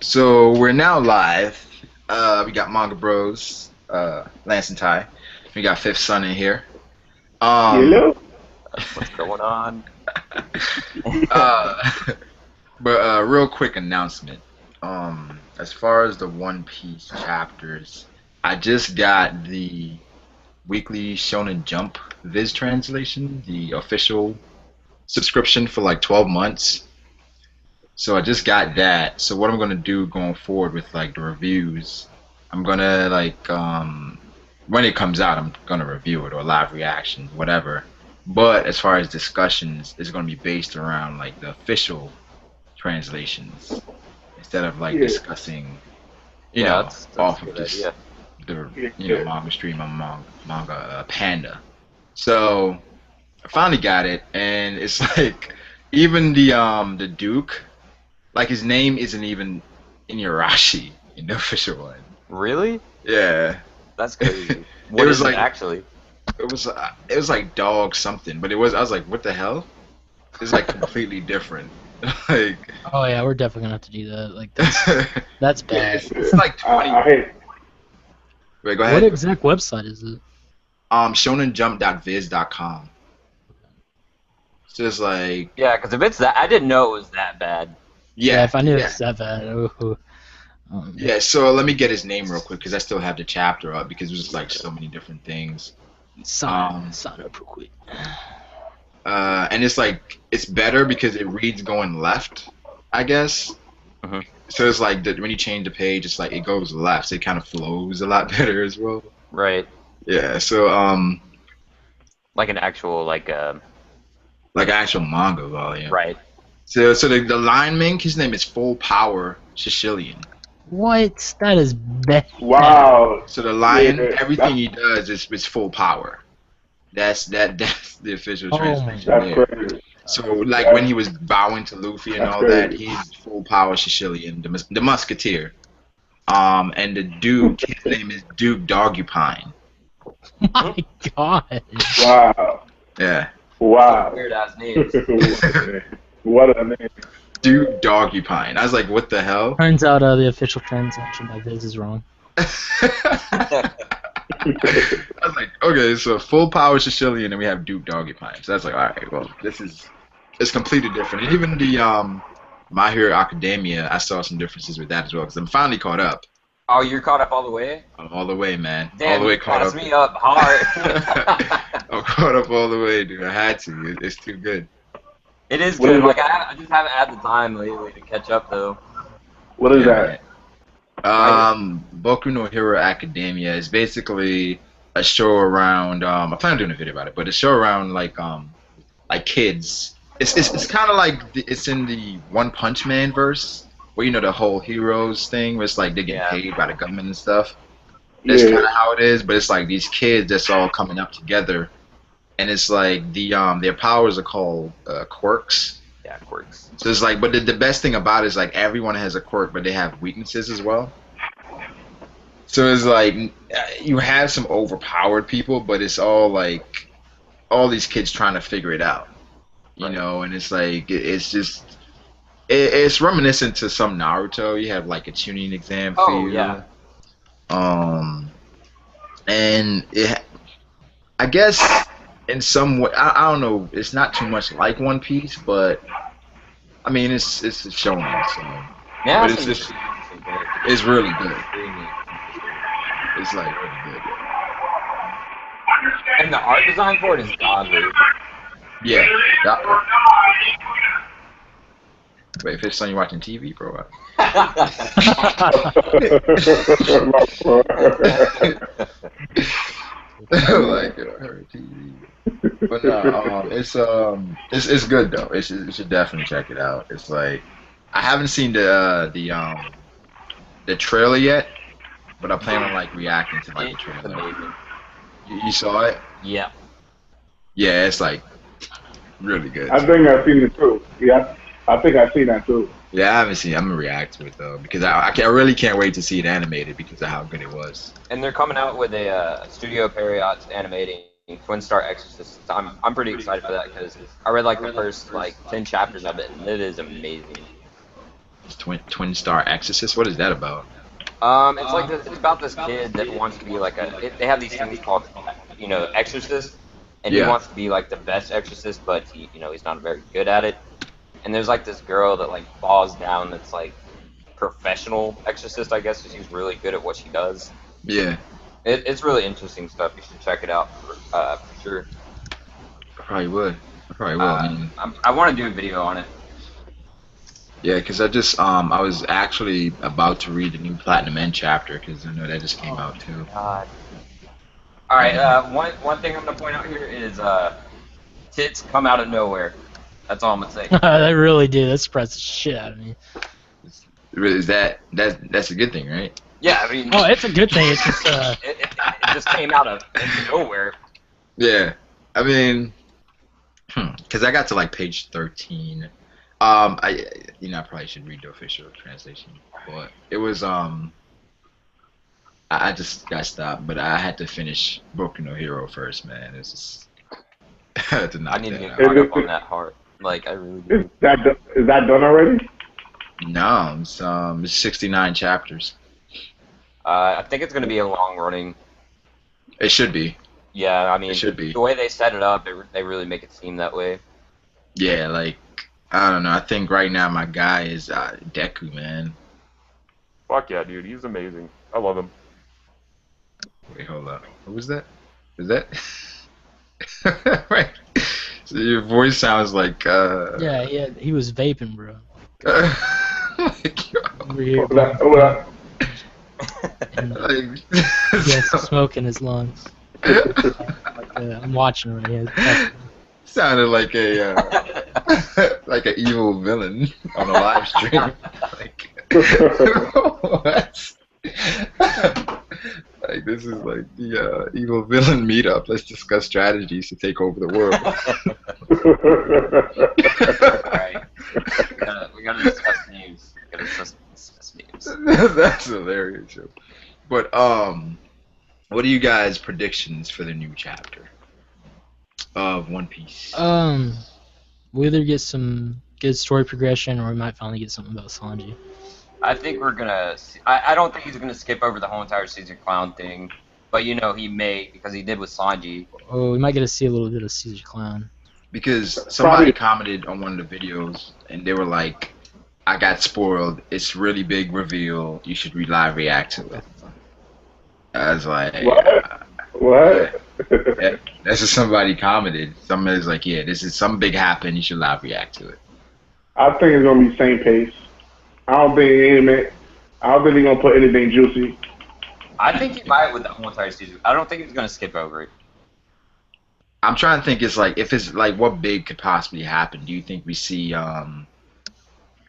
So we're now live. We got Manga Bros, Lance and Ty. We got Fifth Son in here. Um, Hello. What's going on? uh, but real quick announcement. As far as the One Piece chapters, I just got the weekly Shonen Jump Viz translation, the official subscription for like 12 months. So I just got that. So what I'm gonna do going forward with like the reviews, I'm gonna like when it comes out, I'm gonna review it or live reactions, whatever. But as far as discussions, it's gonna be based around like the official translations instead of like Yeah. discussing, Yeah, that's off a of good just idea. the Yeah. manga stream on manga Panda. So I finally got it, and it's like even the Duke. Like his name isn't even Inuyarashi in the official one. Really? Yeah. That's crazy. It What was is it like actually? it was like dog something, but I was like, what the hell? It's like completely different. Like Oh yeah, we're definitely gonna have to do that. Like that's yeah, bad. it's like 20. I hate. Wait, go What ahead. exact website is it? Shonenjump.viz.com. It's just like Yeah, because if it's that, I didn't know it was that bad. Yeah, yeah, if I knew it yeah. was that bad. Ooh. Yeah, so let me get his name real quick because I still have the chapter up because there's just like so many different things. Sign up real quick. And it's like it's better because it reads going left, I guess. Mhm. So it's like when you change the page, it's like it goes left, so it kind of flows a lot better as well. Right. Yeah, so Like an actual, like actual manga volume. right. So the line mink, his name is Full Power Sicilian. What? That is bad. Wow. So the lion, Yeah, everything he does is full power. That's the official Oh translation that's there. crazy. So like when he was bowing to Luffy and That's all that, crazy. he's Full Power Sicilian, the musketeer. And the Duke, his name is Duke Dogupine. My God. Wow. Yeah, Wow. Weird ass names. What a name. Duke Dogupine. I was like, what the hell? Turns out the official translation by Viz is wrong. I was like, okay, so Full Power Sicilian, and we have Duke Dogupine. So that's like, all right, well, it's completely different. And even the My Hero Academia, I saw some differences with that as well because I'm finally caught up. Oh, you're caught up all the way? I'm all the way, man. Damn, all the way you caught passed up. me up hard. I'm caught up all the way, dude. I had to. It's too good. It is What good. is Like that? I just haven't had the time lately to catch up though. What is Yeah, that? Boku no Hero Academia is basically a show around. I plan on doing a video about it, but a show around like kids. It's kind of like it's in the One Punch Man verse, where the whole heroes thing, where it's like they get Yeah. paid by the government and stuff. That's kind of how it is, but it's like these kids that's all coming up together, and it's like their powers are called quirks. Yeah, it works. So it's like, but the best thing about it is like everyone has a quirk, but they have weaknesses as well. So it's like you have some overpowered people, but it's all like all these kids trying to figure it out, Right. and it's like it's just it's reminiscent to some Naruto. You have like a tuning exam for Oh you, yeah. and I guess in some way I don't know. It's not too much like One Piece, but I mean it's a shonen, so Yeah, but it's just it's really good. Very neat. It's like really good. And the art design for it is godly. Yeah. Wait, Fish Son, you watching TV, bro? Like her TV. But no, it's good though. You should definitely check it out. It's like I haven't seen the trailer yet, but I plan on like reacting to like the It's trailer. amazing. You saw it? Yeah. Yeah, it's like really good. I think I've seen it too. Yeah, I think I've seen that too. Yeah, I haven't seen it. I'm gonna react to it though because I really can't wait to see it animated because of how good it was. And they're coming out with a Studio Period animating Twin Star Exorcist. I'm pretty excited for that because I read like the first like 10 chapters of it and it is amazing. Twin Star Exorcist. What is that about? It's like it's about this kid that wants to be like they have these things called, exorcist, and he Yeah. wants to be like the best exorcist, but he's not very good at it. And there's like this girl that like falls down that's like professional exorcist, I guess, because she's really good at what she does. Yeah. It's really interesting stuff. You should check it out for sure. I probably would. I probably will. I mean, I want to do a video on it. yeah, because I was actually about to read the new Platinum End chapter because I know that just came out too. God. All right. One thing I'm gonna point out here is tits come out of nowhere. That's all I'm gonna say. They really did. That surprised the shit out of me. Is that's a good thing, right? Yeah, I mean. Oh, it's a good thing. It's just it just came out of nowhere. Yeah. I mean, because I got to like page 13. I probably should read the official translation, but it was I just got stopped, but I had to finish Boku no Hero first, man. It's just I had to knock I need to that get out. caught up on that hard. Like I really do. Is that done already? No, it's 69 chapters. I think it's gonna be a long running. It should be. Yeah, I mean, It should be. the way they set it up, they really make it seem that way. Yeah, like I don't know. I think right now my guy is Deku, man. Fuck yeah, dude. He's amazing. I love him. Wait, hold up. What was that? Is that? Right. So your voice sounds like. yeah, he was vaping, bro. Like, Over here, and like, he has smoke in his lungs. I'm watching him right here. sounded like a like an evil villain on a live stream. Like, what? Like this is like the evil villain meetup. Let's discuss strategies to take over the world. Alright. We gotta discuss names. We gotta discuss names. That's hilarious. Yo. But what are you guys' predictions for the new chapter of One Piece? We either get some good story progression, or we might finally get something about Sanji. I think we're gonna. I don't think he's gonna skip over the whole entire Caesar Clown thing, but he may because he did with Sanji. Oh, we might get to see a little bit of Caesar Clown. Because somebody commented on one of the videos and they were like, "I got spoiled. It's really big reveal. You should live react to it." I was like, What? Yeah, that's just somebody commented. Somebody's like, "Yeah, this is some big happen. You should live react to it." I think it's gonna be same pace. I don't think they're gonna put anything juicy. I think he might with the whole entire season. I don't think he's gonna skip over it. I'm trying to think. It's like if it's like what big could possibly happen. Do you think we see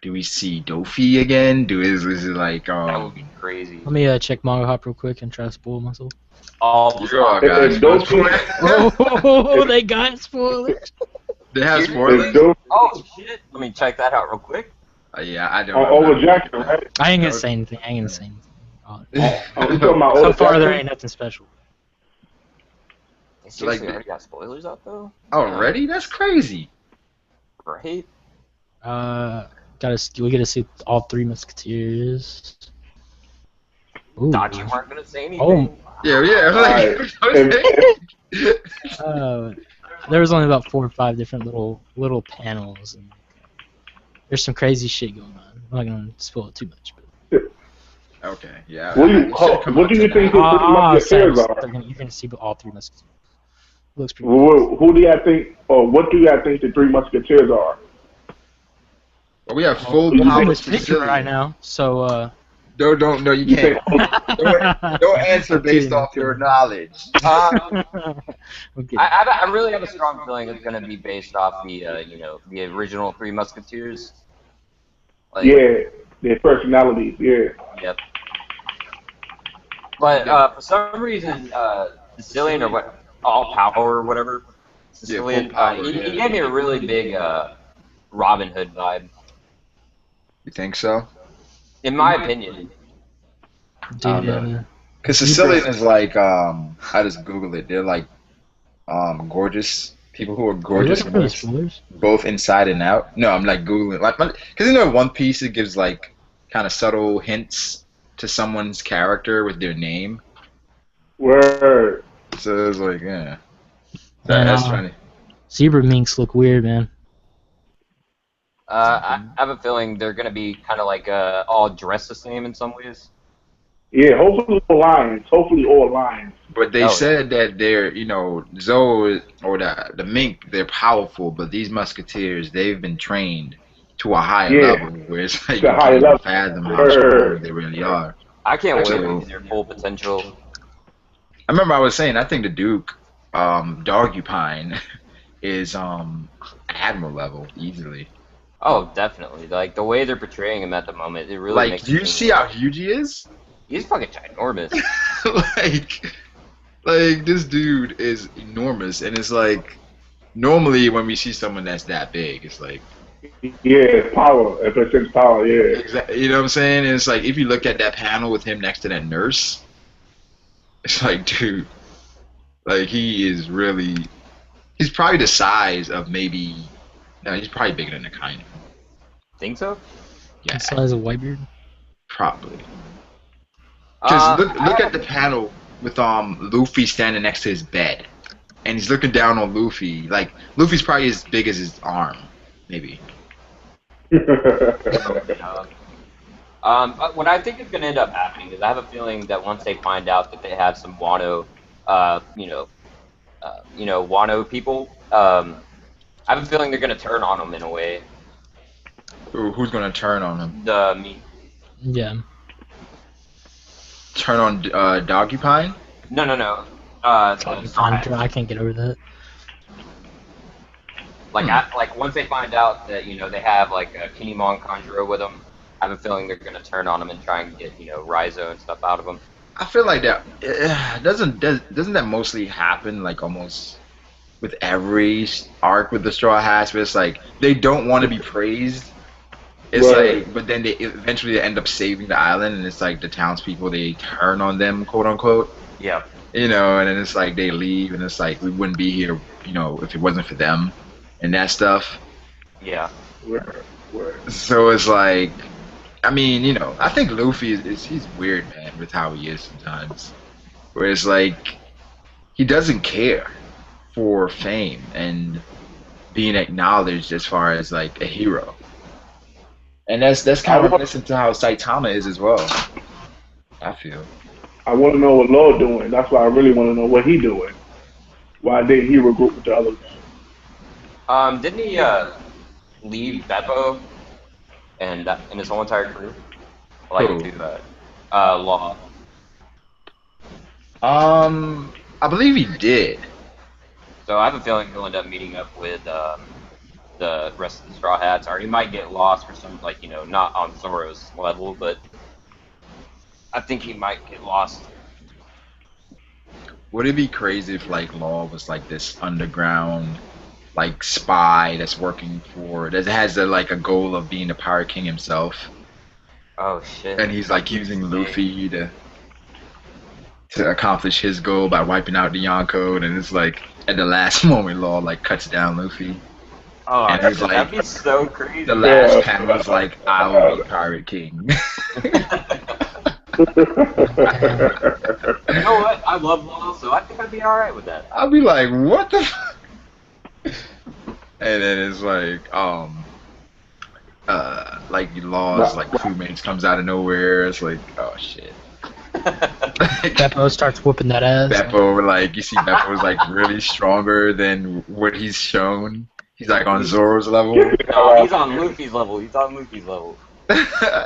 Dofi again? Is it like That would be crazy. Let me check Manga Hop real quick and try to spoil myself. Oh, Oh, guys, If Dofi- Oh, they got spoilers. they have spoilers. oh shit! Let me check that out real quick. Yeah, I don't. Over Jackson, right? I ain't gonna say anything. Oh, You talking about so Over far, there Jackson? ain't nothing special. They seriously Like- already got spoilers out though. Already? That's crazy. Right? We gotta see all three Musketeers. Ooh. Thought you weren't gonna say anything. Oh, Yeah. there was only about 4 or 5 different little panels, and there's some crazy shit going on. I'm not gonna spoil it too much, but Okay. Yeah. What do you think the three Musketeers are? you're gonna see all three Musketeers. Looks pretty. Who do you think, or what do you think the three Musketeers are? Well, we have full I'm power just thinking right now, so No, you can't. Don't answer based off your knowledge. okay. I really have a strong feeling it's gonna be based off the the original Three Musketeers. Like, Yeah, their personalities. Yeah. Yep. But for some reason, Sicilian or what, All Power or whatever, Sicilian, Full Power, he yeah. gave me a really big Robin Hood vibe, You think so? in my opinion. Dude, Because Sicilian is like, I just Googled it. They're like, gorgeous people who are gorgeous, looking for the spoilers? both inside and out. No, I'm like Googling, like, because One Piece, it gives like kind of subtle hints to someone's character with their name. Word. So it's like, yeah, Man, that's funny. zebra minks look weird, man. I have a feeling they're gonna be kind of like all dressed the same in some ways. Yeah, hopefully all lions. But they Oh, said that they're, Zoro or the mink, they're powerful, but these musketeers, they've been trained to a higher Yeah. level, where it's like To you a can't higher even level. fathom how Word. strong they really are. I can't wait So- to see their full potential. I remember I was saying, I think the Duke, Dogupine, is admiral level easily. Oh, definitely. Like the way they're portraying him at the moment, it really Like, makes. do you me see how huge he is? He's fucking ginormous. like this dude is enormous, and it's like normally when we see someone that's that big, it's like, Yeah, power. If it's power, yeah. exactly, you know what I'm saying? And it's like if you look at that panel with him next to that nurse, it's like, dude, like he's probably the size of maybe, no, he's probably bigger than a Kaido. Think so? Yeah, The size of Whitebeard. probably. Because Uh, look at the panel with Luffy standing next to his bed, and he's looking down on Luffy. Like Luffy's probably as big as his arm, maybe. What I think is going to end up happening is I have a feeling that once they find out that they have some Wano, Wano people, I have a feeling they're going to turn on them in a way. Who's gonna turn on him? Yeah. Turn on Dogupine? No. I can't get over that. Like once they find out that they have like a Kinemon Conjuro with them, I have a feeling they're gonna turn on them and try and get Raizo and stuff out of them. I feel like that doesn't that mostly happen like almost with every arc with the Straw Hats, where it's like they don't want to be praised. It's Right. like, but then they eventually end up saving the island, and it's like the townspeople, they turn on them, quote unquote. Yeah. And then it's like they leave, and it's like we wouldn't be here, if it wasn't for them, and that stuff. Yeah. Word. So it's like, I mean, I think Luffy he's weird, man, with how he is sometimes. Where it's like he doesn't care for fame and being acknowledged as far as like a hero. And that's kind of reminiscent to how Saitama is as well, I feel. I want to know what Law doing. That's why I really want to know what he doing. Why didn't he regroup with the others? Didn't he leave Beppo and his whole entire crew? Like Who? to Law. I believe he did. So I have a feeling he'll end up meeting up with the rest of the Straw Hats, or he might get lost for some, not on Zoro's level, but I think he might get lost. Would it be crazy if like Law was like this underground like spy that's working that has a goal of being the Pirate King himself, Oh shit! and he's like using Luffy to accomplish his goal by wiping out the Yonko, and it's like at the last moment Law like cuts down Luffy. Oh, and he's like, that'd be so crazy. The last panel was like, I'll be Pirate King. You know what? I love Law, so I think I'd be alright with that. I'll be like, what the fuck? And then it's like Law's like crewmates comes out of nowhere. It's like, oh shit. Beppo starts whooping that ass. Beppo, like, you see Beppo's like really stronger than what he's shown. He's like on Zoro's level. No, he's on Luffy's level. And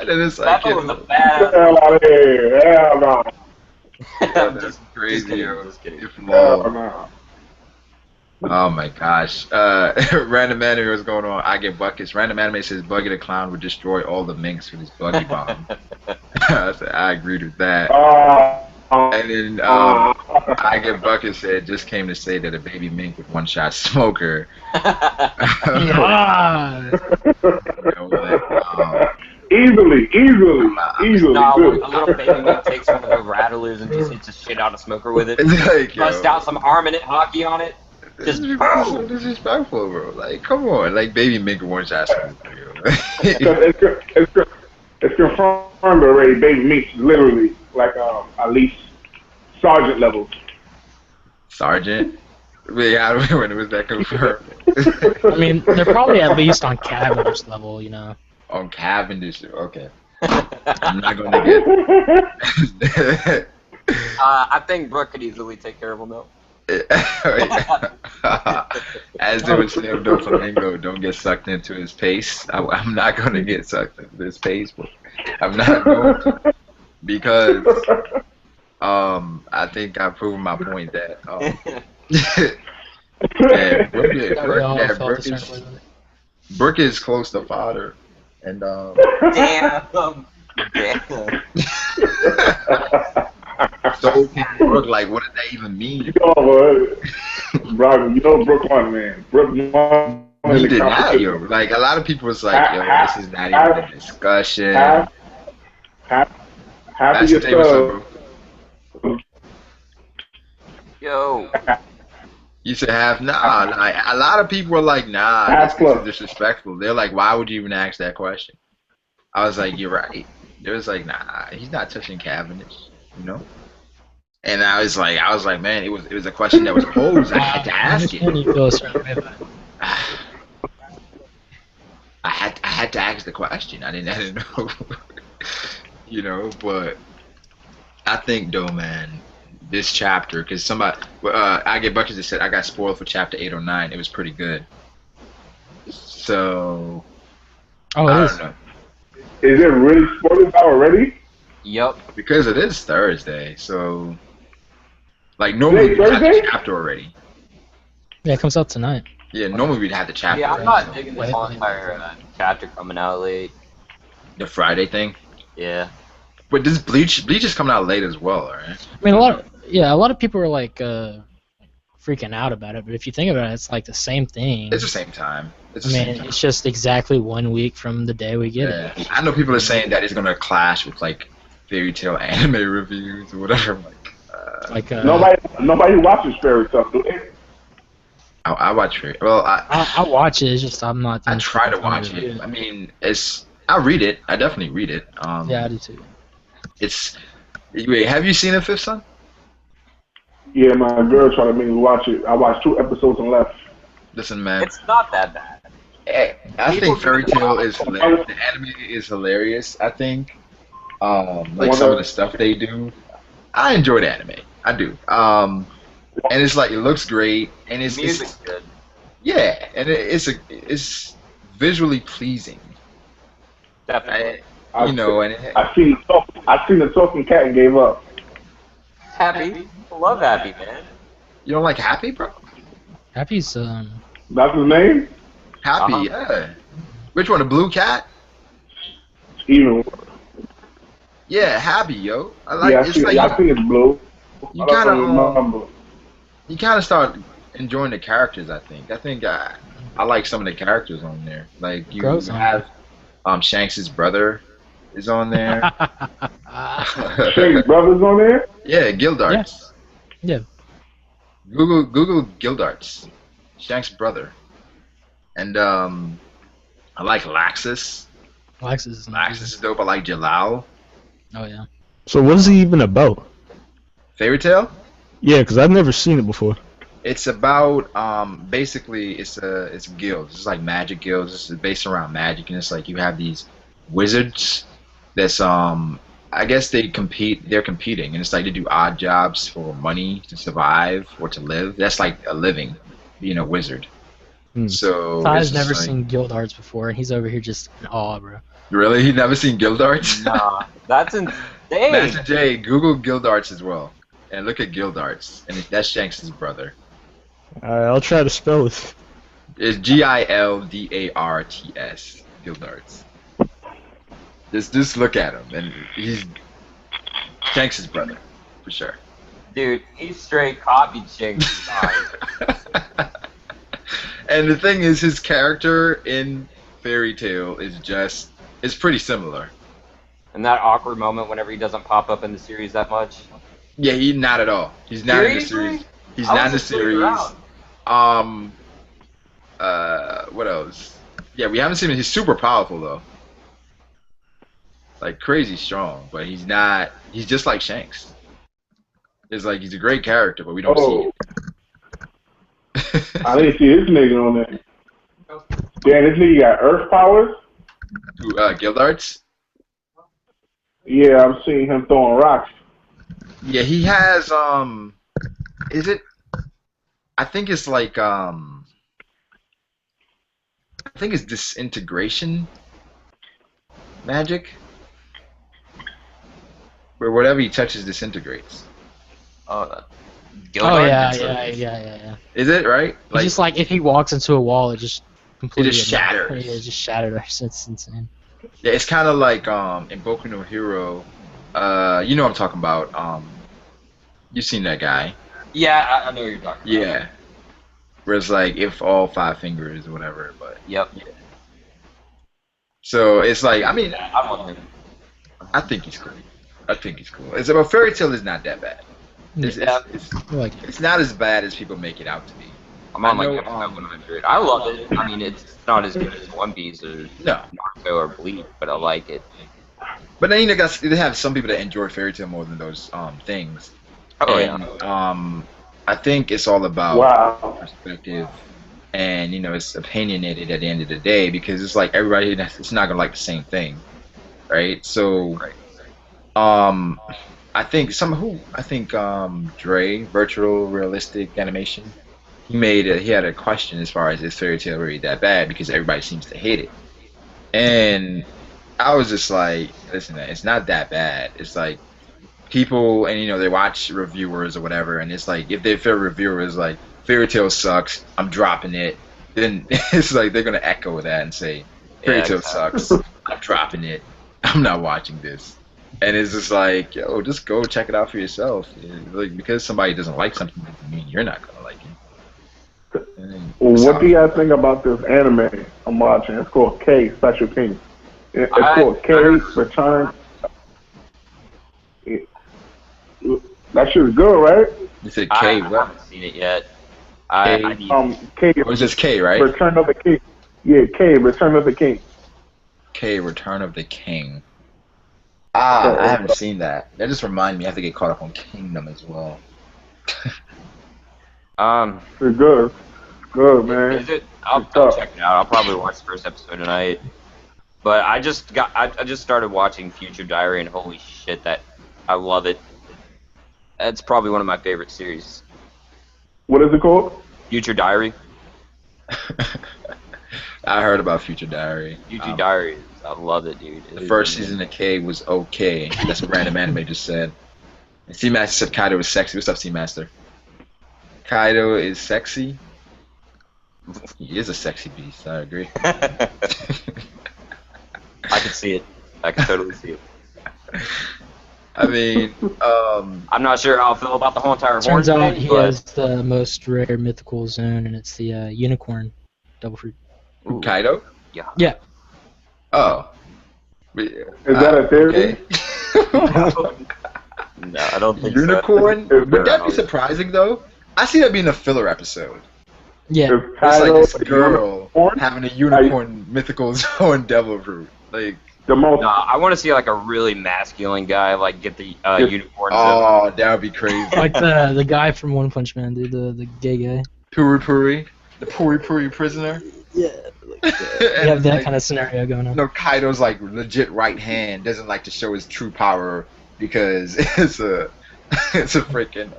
then it's like, Beppo was a Get badass. the hell out of here. Hell no. I'm that's just crazy. kidding. If Hell Law, no. oh my gosh. Random anime, what's going on? I get buckets. Random anime says Buggy the Clown would destroy all the minks with his buggy bomb. I said, I agreed with that. And then I get buckets said just came to say that a baby mink with one shot smoker. Yeah. Easily. Nah, Good. a little baby mink takes one of the rattlers and just hits the shit out of Smoker with it. It's like, Bust out some Harmon haki on it. This Just is boom. disrespectful, bro. Like, come on. Like, baby mink with one shot smoker. Yo. It's It's confirmed already. Baby Meat's literally like at least sergeant level. Sergeant? Yeah, when was that confirmed? I mean, they're probably at least on Cavendish level, you know. On Cavendish, okay. I'm not gonna get. I think Brooke could easily take care of him though. As they would say, no flamingo, don't get sucked into his pace. I'm not gonna get sucked into his pace, but I'm not going to because I think I've proven my point that yeah, Brooke is close to fodder, and Damn. so Brooke, like, what does that even mean? You know, bro, you know Brooke won, man. Brooke won. He did not, yo. Like, a lot of people was like, yo, this is not even a discussion. Half That's of the thing with yourself. Yo. You should have like, a lot of people were like, nah, Half this is plus. disrespectful. They're like, why would you even ask that question? I was like, you're right. They was like, nah, he's not touching Cavendish, you know. And I was like, man, it was a question that was posed. I had to ask it. I had to ask the question. I didn't know, you know. But I think though, man, this chapter, because somebody, I get Buckets that said I got spoiled for chapter 8 or 9. It was pretty good. So Oh, I it don't know. Is it really spoilers out already? Yup. Because it is Thursday, so like normally we'd have the chapter already. Yeah, it comes out tonight. Yeah, normally we'd have the chapter. Yeah, I'm already. not digging this whole entire chapter coming out late. The Friday thing. Yeah. But this Bleach is coming out late as well, right? I mean, a lot of people are like freaking out about it, but if you think about it, it's like the same thing. It's the same time. It's I the mean, same time. it's just exactly 1 week from the day we get it. I know people are saying that it's gonna clash with like fairy tale anime reviews or whatever. Like Nobody watches fairy stuff, do they? I watch fairy. Well, I watch it. It's just I'm not. I try to watch it. I mean, I read it. I definitely read it. Yeah, I do too. It's. Wait, have you seen it, Fifth Son? Yeah, my girl tried to make me watch it. I watched 2 episodes and left. Listen, man. It's not that bad. I think Fairy Tail is hilarious. The anime is hilarious. I think, like some of the stuff they do. I enjoy the anime. I do. And it's like it looks great, and it's Music's good. Yeah, and it's visually pleasing. Definitely. You know, and I seen the talking cat and gave up. Happy. I love Happy, man. You don't like Happy, bro? Happy's That's his name? Happy, yeah. Which one, the blue cat? Even. Yeah, Happy, yo. I like. Yeah, It's like I think it's blue. you kind of start enjoying the characters. I think I like some of the characters on there. Like you have Shanks' brother is on there. Shanks' brother's on there? Yeah, Guildarts. Yeah. Google Guildarts. Shanks' brother. And I like Laxus. Laxus is dope. I like Jalal. Oh yeah. So what is he even about? Fairy Tail? Yeah, because I've never seen it before. It's about basically it's guilds. It's like magic guilds. It's based around magic, and it's like you have these wizards that's I guess they're competing, and it's like they do odd jobs for money to survive or to live. That's like a living, being a wizard. So Ty's never seen Guildarts before, and he's over here just in awe, bro. Really? He never seen Guildarts? Nah, that's insane. Master J, Google Guildarts as well, and look at Guildarts, and that's Shanks' brother. Alright, I'll try to spell it. It's Gildarts, Guildarts. Just look at him, and he's Shanks' brother, for sure. Dude, he straight copied Shanks' And the thing is, his character in Fairy Tail is pretty similar. And that awkward moment whenever he doesn't pop up in the series that much. Yeah, not at all. He's not in the series. He's not in the series. What else? Yeah, we haven't seen him. He's super powerful though. like crazy strong, but he's not. He's just like Shanks. It's like he's a great character, but we don't see Oh, it. I didn't see this nigga on there. Damn, this nigga got earth powers? Guildarts. Yeah, I'm seeing him throwing rocks. Yeah, he has. Is it? I think it's like I think it's disintegration magic, where whatever he touches disintegrates. Oh, Oh Guildarts? yeah. Is it right? It's just like if he walks into a wall, it just completely shatters. Yeah, it just shatters. It's insane. Yeah, it's kind of like in Boku no Hero. You know what I'm talking about. You've seen that guy. Yeah, I know what you're talking about. Yeah. Where it's like if all 5 fingers or whatever, but Yep. yeah. So it's like, I mean, I want him. I think he's cool. It's about Fairy Tail is not that bad. Yeah. I like it. It's not as bad as people make it out to be. I'm on I like know, episode 100. I love it. I mean, it's not as good as One Piece or No. Naruto or Bleach, but I like it. But then they have some people that enjoy Fairy Tail more than those things. Oh And, yeah. I think it's all about Wow. perspective, and it's opinionated at the end of the day because it's like everybody it's not gonna like the same thing, right? So, I think Dre, virtual realistic animation, he had a question as far as is Fairy Tail really that bad because everybody seems to hate it, and I was just like, listen, man, it's not that bad. It's like people, and they watch reviewers or whatever, and it's like if their reviewer is like Fairy Tail sucks, I'm dropping it, then it's like they're gonna echo that and say Fairy Tail sucks, I'm dropping it, I'm not watching this. And it's just like, yo, just go check it out for yourself. Like, because somebody doesn't like something doesn't mean you're not gonna like it. Well, what do you guys think about this anime I'm watching? It's called K, Special King. It's called K, Return. That shit's good, right? You said I K, what? haven't seen it yet. I need K. Or is this K, right? Return of the King. Yeah, K, Return of the King. K, Return of the King. I haven't seen that. That just reminded me I have to get caught up on Kingdom as well. It's good. Good, man. Is it? I'll check it out. I'll probably watch the first episode tonight. But I just started watching Future Diary, and holy shit, I love it. That's probably one of my favorite series. What is it called? Future Diary. I heard about Future Diary. Future Diary. I love it, dude. The first season of K was okay. That's what Random Anime just said. And Seamaster said Kaido is sexy. What's up, Seamaster? Kaido is sexy. He is a sexy beast. I agree. I can see it. I can totally see it. I mean, I'm not sure how I feel about the whole entire horn Turns out thing, he but has the most rare mythical zone, and it's the unicorn double fruit. Kaido? Yeah. Oh. Is that a theory? Okay. no, I don't think Unicorn? so. Would that be surprising, though? I see that being a filler episode. Yeah. Is It's like Kaido this a girl unicorn? having a unicorn mythical zone devil fruit. Like, The most. No, I want to see like a really masculine guy like get the unicorn. oh, that would be crazy. Like the guy from One Punch Man, dude, the gay guy. Puri Puri, the Puri Puri prisoner. Yeah. You have that kind of scenario going on. No, Kaido's like legit right hand doesn't like to show his true power because it's a freaking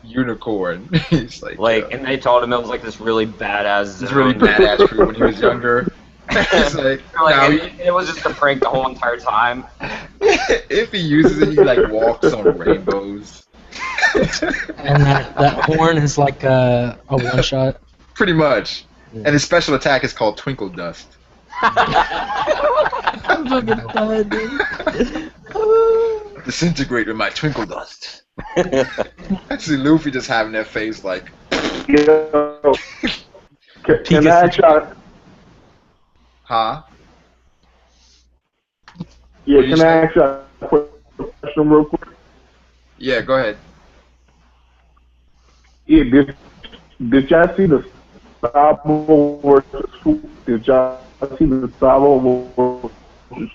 unicorn. He's like, and they told him it was like this really badass. It's really badass fruit when he was younger. It's like, now it was just a prank the whole entire time. if he uses it, he like walks on rainbows. And that horn is like a one shot. Pretty much. Yeah. And his special attack is called Twinkle Dust. I'm fucking dead, dude. Disintegrate with my Twinkle Dust. I see Luffy just having that face like. Yo, can I ask y'all? Huh? Yeah, can I ask y'all a quick question real quick? Yeah, go ahead. Yeah, did y'all see the Sabo versus Swoop? Did y'all see the Sabo versus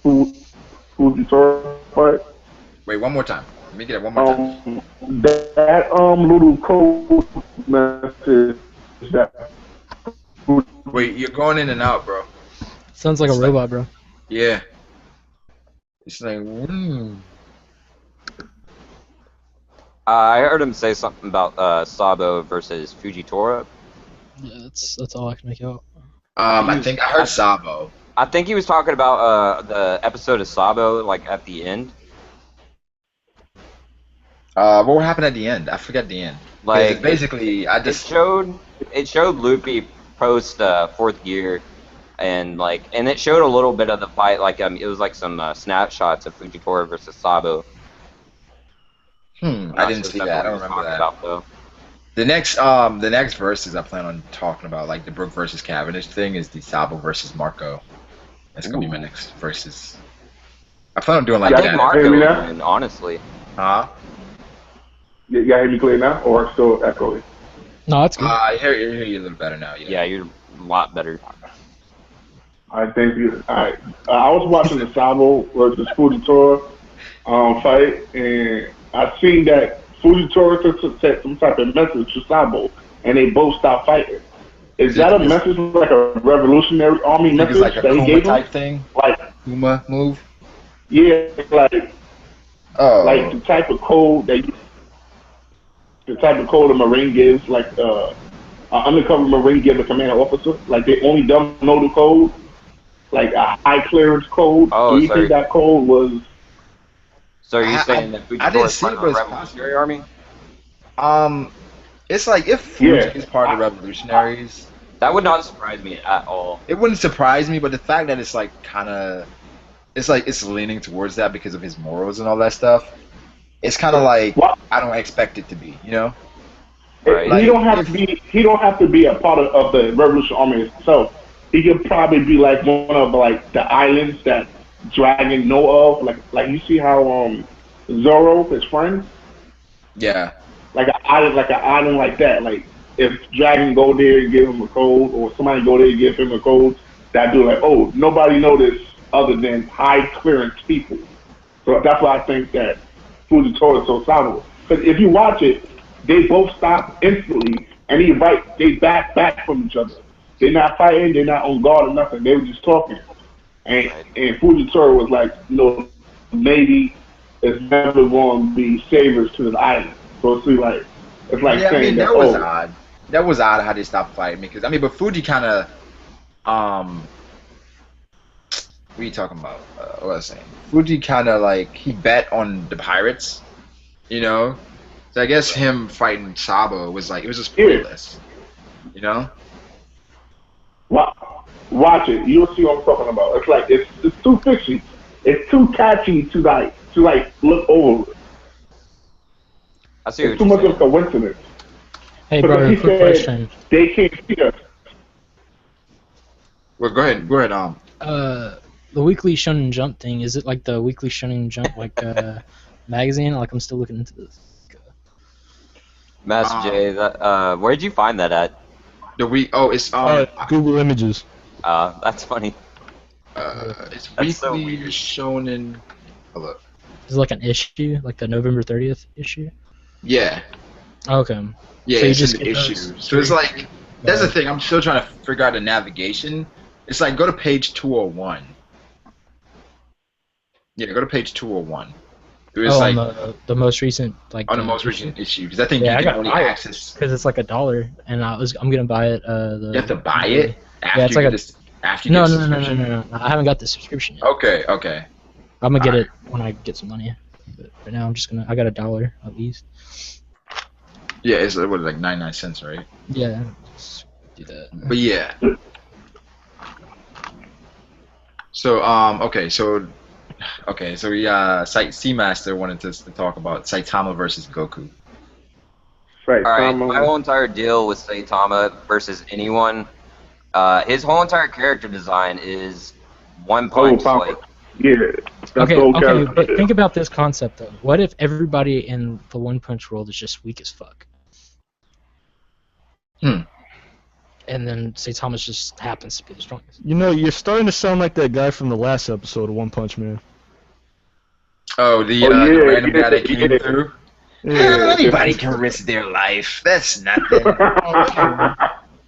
Fujitora fight. Wait, one more time. Let me get it one more time. That little code message that Wait, you're going in and out, bro. Sounds like a robot, bro. Yeah. It's like, mm. I heard him say something about Sabo versus Fujitora. Yeah, that's all I can make out. I think I heard Sabo. I think he was talking about the episode of Sabo, like at the end. What happened at the end? I forgot the end. Like basically, it showed Luffy post fourth gear, and it showed a little bit of the fight. Like it was like some snapshots of Fujitora versus Sabo. I didn't see that. I don't remember that. About, though. The next verses I plan on talking about, like the Brook versus Cavendish thing, is the Sabo versus Marco. That's gonna be my next verses. I plan on doing like I that. think Marco would win, honestly. Huh? You got hear me clear now, or still echoing? No, it's good. I hear you a little better now. Yeah, you're a lot better. I think you. I was watching the Sabo versus Fujitora fight, and I seen that Fujitora sent some type of message to Sabo, and they both stopped fighting. Is that a message like a Revolutionary Army message it's like a that he Kuma gave type him? thing? Like Kuma move? yeah, like Oh. like the type of code that a Marine gives, like an undercover Marine gives a command officer. Like they only don't know the code, like a high clearance code. Oh, Do you think that code was? So are you saying that Fujitora is part of the Revolutionary Army? It's like if Fuji is part of the Revolutionaries. That would not surprise me at all. It wouldn't surprise me, but the fact that it's like kind of, it's leaning towards that because of his morals and all that stuff. It's kind of like I don't expect it to be, you know. Right. He don't have to be. He don't have to be a part of the Revolutionary Army itself. He could probably be like one of like the islands that Dragon know of. Like you see how Zoro, his friend. Yeah. Like an island like that. Like if Dragon go there and give him a code, or somebody go there and give him a code, that do like, oh, nobody know this other than high clearance people. So that's why I think that Fujitora is so solid. Because if you watch it, they both stop instantly, and they back from each other. They're not fighting, they're not on guard or nothing. They were just talking. And Fujitora was like, maybe it's never going to be savers to the island. So it's like Yeah, saying I mean that was odd. That was odd how they stopped fighting because but Fuji kind of what are you talking about? What was I saying? Fuji kind of like he bet on the pirates, you know. So I guess him fighting Sabo was like it was just pointless, you know. Watch it. You'll see what I'm talking about. It's like it's too fishy. It's too catchy to look over. I see it's too much of a coincidence. Hey, brother, quick question. They can't see us. Well, go ahead. The weekly Shonen Jump thing, is it like the weekly Shonen Jump magazine? Like I'm still looking into this. Master J, where'd you find that at? It's Google Images. That's funny. It's That's weekly so weird. Shonen. Oh, look. Is it like an issue, like the November 30th issue? Yeah. Okay. Yeah, so it's just an issue. So it's like that's the thing. I'm still trying to figure out the navigation. It's like go to page 201. Yeah, go to page 201. It was like on the most recent on the most recent issue because I think you I can got only access because it's like $1, and I'm gonna buy it. You have to buy it after it's like after you get the subscription? No. I haven't got the subscription yet. Okay. I'm gonna get it when I get some money. But right now I got $1 at least. Yeah, it's what, like 99 cents, right? Yeah. Let's do that. But yeah. So we Seamaster wanted us to talk about Saitama versus Goku. Right. Alright, my whole entire deal with Saitama versus anyone, his whole entire character design is one punch. Okay, but think about this concept though. What if everybody in the One Punch world is just weak as fuck? and then Saitama just happens to be the strongest. You know, you're starting to sound like that guy from the last episode of One Punch Man. Oh, the random guy that came through. Yeah. Anybody can risk their life. That's nothing.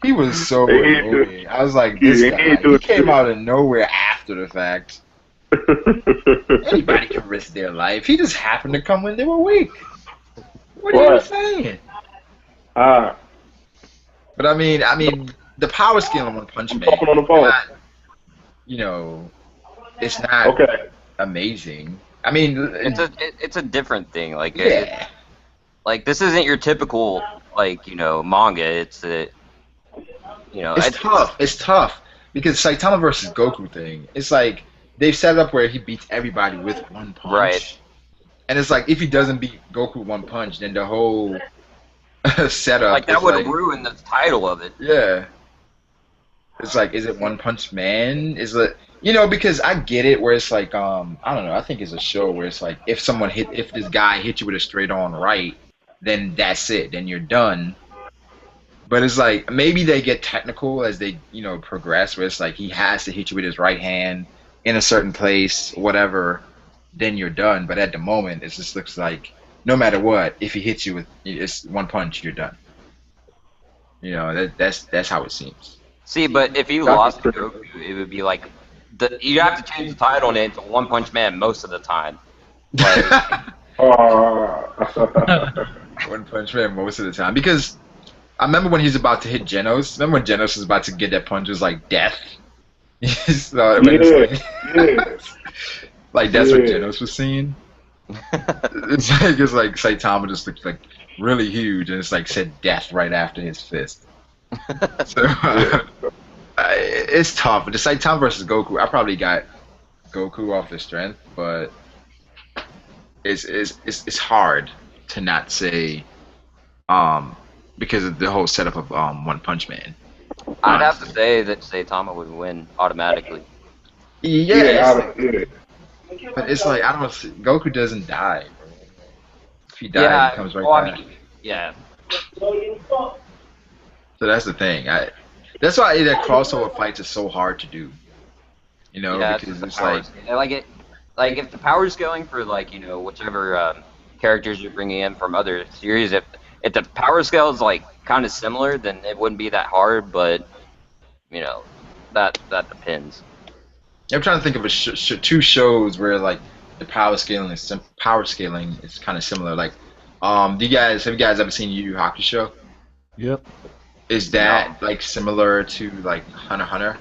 He was so annoying. I was like, this guy. He came out of nowhere after the fact. Anybody can risk their life. He just happened to come when they were weak. What are you saying? But I mean, the power scale on One Punch Man. Talking on the phone. You know, it's not amazing. I mean, it's a different thing. Like yeah. Like this isn't your typical manga. It's it's tough. It's tough because Saitama versus Goku thing. It's like they've set it up where he beats everybody with one punch. Right. And it's like if he doesn't beat Goku with one punch, then the whole setup. Like that would have ruined the title of it. Yeah. It's like, is it One Punch Man? Is it because I get it where it's like I don't know. I think it's a show where it's like if this guy hits you with a straight on right, then that's it. Then you're done. But it's like maybe they get technical as they progress, where it's like he has to hit you with his right hand in a certain place, whatever. Then you're done. But at the moment, it just looks like no matter what, if he hits you with it's one punch, you're done. That's how it seems. See, but if he lost to Goku, it would be like you'd have to change the title name to One Punch Man most of the time. Like, One Punch Man most of the time because. I remember when he's about to hit Genos. Remember when Genos was about to get that punch? It was like death. Like that's what Genos was seeing. It's like Saitama just looks like really huge, and it's like said death right after his fist. So it's tough. The Saitama versus Goku, I probably got Goku off the strength, but it's hard to not say because of the whole setup of One Punch Man. I'd have to say that Saitama would win automatically. Yeah. But it's like I don't see Goku doesn't die. If he dies, he comes right back. Yeah. So that's the thing. That's why that crossover fights is so hard to do. Because it's like if the power scaling for whichever characters you're bringing in from other series, if the power scale is kind of similar, then it wouldn't be that hard. But that depends. I'm trying to think of two shows where the power scaling is kind of similar. Like, have you guys ever seen Yu Yu Hakusho? Yep. Is that similar to Hunter x Hunter?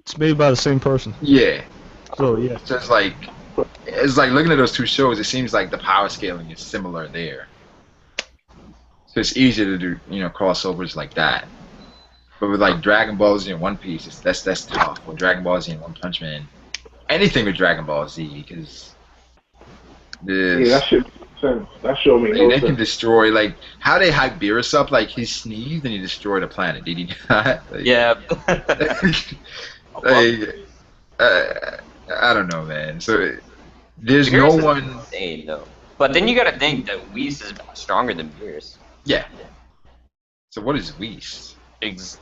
It's made by the same person. Yeah. So yeah. So it's like looking at those two shows. It seems like the power scaling is similar there. So it's easier to do crossovers like that. But with Dragon Ball Z and One Piece, that's tough. With Dragon Ball Z and One Punch Man, anything with Dragon Ball Z, because that shit makes sense. That show me no they sense. can destroy how they hype Beerus up. He sneezed and he destroyed a planet. Did he not? Yeah. I don't know, man. So there's Beerus no is one. Insane, though. But then you got to think that Whis is stronger than Beerus. Yeah. So what is Whis? He was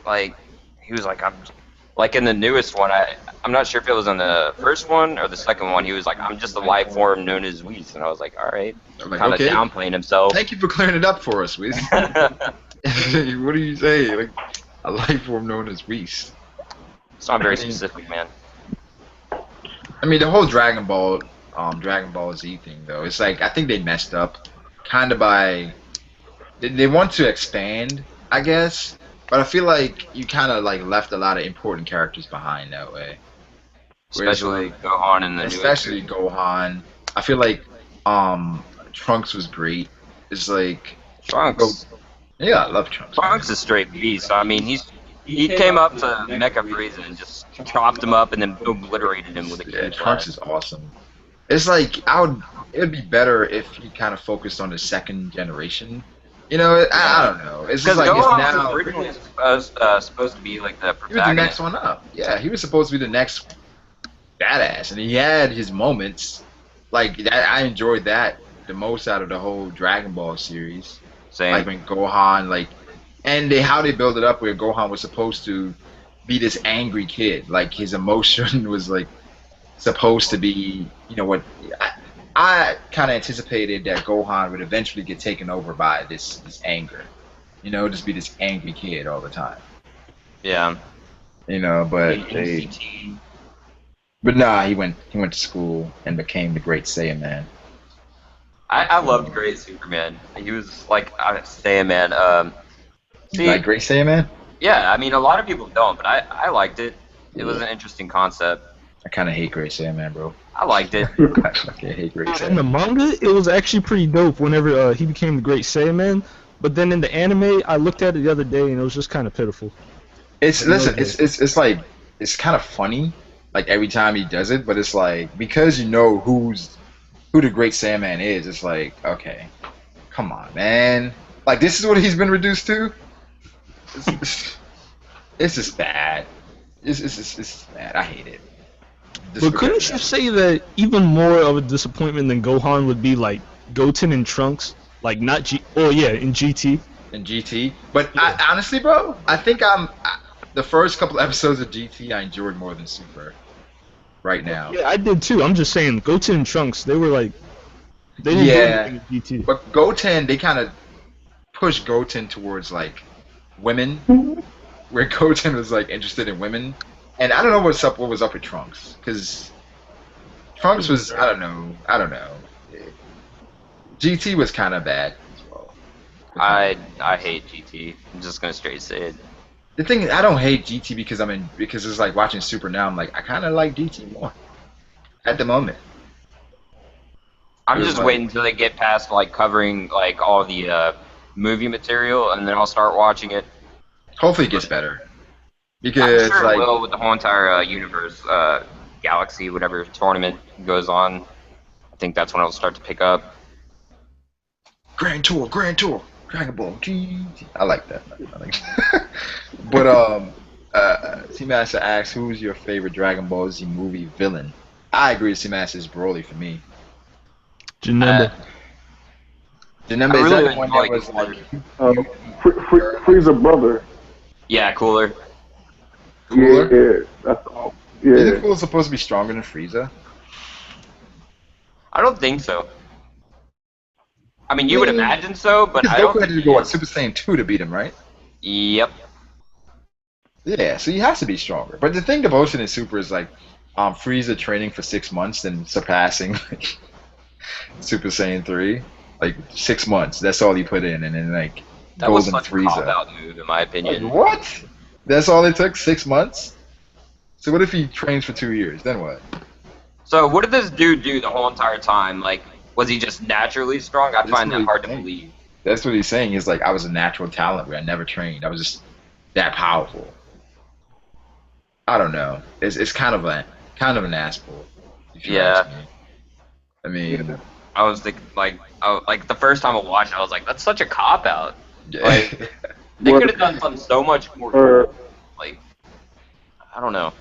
in the newest one. I'm not sure if it was on the first one or the second one. He was like, I'm just a life form known as Whis, and I was like, all right, kind of downplaying himself. Thank you for clearing it up for us, Whis. What do you say? A life form known as Whis. It's not very specific, man. I mean, the whole Dragon Ball Z thing, though, it's I think they messed up, kind of by. They want to expand, I guess. But I feel like you kind of left a lot of important characters behind that way. Especially Gohan and the especially Gohan. I feel like Trunks was great. It's Trunks. Yeah, I love Trunks. Trunks is straight beast. I mean, he came up to Mecha Frieza and just chopped him up and then obliterated him with a Yeah, Trunks is awesome. It's it would be better if he kind of focused on the second generation. I don't know. It's just Gohan it's was now originally supposed to be the protagonist. He was the next one up. Yeah, he was supposed to be the next badass, and he had his moments. That, I enjoyed that the most out of the whole Dragon Ball series. Same. When Gohan And how they build it up where Gohan was supposed to be this angry kid, like his emotion was like supposed to be, you know what? I kind of anticipated that Gohan would eventually get taken over by this anger, you know, just be this angry kid all the time, Yeah. you know. NCT. But nah, he went to school and became the Great Saiyan Man. I loved Great Superman. He was like a Saiyaman. You like See, Great Saiyan Man? yeah, I mean, a lot of people don't, but I liked it. It was an interesting concept. I kind of hate Great Saiyan Man, bro. I liked it. I fucking hate Great Saiyan. In the manga, it was actually pretty dope whenever he became the Great Saiyaman. But then in the anime, I looked at it the other day and it was just kind of pitiful. It's listen, it's like it's kind of funny, like every time he does it, but it's like because you know who the Great Saiyaman is, it's like okay, come on, man, like this is what he's been reduced to. It's just bad. It's bad. I hate it. Just But couldn't you say that even more of a disappointment than Gohan would be like Goten and Trunks? Like not in GT. in GT? But I, honestly, bro, I think the first couple episodes of GT I enjoyed more than Super. Right now. Yeah, I did too. I'm just saying, Goten and Trunks, they were like, they didn't do anything in GT. But Goten, they kind of pushed Goten towards like women, where Goten was like interested in women, and I don't know what was up with Trunks, because Trunks was I don't know. GT was kind of bad as well. I hate GT. I'm just gonna straight say it. The thing is, I don't hate GT because it's like watching Super now. I'm like I kind of like GT more at the moment. I'm just waiting until they get past like covering like all the movie material, and then I'll start watching it. Hopefully, it gets better I'm because sure like it will with the whole entire universe, galaxy, whatever tournament goes on. I think that's when it'll start to pick up. Grand Tour, Dragon Ball GT. I like that. I like that. But Seamaster asks, who's your favorite Dragon Ball Z movie villain? I agree with Seamaster, it's Broly for me. Janemba. Janemba, I is really that the one that like was Cooler. like Frieza brother. Yeah, Cooler. Cooler? Yeah, that's all. Isn't Yeah. Cooler supposed to be stronger than Frieza? I don't think so. I mean, you would imagine so, but Because I don't Goku had think to go on Super Saiyan 2 to beat him, right? Yep. Yeah, so he has to be stronger. But the thing about Ocean and Super is like Frieza training for 6 months and surpassing like, Super Saiyan 3. Like 6 months, that's all he put in, and then like That was Golden such a Frieza. cop-out move, in my opinion. Like, what? That's all it took? 6 months? So what if he trains for 2 years? Then what? So what did this dude do the whole entire time? Like, was he just naturally strong? I That's find what that he hard to thinks. believe. That's what he's saying. He's like, I was a natural talent where I never trained. I was just that powerful. I don't know. It's kind of an asshole. If you Yeah. ask me. I mean, I was thinking, like the first time I watched it, I was like, that's such a cop-out. yeah. Like, they could have done something so much more Or cool. Like, I don't know.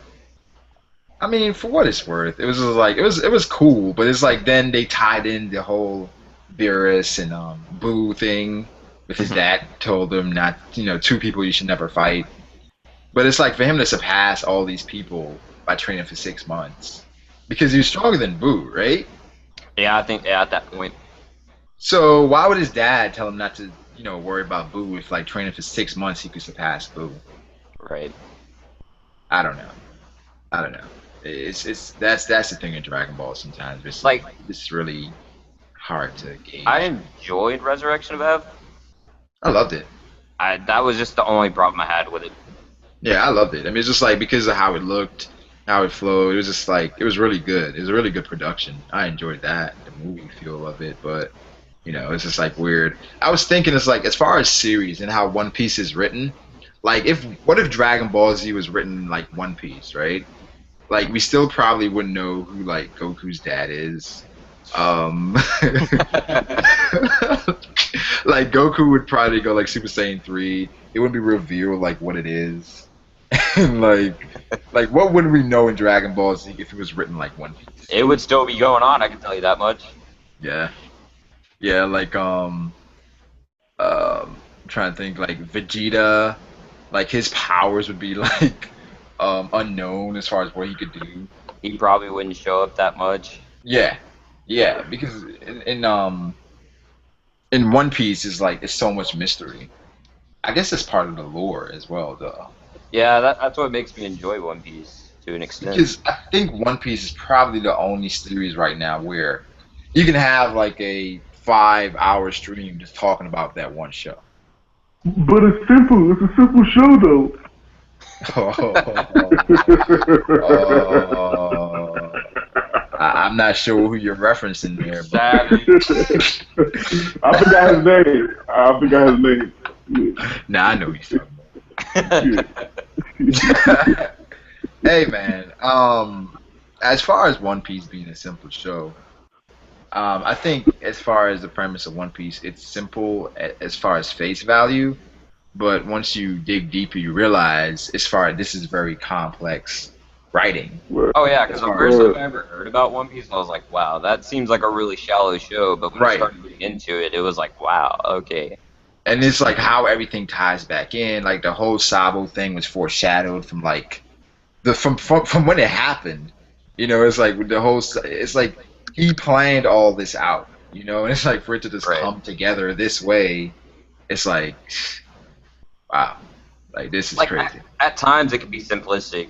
I mean, for what it's worth, it was just like it was cool, but it's like then they tied in the whole Beerus and Boo thing with his dad told him not, two people you should never fight. But it's like for him to surpass all these people by training for 6 months because he was stronger than Boo, right? Yeah, I think at that point. So why would his dad tell him not to, worry about Boo if like training for 6 months he could surpass Boo? Right. I don't know. That's the thing in Dragon Ball sometimes. It's Like, it's really hard to gauge. I enjoyed Resurrection of Ev. I loved it. That was just the only problem I had with it. Yeah, I loved it. I mean, it's just like because of how it looked, how it flowed. It was just like it was really good. It was a really good production. I enjoyed that, the movie feel of it, but it's just like weird. I was thinking it's like as far as series and how One Piece is written, like what if Dragon Ball Z was written like One Piece, right? Like we still probably wouldn't know who like Goku's dad is. Like Goku would probably go like Super Saiyan 3. It wouldn't be revealed like what it is. And like what would we know in Dragon Ball Z if it was written like One Piece? It would still be going on, I can tell you that much. Yeah. Yeah, like trying to think like Vegeta, like his powers would be like unknown as far as what he could do. He probably wouldn't show up that much. Yeah, yeah, because in One Piece is like it's so much mystery. I guess it's part of the lore as well, though. Yeah, that's what makes me enjoy One Piece to an extent. Because I think One Piece is probably the only series right now where you can have like a 5 hour stream just talking about that one show. But it's simple. It's a simple show, though. Oh, I'm not sure who you're referencing there, but I forgot his name. I forgot his name. nah, I know who you're talking about. Yeah. Hey man, as far as One Piece being a simple show, I think as far as the premise of One Piece, it's simple as far as face value, but once you dig deeper, you realize as far as this is very complex writing. Oh yeah, because the first time I ever heard about One Piece, I was like, wow, that seems like a really shallow show. But when I started getting into it, it was like, wow, okay. And it's like how everything ties back in. Like the whole Sabo thing was foreshadowed from like from when it happened. You know, it's like the whole. It's like he planned all this out. You know, and it's like for it to just come together this way. It's like, wow, like this is like, crazy. At times it can be simplistic,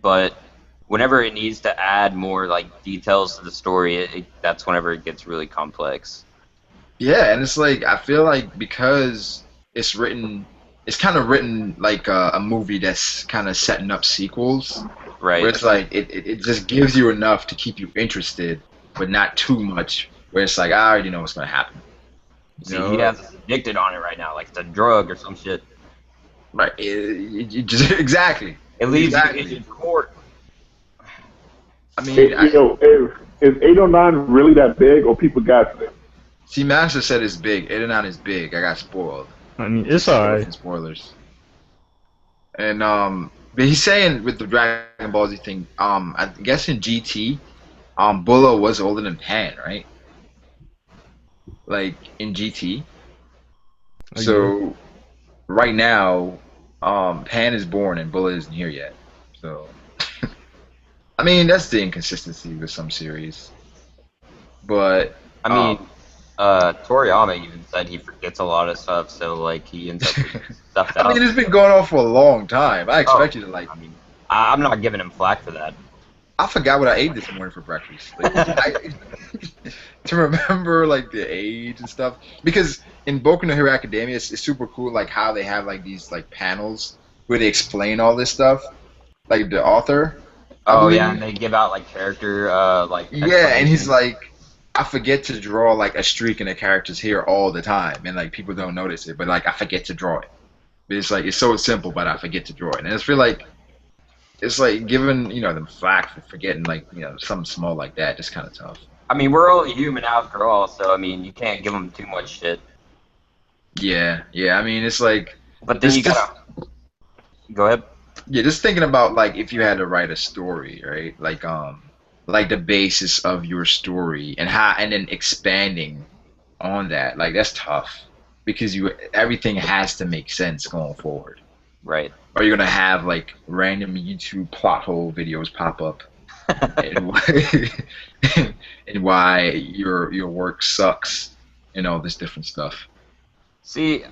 but whenever it needs to add more like details to the story, that's whenever it gets really complex. Yeah, and it's like I feel like because it's kind of written like a movie that's kind of setting up sequels. Right. Where it's like it just gives you enough to keep you interested, but not too much. Where it's like I already know what's gonna happen. See, he has addicted on it right now, like it's a drug or some shit. Right. Exactly. It leaves you in court. I mean, is 809 really that big, or people got it? See, Master said it's big. 809 is big. I got spoiled. I mean, it's alright. Spoilers. And but he's saying with the Dragon Ball Z thing, I guess in GT, Bulla was older than Pan, right? Like in GT. So right now, Pan is born and Bulla isn't here yet. So I mean that's the inconsistency with some series. But I mean, Toriyama even said he forgets a lot of stuff, so like he ends up with stuff out. I mean, it's been going on for a long time. I expect you to like. I mean, I'm not giving him flack for that. I forgot what I ate this morning for breakfast. Like, to remember like the age and stuff, because in Boku no Hero Academia, it's super cool. Like how they have like these like panels where they explain all this stuff, like the author. Oh yeah, and they give out like character like. Yeah, and he's like, I forget to draw like a streak in the characters here all the time, and like people don't notice it, but like I forget to draw it. But it's like it's so simple, but I forget to draw it, and I feel like it's like giving them flack for forgetting like something small like that, just kind of tough. I mean, we're only human after all, so I mean, you can't give them too much shit. Yeah. I mean, it's like. But then you gotta. Go ahead. Yeah, just thinking about like if you had to write a story, right? Like the basis of your story and then expanding on that, like that's tough because everything has to make sense going forward. Right. Or you're gonna have like random YouTube plot hole videos pop up, and why your work sucks and all this different stuff. See,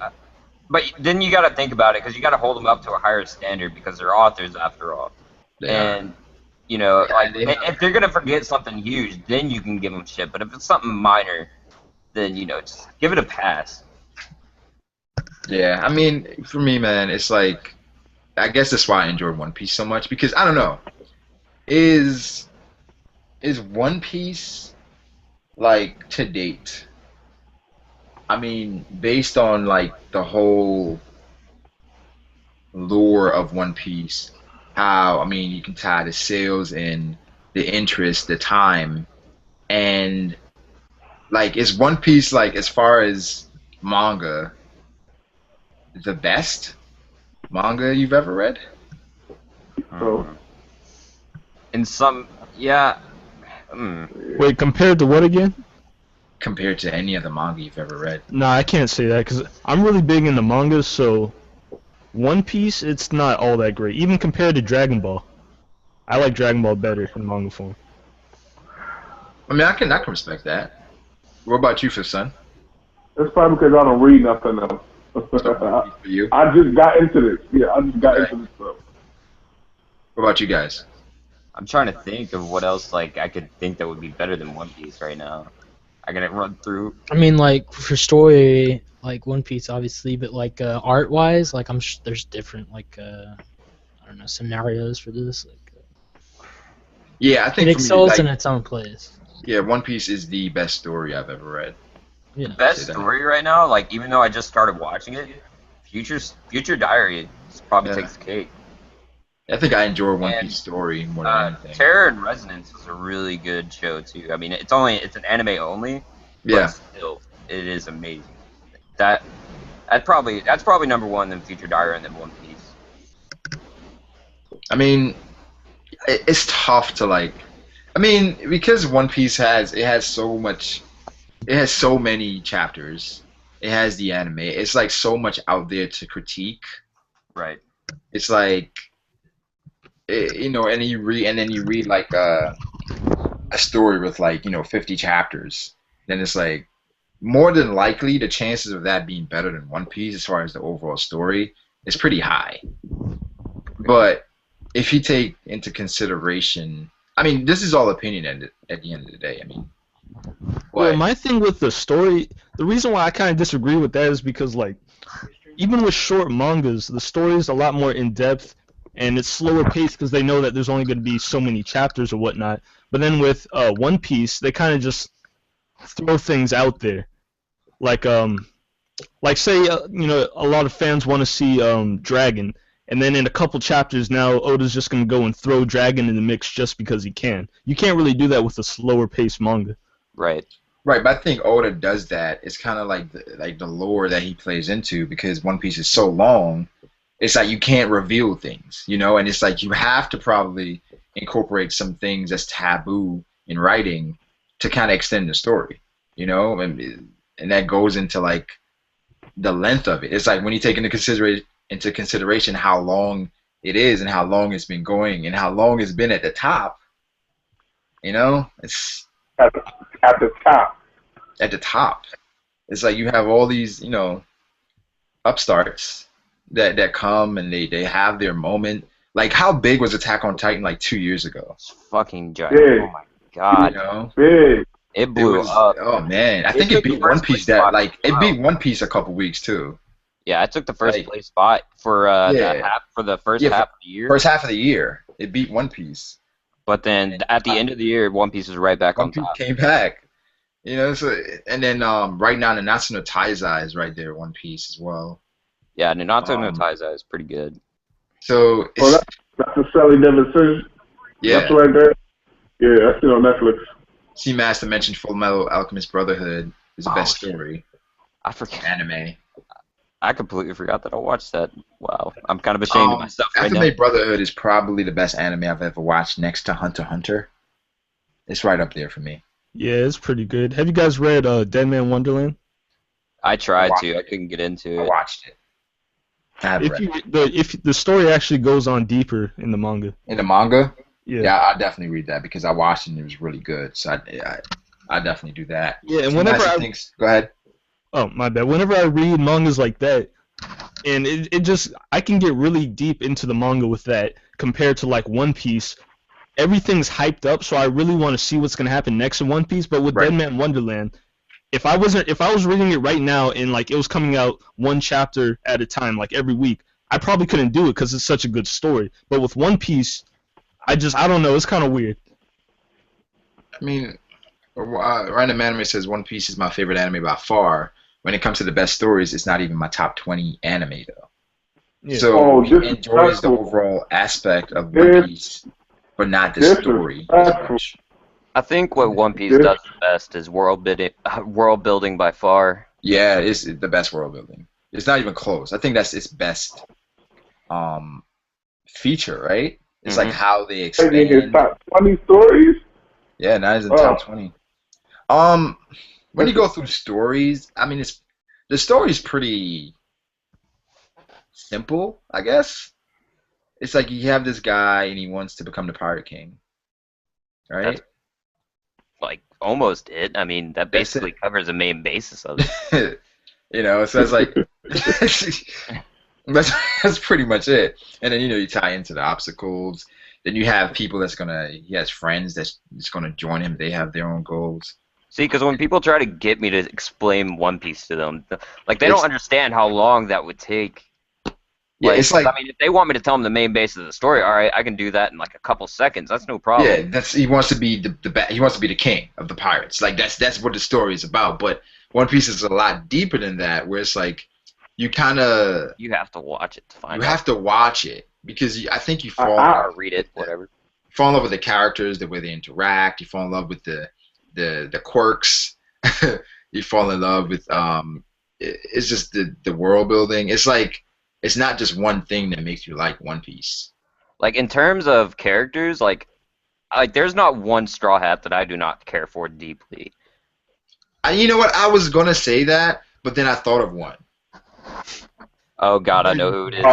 but then you got to think about it because you got to hold them up to a higher standard because they're authors after all. And like if they're gonna forget something huge, then you can give them shit. But if it's something minor, then just give it a pass. Yeah, I mean, for me, man, it's like I guess that's why I enjoy One Piece so much because I don't know, is One Piece like to date? I mean, based on like the whole lore of One Piece, how you can tie the sales and the interest, the time, and like is One Piece like as far as manga the best manga you've ever read? In some, yeah. Wait, compared to what again? compared to any other manga you've ever read. Nah, I can't say that because I'm really big into manga, so One Piece, it's not all that great. Even compared to Dragon Ball. I like Dragon Ball better in manga form. I mean, I can respect that. What about you, Fifth Son? It's probably because I don't read nothing else. For you? I just got into this. Yeah, I just got Okay. into this stuff. What about you guys? I'm trying to think of what else like I could think that would be better than One Piece right now. I gotta run through. I mean, like for story, like One Piece, obviously, but like art wise, like there's different like I don't know scenarios for this. Like Yeah, I it think for me, excels like, in its own place. yeah, One Piece is the best story I've ever read. Yeah. Best Say that. story right now, like even though I just started watching it, Future Diary probably Yeah. takes the cake. I think I enjoy One And, Piece story more than anything. Terror and Resonance is a really good show too. I mean, it's an anime only, but Yeah. still, it is amazing. That's probably #1 then Future Diary and then One Piece. I mean, it's tough to like. I mean, because One Piece has so much, it has so many chapters. It has the anime. It's like so much out there to critique. Right. It's like, you know, and then you read like a story with like 50 chapters. Then it's like more than likely the chances of that being better than One Piece as far as the overall story is pretty high. But if you take into consideration, I mean, this is all opinion at the end of the day. I mean, Well, my thing with the story, the reason why I kind of disagree with that is because, like, even with short mangas, the story is a lot more in depth and it's slower paced because they know that there's only going to be so many chapters or whatnot. But then with One Piece, they kind of just throw things out there, like say a lot of fans want to see Dragon, and then in a couple chapters now Oda's just going to go and throw Dragon in the mix just because he can. You can't really do that with a slower paced manga. Right. right, but I think Oda does that. It's kind of like the lore that he plays into because One Piece is so long. It's like you can't reveal things, and it's like you have to probably incorporate some things that's taboo in writing to kind of extend the story, and that goes into like the length of it. It's like when you take into consideration how long it is and how long it's been going and how long it's been at the top. It's At the top. at the top. It's like you have all these, upstarts that come and they have their moment. Like how big was Attack on Titan like 2 years ago? It's fucking giant. Big. Oh my god. Big. It It blew was, up. oh man, I It think it took the beat One first Piece place spot. it beat One Piece a couple weeks too. Yeah, it took the first Like- place spot for Yeah. the first Yeah, half of the year. First half of the year, it beat One Piece. But then at the end of the year, One Piece is right back One on Piece top. came back. So and then right now Nanatsu no Taizai is right there, One Piece as well. Yeah, Naruto no Um, Taizai is pretty good. So it's, Well, that's the Sally Davidson. yeah. That's right there. Yeah, I see it on Netflix. C Master mentioned Full Metal Alchemist Brotherhood is the best shit. story I forget. anime. I completely forgot that I watched that. Wow, I'm kind of ashamed of myself right now. Anime Brotherhood is probably the best anime I've ever watched next to Hunter x Hunter. It's right up there for me. Yeah, it's pretty good. Have you guys read Dead Man Wonderland? I tried Watch to. I it. couldn't get into I it. watched it. I haven't read it. If the story actually goes on deeper in the manga. In the manga, Yeah. yeah, I definitely read that because I watched it and it was really good. So I definitely do that. Yeah, and C whenever Master I thinks, go ahead. Oh, my bad. Whenever I read mangas like that, and it just I can get really deep into the manga with that compared to like One Piece. Everything's hyped up, so I really want to see what's gonna happen next in One Piece. But with Right. Dead Man Wonderland, if I was reading it right now and like it was coming out one chapter at a time, like every week, I probably couldn't do it because it's such a good story. But with One Piece, I don't know. It's kind of weird. I mean, Random Anime says One Piece is my favorite anime by far. When it comes to the best stories, it's not even my top 20 anime though. Yeah. So Oh, he enjoys the disrespectful. overall aspect of One Piece, but not the story as Disrespectful. much. I think what One Piece Yeah. does the best is world building by far. Yeah, it's the best world building. It's not even close. I think that's its best feature, right? It's like how they I think it's expand. top 20 stories. Yeah, now it's in Oh. top 20. when you go through stories, I mean, the story's pretty simple, I guess. It's like you have this guy and he wants to become the Pirate King, right? That's like almost it. I mean, that That's basically it. covers the main basis of it. So it's like that's that's pretty much it. And then you tie into the obstacles. Then you have people he has friends that's gonna join him. They have their own goals. See, because when people try to get me to explain One Piece to them, like they don't It's understand how long that would take. yeah, Like, it's like I mean, if they want me to tell them the main basis of the story, all right, I can do that in like a couple seconds. That's no problem. yeah, that's he wants to be he wants to be the king of the pirates. Like that's what the story is about. But One Piece is a lot deeper than that, where it's like you kind of You have to watch it to find you out. have to watch it because I think you Or read it, whatever. fall in love with the characters, the way they interact. You fall in love with the quirks. You fall in love with it's just the world building. It's like it's not just one thing that makes you like One Piece. Like in terms of characters, like there's not one Straw Hat that I do not care for deeply. You know what? I was gonna say that, but then I thought of one. Oh God, I know who it is. I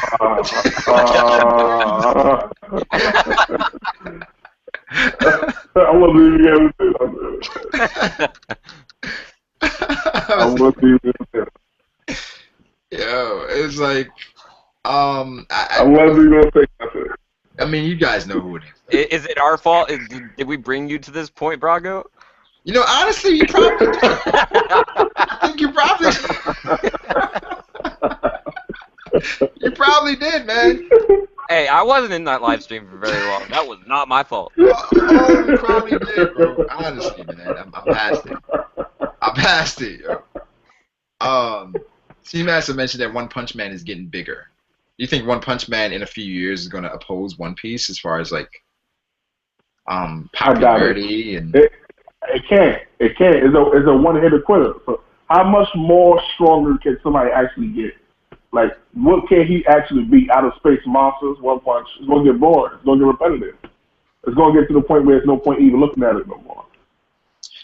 wasn't even able to say that. I wasn't even able to say that. Yo, it's like I wasn't even able to say that. I mean, you guys know who it is. Is it our fault? Did we bring you to this point, Brago? Honestly, you probably did. I think you probably you probably did, man. Hey, I wasn't in that live stream for very long. That was not my fault. Oh, you probably did, bro. Honestly, man, I'm past it. I'm past it, yo. Seamaster mentioned that One Punch Man is getting bigger. Do you think One Punch Man in a few years is going to oppose One Piece as far as like popularity and? It can't. It can't. It's a one-hitter quitter. So how much more stronger can somebody actually get? Like, what can he actually beat out of space monsters? One punch. It's gonna get boring. It's gonna get repetitive. It's gonna get to the point where there's no point even looking at it no more.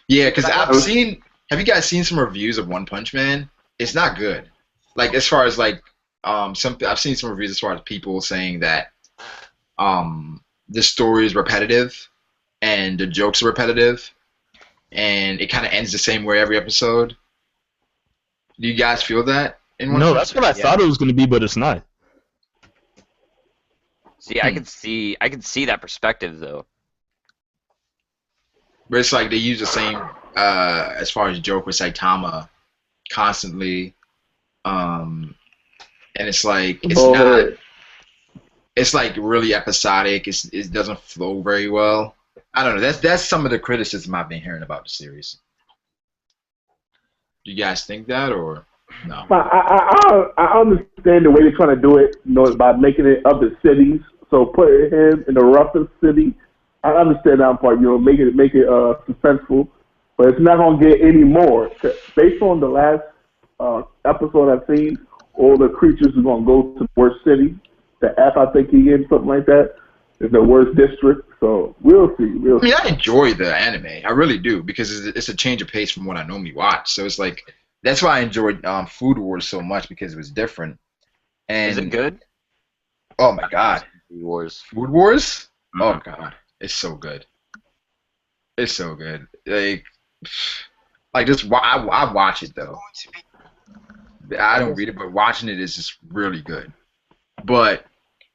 Yeah, because I've seen. Have you guys seen some reviews of One Punch Man? It's not good. Like as far as like I've seen some reviews as far as people saying that the story is repetitive and the jokes are repetitive and it kind of ends the same way every episode. Do you guys feel that? No, that's what I thought it was going to be, but it's not. See, I could see that perspective though. But it's like they use the same as far as joke with Saitama constantly, and it's like it's like really episodic. It doesn't flow very well. I don't know. That's some of the criticism I've been hearing about the series. Do you guys think that or no? I understand the way they're trying to do it, by making it other cities. So putting him in the roughest city, I understand that part. Make it suspenseful, but it's not gonna get any more. Based on the last episode I've seen, all the creatures are gonna go to the worst city. The F I think he in, something like that, is the worst district. So we'll see. I mean, I enjoy the anime. I really do because it's a change of pace from what I normally watch. So it's like that's why I enjoyed Food Wars so much because it was different. And is it good? Oh my God, Food Wars. Food Wars. Mm-hmm. Oh God, it's so good. It's so good. Like just I watch it though. I don't read it, but watching it is just really good. But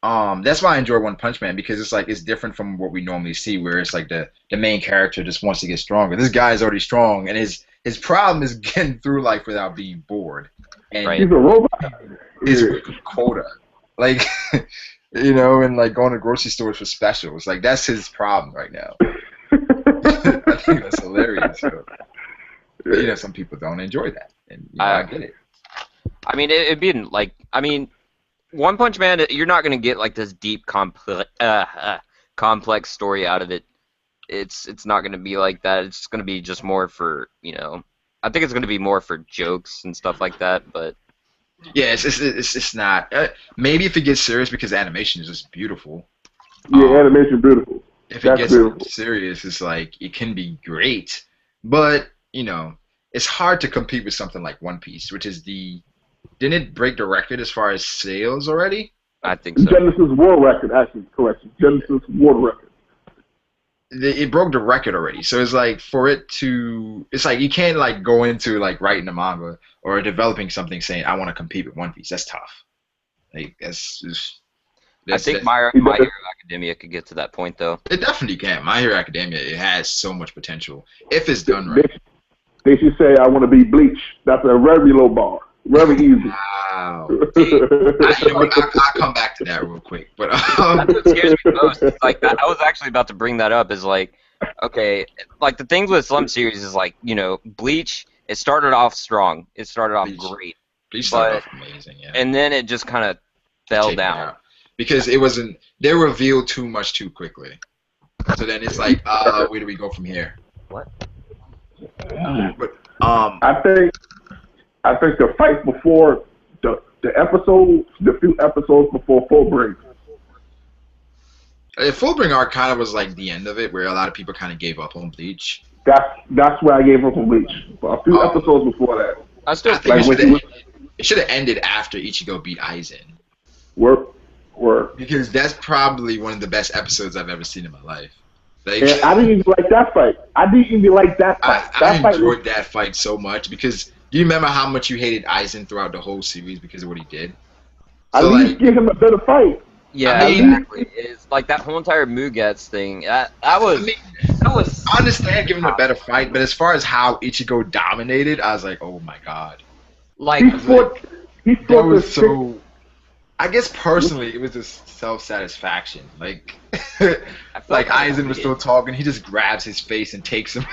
that's why I enjoy One Punch Man because it's different from what we normally see, where it's like the main character just wants to get stronger. This guy is already strong, and his problem is getting through life without being bored. And he's a robot. His quota, like and like going to grocery stores for specials, like that's his problem right now. I think that's hilarious. But, some people don't enjoy that, and I get it. I mean, it'd be like One Punch Man, you're not gonna get like this deep, complex story out of it. It's not gonna be like that. It's gonna be just more for I think it's gonna be more for jokes and stuff like that. But yeah, it's not. Maybe if it gets serious because the animation is just beautiful. Yeah, animation beautiful. If it gets serious, it's like it can be great, but it's hard to compete with something like One Piece, which is didn't it break the record as far as sales already? I think so. Genesis world record, actually, correction. Genesis world record. It broke the record already, so it's like it's like you can't like go into like writing a manga or developing something saying I want to compete with One Piece. That's tough. Like I think My Hero Academia could get to that point though. It definitely can. My Hero Academia, it has so much potential if it's done right. They should say I want to be Bleach. That's a very low bar. Very easy. Wow. I'll come back to that real quick. But that's what scares me most. It's like I was actually about to bring that up. Is like, okay, like the things with Slum series is like, you know, Bleach. It started off strong. It started off great. Bleach started off amazing, yeah. And then it just kind of fell down because it wasn't. They revealed too much too quickly. So then it's like, where do we go from here? What? But I think the fight before the few episodes before Fullbring. Fullbring arc kind of was like the end of it, where a lot of people kind of gave up on Bleach. That's where I gave up on Bleach. A few episodes before that. I still think it should have ended after Ichigo beat Aizen. Work. Because that's probably one of the best episodes I've ever seen in my life. Like, and I didn't even like that fight. I enjoyed that fight so much because. Do you remember how much you hated Aizen throughout the whole series because of what he did? So, at least give him a better fight. Yeah, exactly. It's like that whole entire Mugetsu thing. That was. I understand giving him a better fight, but as far as how Ichigo dominated, I was like, oh my god. Like that was so. I guess personally, it was just self-satisfaction. Like, like Aizen was still talking, he just grabs his face and takes him.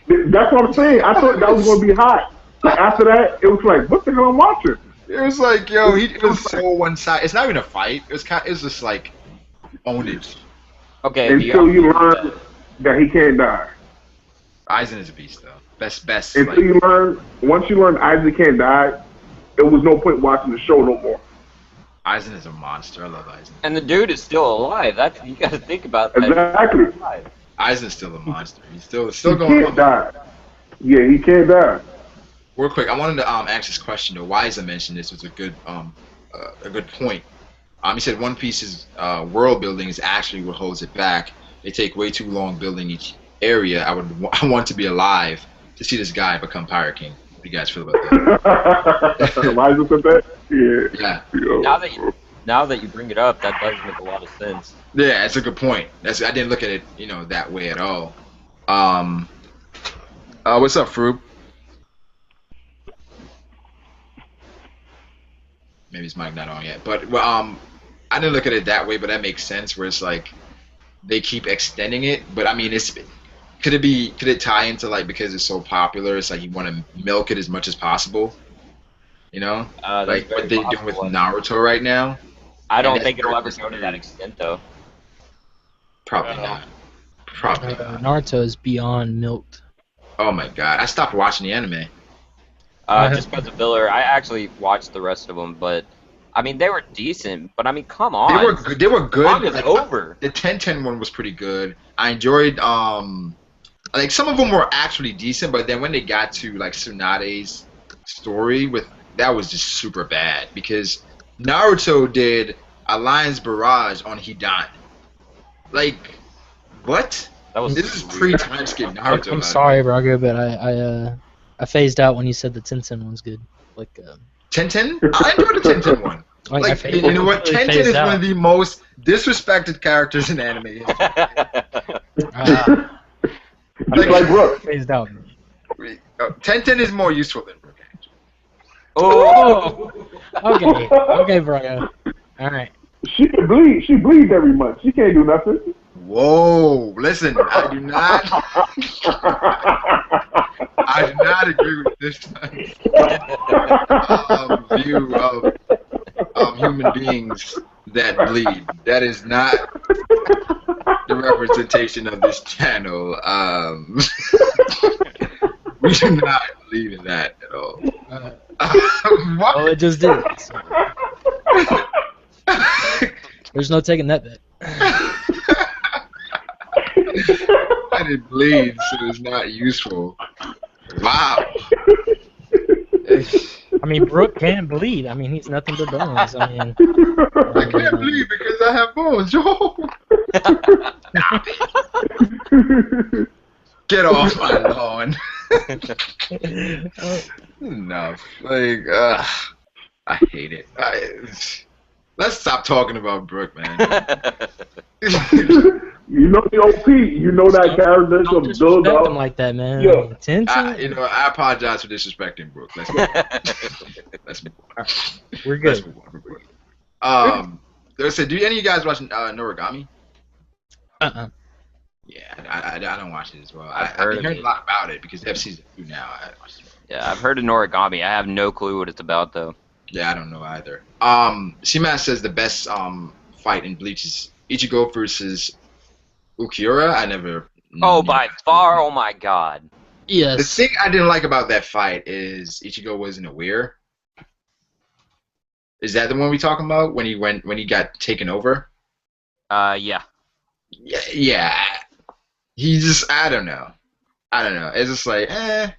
That's what I'm saying. I thought that was gonna be hot. Like after that, it was like, what the hell I'm watching? It was like, yo, it was so one-sided. It's not even a fight. It was just like ownage. Okay. Until you learn that he can't die. Aizen is a beast, though. Best. Until once you learn Aizen can't die, there was no point watching the show no more. Aizen is a monster. I love Aizen. And the dude is still alive. You got to think about that. Exactly. Aizen's still a monster. He's still going. He can't die. Yeah, he can't die. Real quick, I wanted to ask this question though. Wise mentioned this was a good point. He said One Piece's world building is actually what holds it back. They take way too long building each area. I want to be alive to see this guy become Pirate King. What do you guys feel about that? Wise said that? Yeah. Now that you bring it up, that does make a lot of sense. Yeah, that's a good point. I didn't look at it, that way at all. What's up, Froob? Maybe his mic not on yet, but I didn't look at it that way, but that makes sense. Where it's like they keep extending it, but I mean, could it tie into like because it's so popular? It's like you want to milk it as much as possible, like what they're doing with Naruto right now. I don't think it'll ever go to that extent, though. Probably not. Probably not. Naruto is beyond milked. Oh my god! I stopped watching the anime. Just because of filler. I actually watched the rest of them, but I mean they were decent. But I mean, come on. They were good. Manga's over. The 10-10 one was pretty good. I enjoyed like some of them were actually decent, but then when they got to like Tsunade's story that was just super bad because Naruto did a Lion's Barrage on Hidan. Like, what? This is pre-time skip Naruto. I'm sorry, Braga, but I phased out when you said the Tenten one's good. Like 10-10? I enjoyed the 10-10 one. Like, you know what? 10-10 is one of the most disrespected characters in anime history. Like Brook. Phased out. 10-10 is more useful than Brook. Oh! Okay, Braga. Alright. She bleeds every month. She can't do nothing. Whoa! Listen, I do not agree with this view of human beings that bleed. That is not the representation of this channel. We do not believe in that at all. Well, it just did. So. There's no taking that bet. And it bleeds, so it's not useful. Wow. I mean, Brook can't bleed. I mean, he's nothing but bones. I mean, I can't believe because I have bones, yo. Get off my lawn. Enough. Like, I hate it. Let's stop talking about Brook, man. You know the OP. You know that character don't from disrespect build him up. like that, man. Yeah. I apologize for disrespecting Brook. Let's move on. Let's move on. We're good. Let's move on. They said, do any of you guys watch Noragami? Yeah, I don't watch it as well. I've heard a lot about it because they have season 2 now. Yeah, I've heard of Noragami. I have no clue what it's about though. Yeah, I don't know either. Seaman says the best fight in Bleach is Ichigo versus Ukiura. I never. Oh, by far! Oh my god. Yes. The thing I didn't like about that fight is Ichigo wasn't aware. Is that the one we talking about when he got taken over? Yeah. Yeah. He just I don't know. It's just like I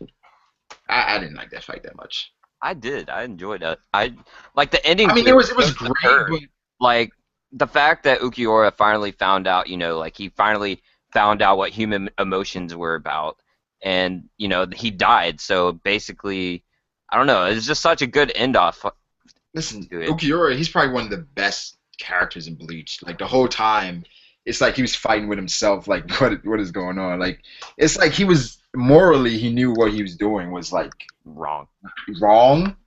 didn't like that fight that much. I did. I enjoyed it. I like the ending. I mean, it was great, but like the fact that Ukiura finally found out, like he finally found out what human emotions were about, and he died. So basically, I don't know. It's just such a good end off. Listen, Ukiura, he's probably one of the best characters in Bleach. Like the whole time, it's like he was fighting with himself. Like what is going on? Like it's like he was morally he knew what he was doing was like wrong.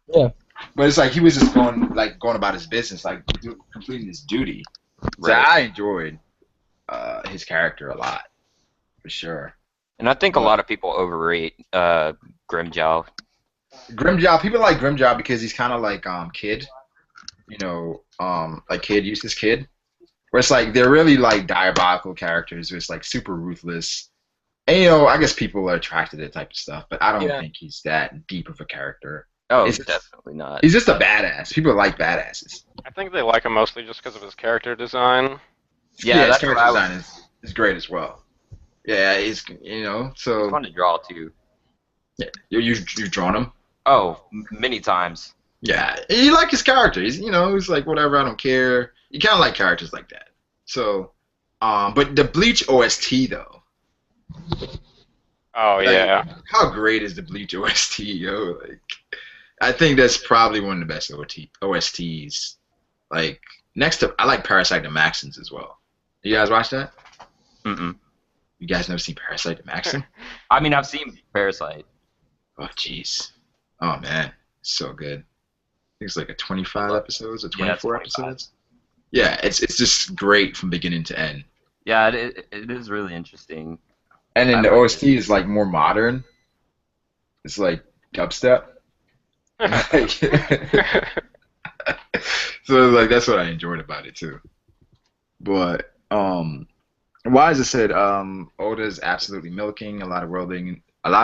Yeah. But it's like he was just going about his business, like completing his duty. Right. So I enjoyed his character a lot, for sure. And I think a lot of people overrate Grimjaw. Grimjaw, people like Grimjaw because he's kind of like Kid, like Kid, Eustace Kid, where it's like they're really like diabolical characters, where it's like super ruthless. And I guess people are attracted to that type of stuff, but I don't think he's that deep of a character. Oh, definitely not. He's just a badass. People like badasses. I think they like him mostly just because of his character design. Yeah, his character design is great as well. Yeah, he's so it's fun to draw too. Yeah, you've drawn him. Oh, many times. Yeah, you like his character. He's he's like whatever. I don't care. You kind of like characters like that. So, but the Bleach OST though. Oh yeah. How great is the Bleach OST, yo? Like, I think that's probably one of the best OSTs. Like next to, I like Parasite the Maxons as well. You guys watch that? Mm-mm. You guys never seen Parasite the Maxon? I mean, I've seen Parasite. Oh jeez. Oh man, it's so good. I think it's like a 25 episodes or 24 episodes. Yeah, it's just great from beginning to end. Yeah, it is really interesting. And then the OST is like more modern. It's like dubstep. So like that's what I enjoyed about it too. But Wise said Oda's absolutely milking a lot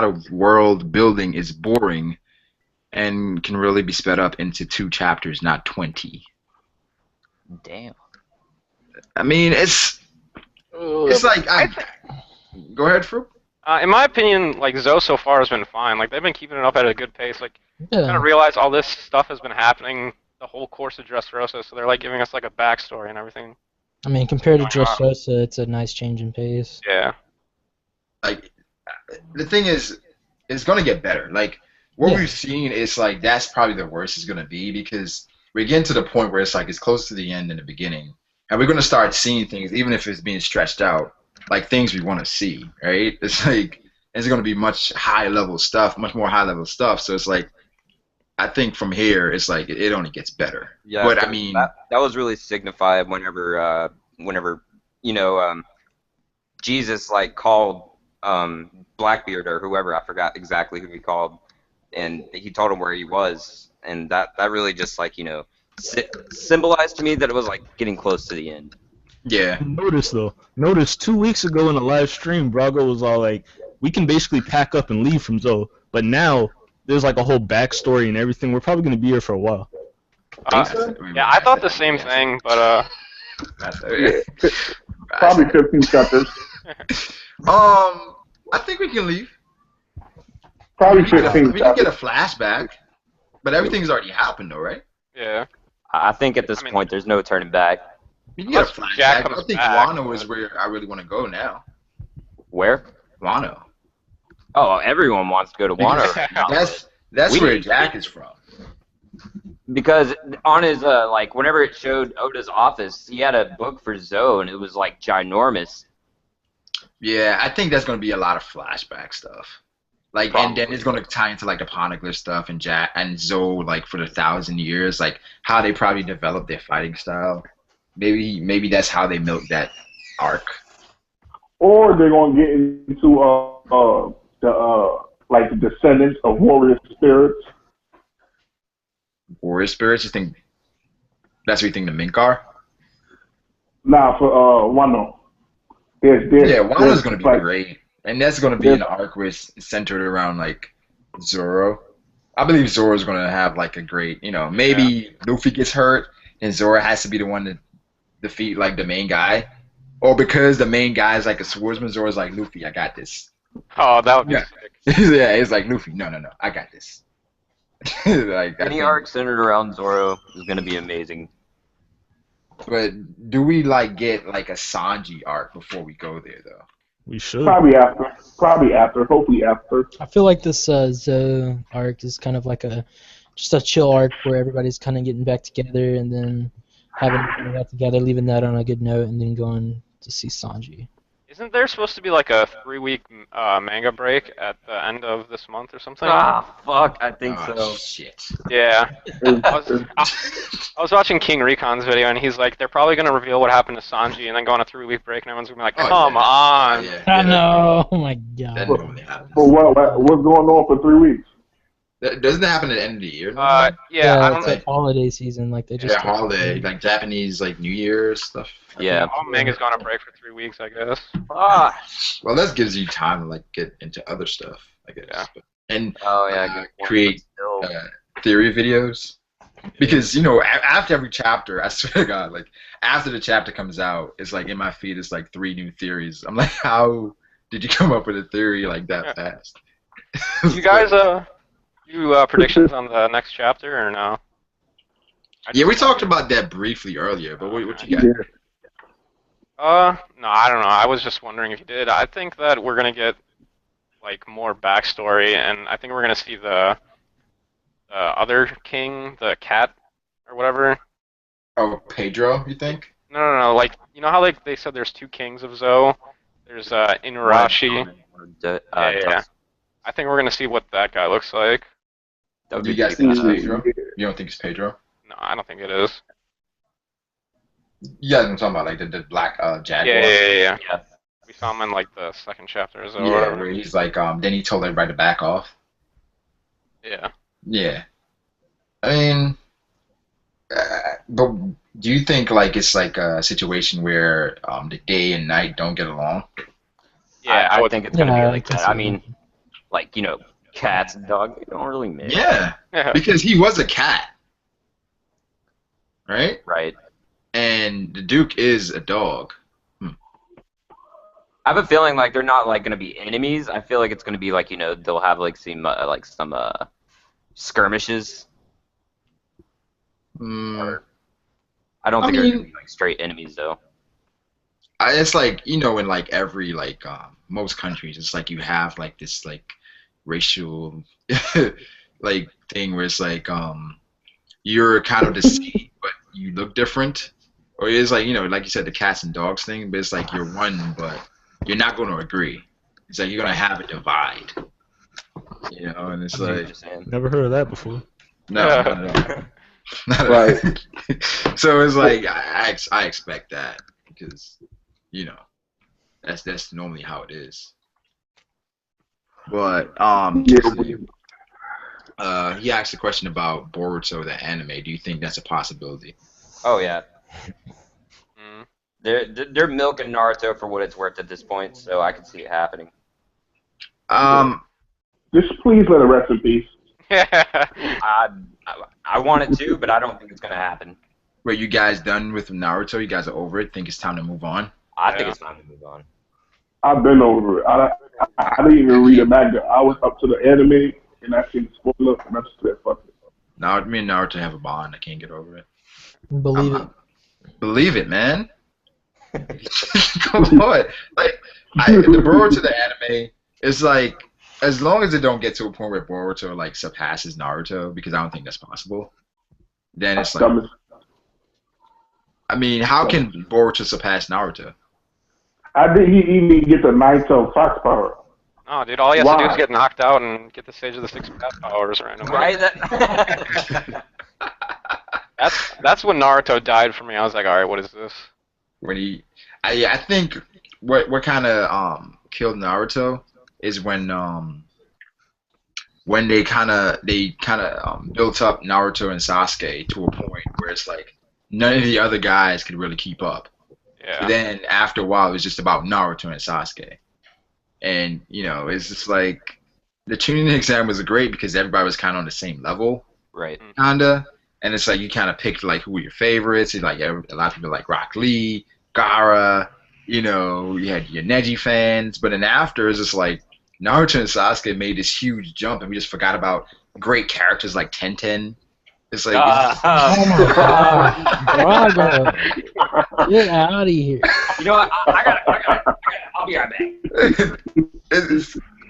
of world building is boring and can really be sped up into 2 chapters, not 20. Damn. I mean, it's like go ahead, Fru. In my opinion, like Zoe so far has been fine. Like they've been keeping it up at a good pace. Like kind of realize all this stuff has been happening the whole course of Dressrosa, so they're like giving us like a backstory and everything. I mean, compared to Dressrosa, it's a nice change in pace. Yeah. Like the thing is, it's gonna get better. Like what we've seen is like that's probably the worst it's gonna be because we're getting to the point where it's like it's close to the end in the beginning, and we're gonna start seeing things even if it's being stretched out. Like things we want to see, right? It's like it's going to be much more high level stuff. So it's like I think from here it's like it only gets better. Yeah, but I mean that was really signified whenever Jesus like called Blackbeard or whoever, I forgot exactly who he called, and he told him where he was, and that really just like symbolized to me that it was like getting close to the end. Yeah. Notice 2 weeks ago in the live stream, Brago was all like, we can basically pack up and leave from Zoe. But now, there's like a whole backstory and everything. We're probably going to be here for a while. Yeah, I thought the same thing, but probably 15 chapters. I think we can leave. Probably We can 15 get a chapters. flashback, but everything's already happened, though, right? Yeah. I think at this point there's no turning back. We can get a Unless Jack flashback. I comes think back, Wano is but- where I really want to go now. Where? Wano. Oh, everyone wants to go to Wano right now. That's We where need- Jack is from. Because on his like whenever it showed Oda's office, he had a book for Zoe and it was like ginormous. Yeah, I think that's gonna be a lot of flashback stuff. Like, and then it's gonna tie into like the Poneglyph stuff and Jack and Zoe, like for the 1,000 years, like how they probably developed their fighting style. Maybe that's how they milk that arc. Or they're gonna get into like the descendants of warrior spirits. Warrior spirits, you think that's what you think the Mink are? Nah, for Wano. Yeah, Wano's gonna be like, great, and that's gonna be an arc where it's centered around like Zoro. I believe Zoro's gonna have like a great, maybe Luffy gets hurt and Zoro has to be the one to defeat like the main guy, or because the main guy is like a swordsman, Zoro's like, Luffy, I got this. Oh, that would be sick. Yeah, it's like Luffy, no, I got this. Like, Any arc centered around Zoro is gonna be amazing. But do we like get like a Sanji arc before we go there though? We should. Probably after. Hopefully after. I feel like this Zoe arc is kind of like just a chill arc where everybody's kind of getting back together and then having that together, leaving that on a good note, and then going to see Sanji. Isn't there supposed to be like a 3-week manga break at the end of this month or something? Ah, fuck, I think Oh, so. shit. Yeah. I was watching King Recon's video, and he's like, they're probably going to reveal what happened to Sanji and then go on a 3-week break, and everyone's going to be like, come on. Yeah, I know. Oh my god. That normally happens. But what's going on for 3 weeks? Doesn't that happen at the end of the year? Yeah, I don't it's know. like holiday season, like they just holiday, like Japanese, like New Year's stuff. Yeah. All manga's gone on break for 3 weeks, I guess. Ah. Well, that gives you time to like get into other stuff, I guess. Yeah. And Oh yeah. Good point, create but still. theory videos. Because after every chapter, I swear to God, like after the chapter comes out, it's like in my feed, it's like 3 new theories. I'm like, how did you come up with a theory like that fast? You guys, do predictions on the next chapter or no? Yeah, we talked about that briefly earlier, but what you got? No, I don't know. I was just wondering if you did. I think that we're gonna get like more backstory, and I think we're gonna see the other king, the cat or whatever. Oh, Pedro, you think? No. Like, you know how like they said there's 2 kings of Zoe? There's Inuarashi. Yeah. I think we're gonna see what that guy looks like. That would Do you be guys think it's badass. Pedro? You don't think it's Pedro? No, I don't think it is. You guys are talking about like the black jaguar. Yeah. Yeah. We saw him in like the 2nd chapter or so. Yeah, whatever. where he's like, then he told everybody to back off. Yeah. Yeah. I mean, but do you think like it's like a situation where the day and night don't get along? Yeah, I would think it's gonna Yeah, be I like can that. see I mean, like cats and dogs they don't really mix. Yeah, because he was a cat, right? Right. And the Duke is a dog. I have a feeling like they're not like gonna be enemies. I feel like it's gonna be like they'll have like some skirmishes. Or, I don't think they're gonna be like straight enemies though. It's like in like every like most countries, it's like you have like this like racial like thing where it's like you're kind of the same but you look different, or it's like like you said the cats and dogs thing, but it's like you're one but you're not going to agree. It's like you're gonna have a divide, and it's like Never heard of that before. no, not at all. Not at all. So it's like I expect that because that's normally how it is. But he asked a question about Boruto the anime. Do you think that's a possibility? Oh yeah. They're milking Naruto for what it's worth at this point, so I can see it happening. Just please let it rest in peace. I want it to, but I don't think it's gonna happen. Were you guys done with Naruto? You guys are over it? Think it's time to move on? I think it's time to move on. I've been over it. I didn't even read the manga. I was up to the anime, and I seen the spoiler, and I just said, fuck it. Now, me and Naruto have a bond. I can't get over it. Believe it. Believe it, man. Come on. Like, the Boruto the anime is like, as long as it don't get to a point where Boruto like surpasses Naruto, because I don't think that's possible, then it's like, I mean, how can Boruto surpass Naruto? I think he even get the Naito Fox power. Oh, dude, all he has to do is get knocked out and get the stage of the 6 path powers randomly. Right? That's when Naruto died for me. I was like, all right, what is this? When I think what kind of killed Naruto is when they kind of built up Naruto and Sasuke to a point where it's like none of the other guys could really keep up. Yeah. Then after a while, it was just about Naruto and Sasuke, and it's just like the Chunin exam was great because everybody was kind of on the same level, right? Kinda, and it's like you kind of picked like who were your favorites. And, like a lot of people like Rock Lee, Gaara, you had your Neji fans, but then after it's just like Naruto and Sasuke made this huge jump, and we just forgot about great characters like Tenten. It's like, oh my god, brother. Get out of here. You know what? I got. I'll be right back.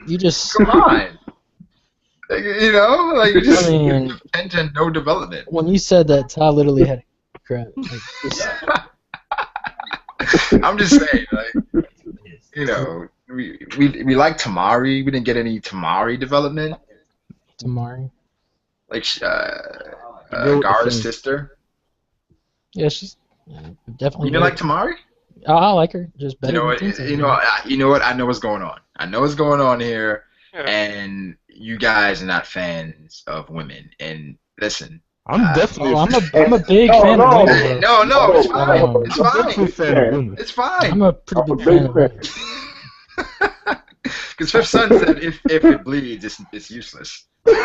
You just come on. Like, you just I mean, Tenten, no development. When you said that, Ty literally had crap. Like, I'm just saying, like, we like Tamari. We didn't get any Tamari development. Tamari. Like Gaara's sister. Yeah, she's definitely. You didn't like Tamari? I like her, just better. You know what? I know what's going on. I know what's going on here, and you guys are not fans of women. And listen, I'm definitely. I'm a big fan of women. No, it's fine. It's fine. It's fine. I'm a pretty big fan of women. Because Fifth Son said if it bleeds, it's useless. His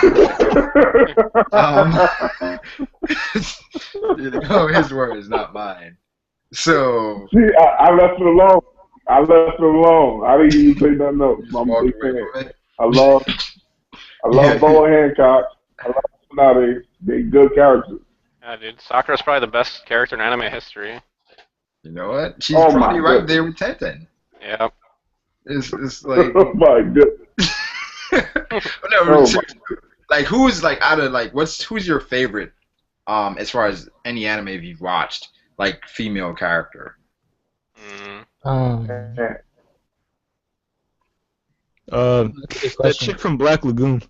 words, not mine. So see, I left it alone. I didn't even say nothing else. I'm a big fan. I love Boa Hancock. I love Tsunade. They good characters. Yeah, dude. Sakura's probably the best character in anime history. You know what? She's probably right there with Tenten. Yeah. It's like oh my goodness. Like who's like out of like who's your favorite as far as any anime you've watched, like female character? That chick from Black Lagoon.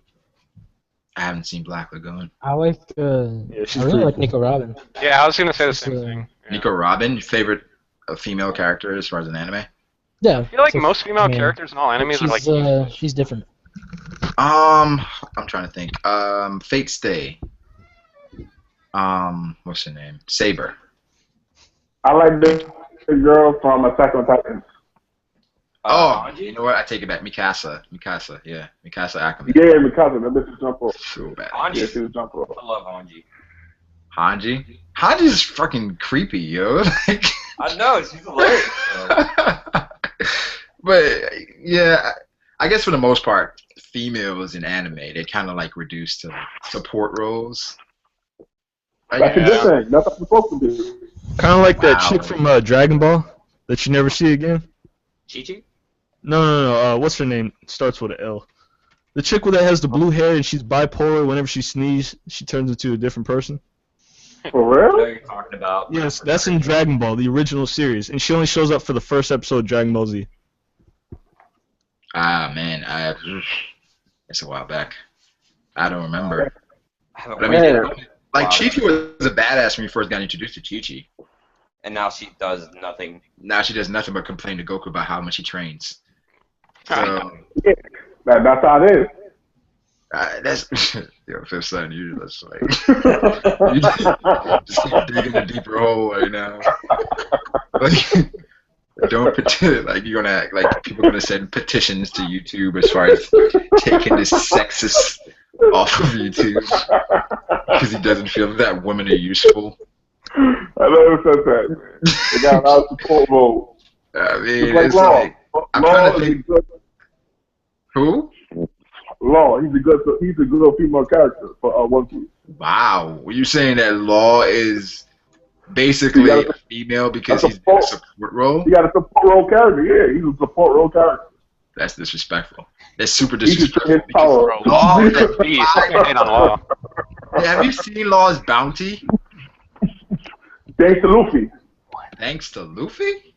I haven't seen Black Lagoon. I like I really like Nico Robin. Yeah, I was gonna say the same thing. Yeah. Nico Robin, your favorite female character as far as an anime? Yeah. I feel like most female characters in all animes are like she's different. I'm trying to think. Fate Stay. What's her name? Saber. I like the girl from Attack on Titan. You know what? I take it back. Mikasa. Yeah. Mikasa Akame. Yeah, Mikasa. That bitch is jump rope. So bad. Hanji. Yeah, she was jump rope. I love Hanji. Hanji's fucking creepy, yo. Like, I know, she's hilarious. But yeah, I guess for the most part, females in anime, they kind of like reduced to like, support roles. That's a good thing. That's what I'm supposed to do. Kind of like that chick from Dragon Ball that you never see again. Chi-Chi? No. What's her name? Starts with an L. The chick that has the blue hair and she's bipolar. Whenever she sneezes, she turns into a different person. For real? I know what you're talking about. Yes, that's in Dragon Ball, the original series, and she only shows up for the first episode of Dragon Ball Z. Ah, man, it's a while back. I don't remember. But I mean, like Chi-Chi was a badass when you first got introduced to Chi-Chi. And now she does nothing. Now she does nothing but complain to Goku about how much he trains. So yeah, that's how it is. That's Fifth Son. You just like you just keep digging a deeper hole right now. Like, don't like you're gonna act like people are gonna send petitions to YouTube as far as taking this sexist off of YouTube because he doesn't feel that women are useful. I never said that. They got a lot of support votes. I mean, it's like I'm trying to think. Who? Law. He's a good female character for One Piece. Wow. Were you saying that Law is basically a female because he's in a support role? He got a support role character. Yeah, he's a support role character. That's disrespectful. That's super disrespectful. Law is a beast. On Law. Hey, have you seen Law's bounty? Thanks to Luffy. Thanks to Luffy?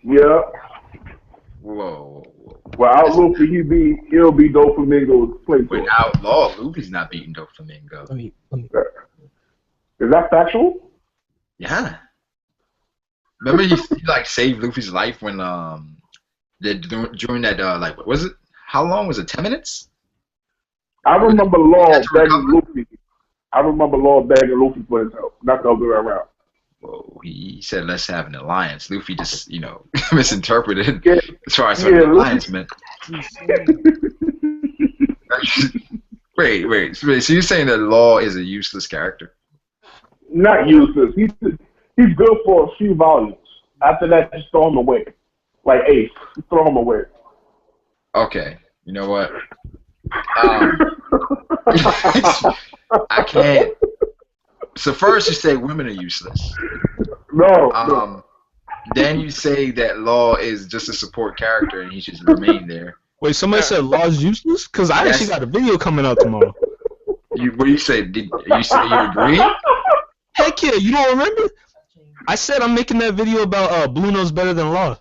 Yeah. Whoa. Without Luffy, he'll be Doflamingo's place. Without Law, Luffy's not beating Doflamingo. Let me. Is that factual? Yeah. Remember he like saved Luffy's life when during that like what was it? How long was it? 10 minutes? I remember Law begging Luffy. I remember Law begging Luffy for his help. Not the other way around. Well, he said let's have an alliance. Luffy just misinterpreted as far as what an alliance meant. Wait. So you're saying that Law is a useless character? Not useless. He's good for a few volumes. After that, just throw him away. Like Ace, just throw him away. Okay, you know what? I can't. So first you say women are useless. No. Then you say that Law is just a support character and he should remain there. Wait, somebody said Law's useless? Because I actually got a video coming out tomorrow. What do you say? Did you say you agree? Heck yeah, you don't remember? I said I'm making that video about Blue Nose better than Law.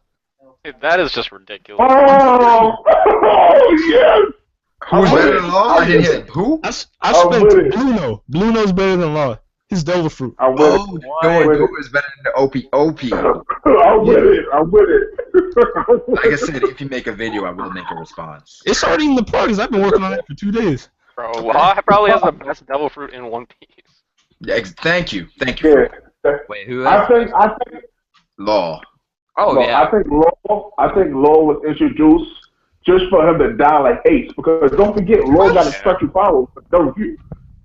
Dude, that is just ridiculous. Oh yes. Who's better than Law? I didn't hear who? I spent Blue Nose better than Law. He's Devil Fruit. Who is better than the OP? I'm with it. Like I said, if you make a video, I will make a response. It's already in the progress. I've been working on it for 2 days. Bro, Law probably has the best Devil Fruit in One Piece. Yeah, thank you. Yeah. Wait, who? I think Law. Oh yeah. I think Law was introduced just for him to die like Ace, because don't forget, Law got a special power for W.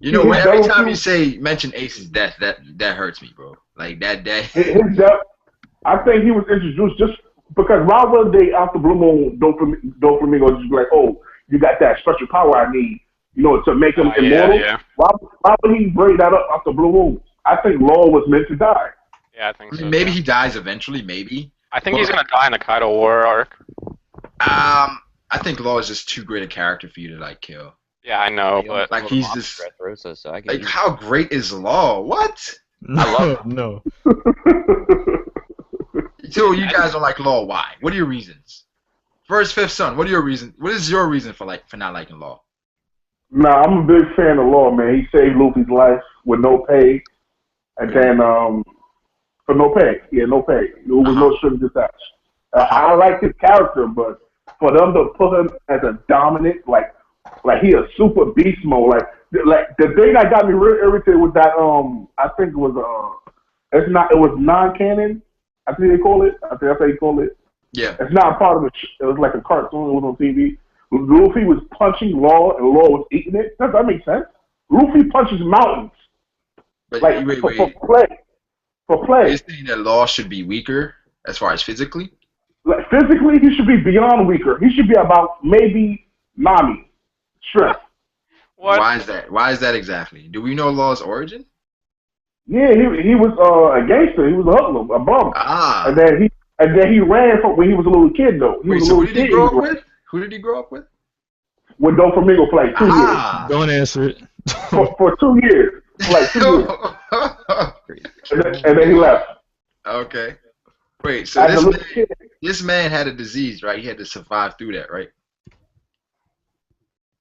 You know, every time you mention Ace's death, that hurts me, bro. Like that. His death. I think he was introduced just because why would they after Blue Moon Doflamingo just be like, oh, you got that special power I need, to make him immortal? Yeah. Why would he bring that up after Blue Moon? I think Law was meant to die. Yeah, I think so. Maybe he dies eventually, maybe. I think he's gonna die in the Kaido War arc. I think Law is just too great a character for you to like kill. Yeah, I know, but like he's just Dressrosa, so I like how great is Law? What? No, I love him. No. So you guys don't like Law? Why? What are your reasons? First, Fifth Son. What are your reasons? What is your reason for not liking Law? Nah, I'm a big fan of Law, man. He saved Luffy's life with no pay, and then for no pay. Yeah, no pay. There was no strings attached. I like his character, but for them to put him as a dominant, like he a super beast mode, like the thing that got me real irritated was that I think it was it was non-canon. I think they call it. I think that's how you call it. Yeah. It's not part of it. It was like a cartoon. It was on TV. Luffy was punching Law, and Law was eating it. Does that make sense? Luffy punches mountains. But like wait. For play. You're saying that Law should be weaker as far as physically? Like, physically, he should be beyond weaker. He should be about maybe Nami strength. What? Why is that? Why is that exactly? Do we know Law's origin? Yeah, he was a gangster. He was a hoodlum, a bum. And then he ran from when he was a little kid though. Who did he grow up with? Who did he grow up with? When Doflamingo played 2 years. Don't answer it. for 2 years. Like 2 years. and then he left. Okay. Wait, so this man had a disease, right? He had to survive through that, right?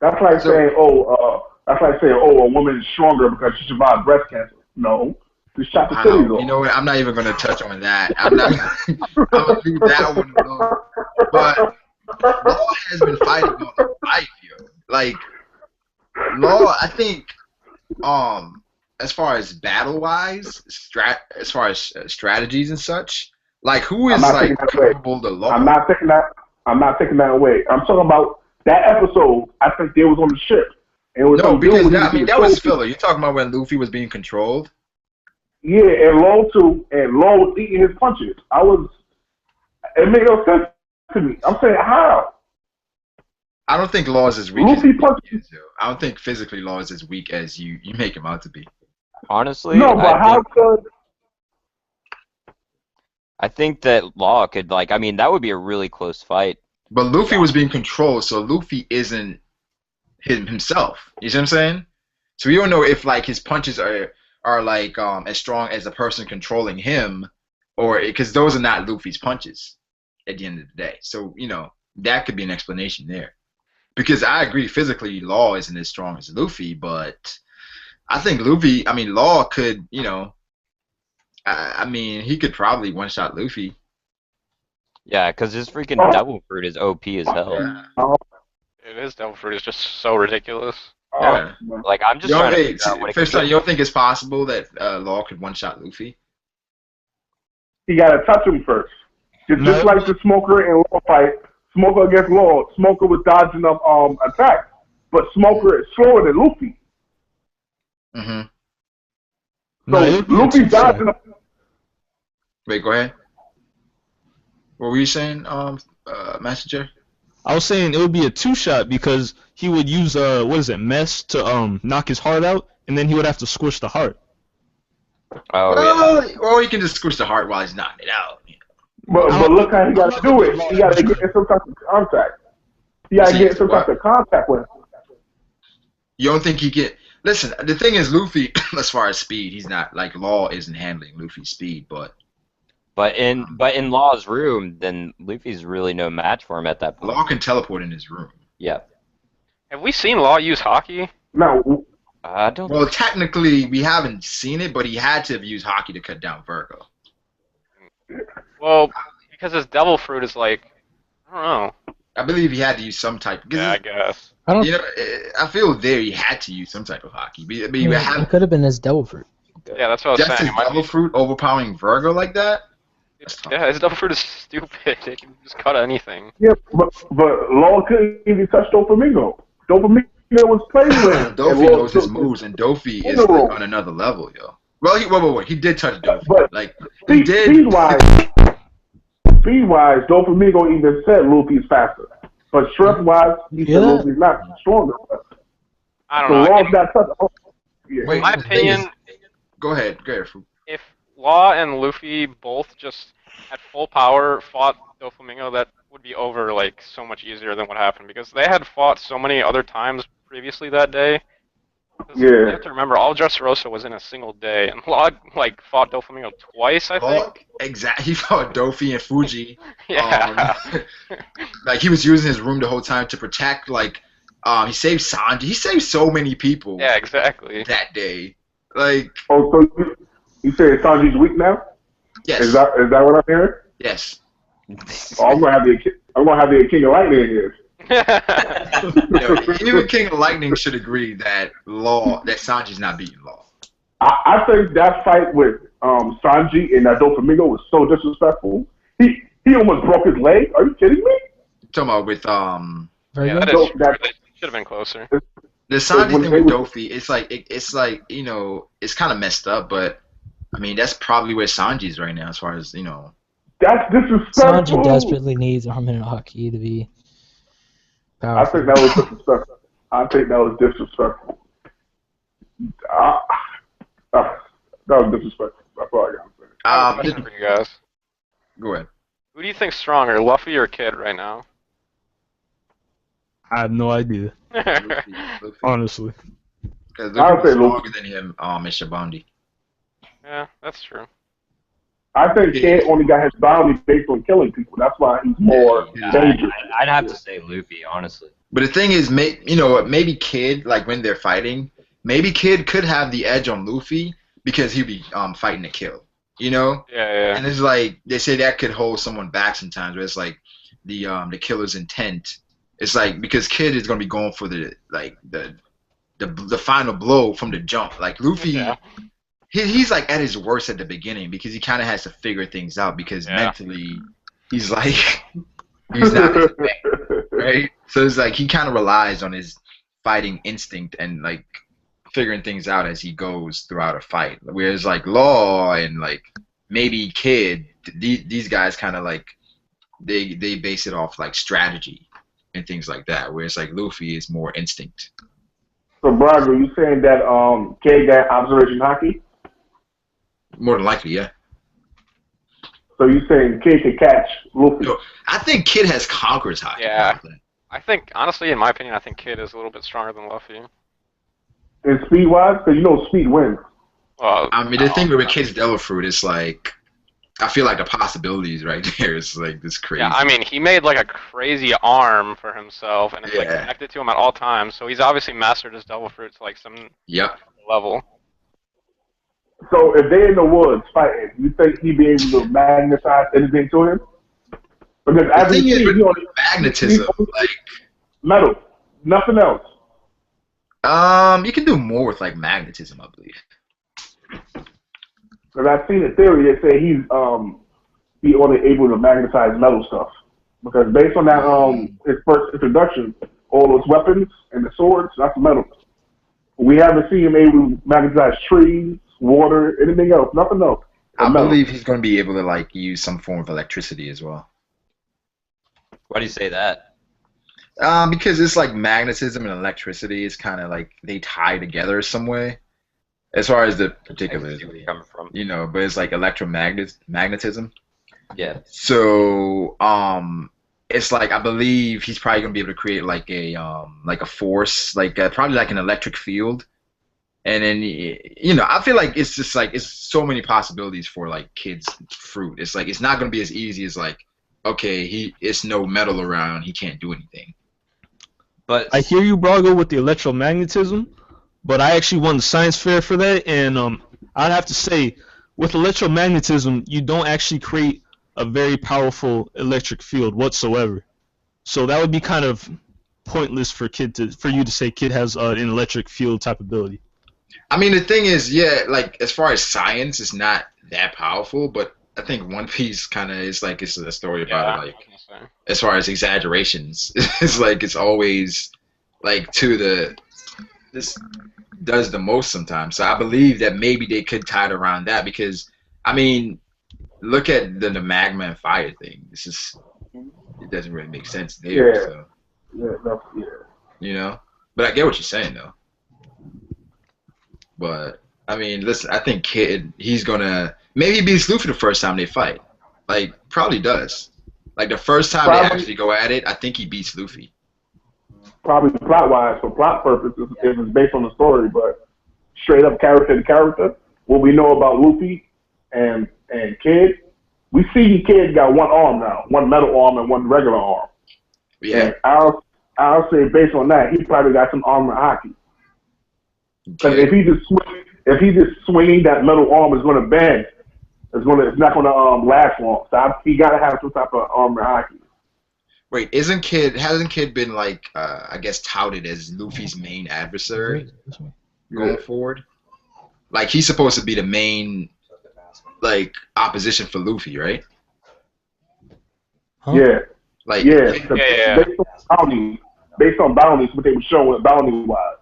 That's like saying, a woman is stronger because she survived breast cancer. No. Just shot the titties off. You know what? I'm not even going to touch on that. I'm going to leave that one alone. But Law has been fighting all his life, yo. Like, Law, I think, as far as battle-wise, as far as strategies and such, like, who is, like, comparable to Law? I'm not taking that away. I'm talking about that episode. I think they was on the ship. And it was that was filler. You're talking about when Luffy was being controlled? Yeah, and Law too. And Law was eating his punches. It made no sense to me. I'm saying, how? I don't think Law is as weak Luffy as punches. I don't think physically Law is as weak as you make him out to be. Honestly, No, but how could? I think that Law could like. I mean, that would be a really close fight. But Luffy was being controlled, so Luffy isn't himself. You see what I'm saying? So we don't know if like his punches are like as strong as the person controlling him, or because those are not Luffy's punches at the end of the day. So that could be an explanation there. Because I agree, physically, Law isn't as strong as Luffy, but I think Law could, I mean, he could probably one-shot Luffy. Yeah, because his freaking Devil Fruit is OP as hell. Yeah. His Devil Fruit is just so ridiculous. Yeah. Like, I'm just trying to figure out what it could be. You don't think it's possible that Law could one-shot Luffy? He got to touch him first. Just like the Smoker and Law fight. Smoker against Law. Smoker was dodging up attacks, but Smoker is slower than Luffy. Mm-hmm. So Luffy dodging up. Wait, go ahead. What were you saying, Master J? I was saying it would be a two-shot because he would use mess to knock his heart out, and then he would have to squish the heart. Oh yeah. Or he can just squish the heart while he's knocking it out. But look how he got to do it. He got to get in some type of contact. He got to get in some type of contact with him. You don't think he can? Listen, the thing is, Luffy, as far as speed, he's not like Law isn't handling Luffy's speed, but in Law's room, then Luffy's really no match for him at that point. Law can teleport in his room. Yeah. Have we seen Law use haki? No. I don't. Well, technically, we haven't seen it, but he had to have used haki to cut down Virgo. Well, because his Devil Fruit is like, I don't know. I believe he had to use some type. Yeah, I guess. I feel there he had to use some type of haki. It could have been his Devil Fruit. Yeah, that's what I was just saying. His Devil Fruit overpowering Virgo like that? Yeah, his Devil Fruit is stupid. It can just cut anything. Yeah, but Law couldn't even touch Doflamingo. Doflamingo was playing with him. Dofi knows his moves, and Dofi is like on another level, yo. Well, he did touch Dofi. But like he did. Speed-wise, Doflamingo even said Luffy's faster. But strength-wise, he said Luffy's not stronger. I don't know. Law's not touching. Yeah. In my opinion, go ahead, Fu. If Law and Luffy both just at full power fought Doflamingo, that would be over like so much easier than what happened because they had fought so many other times previously that day. Yeah. You have to remember, all Dressrosa was in a single day, and Law like fought Doflamingo twice, I think. Exactly, he fought Dofi and Fuji. Yeah. Like he was using his room the whole time to protect. Like, he saved Sanji. He saved so many people. Yeah, exactly. That day, like. Oh, so you say Sanji's weak now? Yes. Is that what I'm hearing? Yes. Oh, I'm gonna have the King of Lightning here. Even King of Lightning should agree that Sanji's not beating Law. I think that fight with Sanji and that Doflamingo was so disrespectful. He almost broke his leg. Are you kidding me? You're talking about with Yeah, that should have been closer. The Sanji thing with Dofi, it's like it's kind of messed up, but I mean that's probably where Sanji's right now, as far as That's disrespectful. Sanji desperately needs arm and haki to be powerful. I think that was disrespectful. That was disrespectful. That's all I got to say. I have a question for you guys. Go ahead. Who do you think's stronger, Luffy or Kid right now? I have no idea. Luffy. Honestly. Because Luffy's stronger than him, is Shabandi. Yeah, that's true. I think Kid only got his bounty based on killing people. That's why he's more dangerous. I'd have to say Luffy, honestly. But the thing is, maybe Kid, like when they're fighting, maybe Kid could have the edge on Luffy because he'd be fighting to kill. Yeah. And it's like they say that could hold someone back sometimes, where it's like the killer's intent. It's like because Kid is gonna be going for the final blow from the jump. Like Luffy. Yeah. He's like at his worst at the beginning because he kind of has to figure things out because mentally he's like he's not right. So it's like he kind of relies on his fighting instinct and like figuring things out as he goes throughout a fight. Whereas like Law and like maybe Kid, these guys kind of like they base it off like strategy. and things like that. Whereas like Luffy is more instinct. So, Braga, you saying that Kid got observation hockey? More than likely, yeah. So you saying Kid could catch Luffy? No, I think Kid has Conqueror's hockey. Yeah. I think, honestly, in my opinion, I think Kid is a little bit stronger than Luffy. And speed-wise? Because you know speed wins. Well, I mean, the thing with Kid's Devil Fruit is like, I feel like the possibilities right there is like this crazy. Yeah, I mean, he made like a crazy arm for himself, and it's like Yeah. connected to him at all times. So he's obviously mastered his Devil Fruit to like some Yep. level. So if they're in the woods fighting, you think he'd be able to magnetize anything to him? Because The as we thing is see, with he only magnetism, like, metal, nothing else. you can do more with like magnetism, I believe. Because I've seen a theory that say he's he only able to magnetize metal stuff. Because based on that his first introduction, all those weapons and the swords, that's metal. We haven't seen him able to magnetize trees, water, anything else, nothing else. I Metal. believe he's going to be able to like use some form of electricity as well. Why do you say that? Because it's like magnetism and electricity is kind of like they tie together some way. As far as the I particulars, see where you're coming from. you know, but it's like magnetism. Yeah. So, it's like I believe he's probably gonna be able to create like a force, like probably like an electric field, and then you know I feel like it's just like it's so many possibilities for like Kid's fruit. It's like it's not gonna be as easy as like okay it's no metal around, he can't do anything. But I hear you, Brago, with the electromagnetism, but I actually won the science fair for that, and I'd have to say, with electromagnetism, you don't actually create a very powerful electric field whatsoever. So that would be kind of pointless for you to say Kid has an electric field type ability. I mean the thing is, yeah, like as far as science, it's not that powerful, but I think One Piece kind of is like it's a story about it, like as far as exaggerations, it's like it's always like this does the most sometimes. So I believe that maybe they could tie it around that because I mean, look at the magma and fire thing. It doesn't really make sense there. Yeah. So, Yeah. you know, but I get what you're saying though. But I mean, listen, I think Kid, he's gonna maybe he beats Luffy the first time they fight. Like probably does. Like the first time they actually go at it, I think he beats Luffy. Probably plot-wise, for plot purposes, it was based on the story, but straight up character to character, what we know about Luffy and Kid, we see Kid got one arm now, one metal arm and one regular arm. Yeah. And I'll say based on that, he probably got some armor hockey. Because if he just swinging that metal arm is going to bend, it's not going to last long. So he got to have some type of armor hockey. Wait, hasn't Kid been like I guess touted as Luffy's main adversary going forward? Like he's supposed to be the main like opposition for Luffy, right? Huh? Yeah. Like Yeah. Yeah. Based on bounties, what they were showing bounty wise.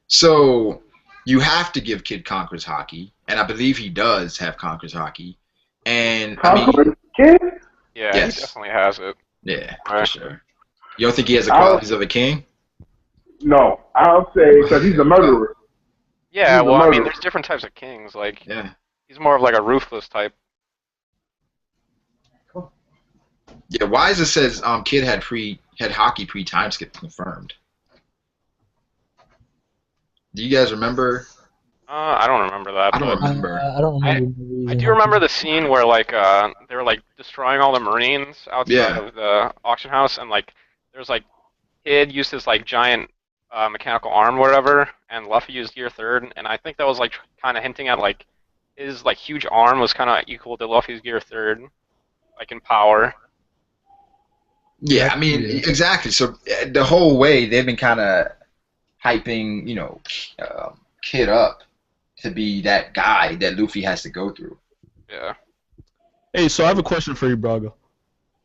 So you have to give Kid Conqueror's hockey, and I believe he does have Conqueror's hockey. And I mean, Kid? Yeah, Yes. he definitely has it. yeah, for sure. You don't think he has the qualities of a king? No, I'll say because he's a murderer. Yeah, He's a well, I mean, murderer. there's different types of kings. Like, Yeah. he's more of like a ruthless type. Yeah. Wise says Kid had hockey pre-time skip confirmed. Do you guys remember? I don't remember that. I don't but remember. I don't remember. I do remember the scene where like they were like destroying all the Marines outside Yeah. of the auction house, and like there's like Kid used his like giant mechanical arm, or whatever, and Luffy used Gear Third, and I think that was like kind of hinting at like his like huge arm was kind of equal to Luffy's Gear Third, like in power. Yeah, I mean, exactly. So the whole way they've been kind of hyping, you know, Kid up to be that guy that Luffy has to go through. Yeah. Hey, so I have a question for you, Braga.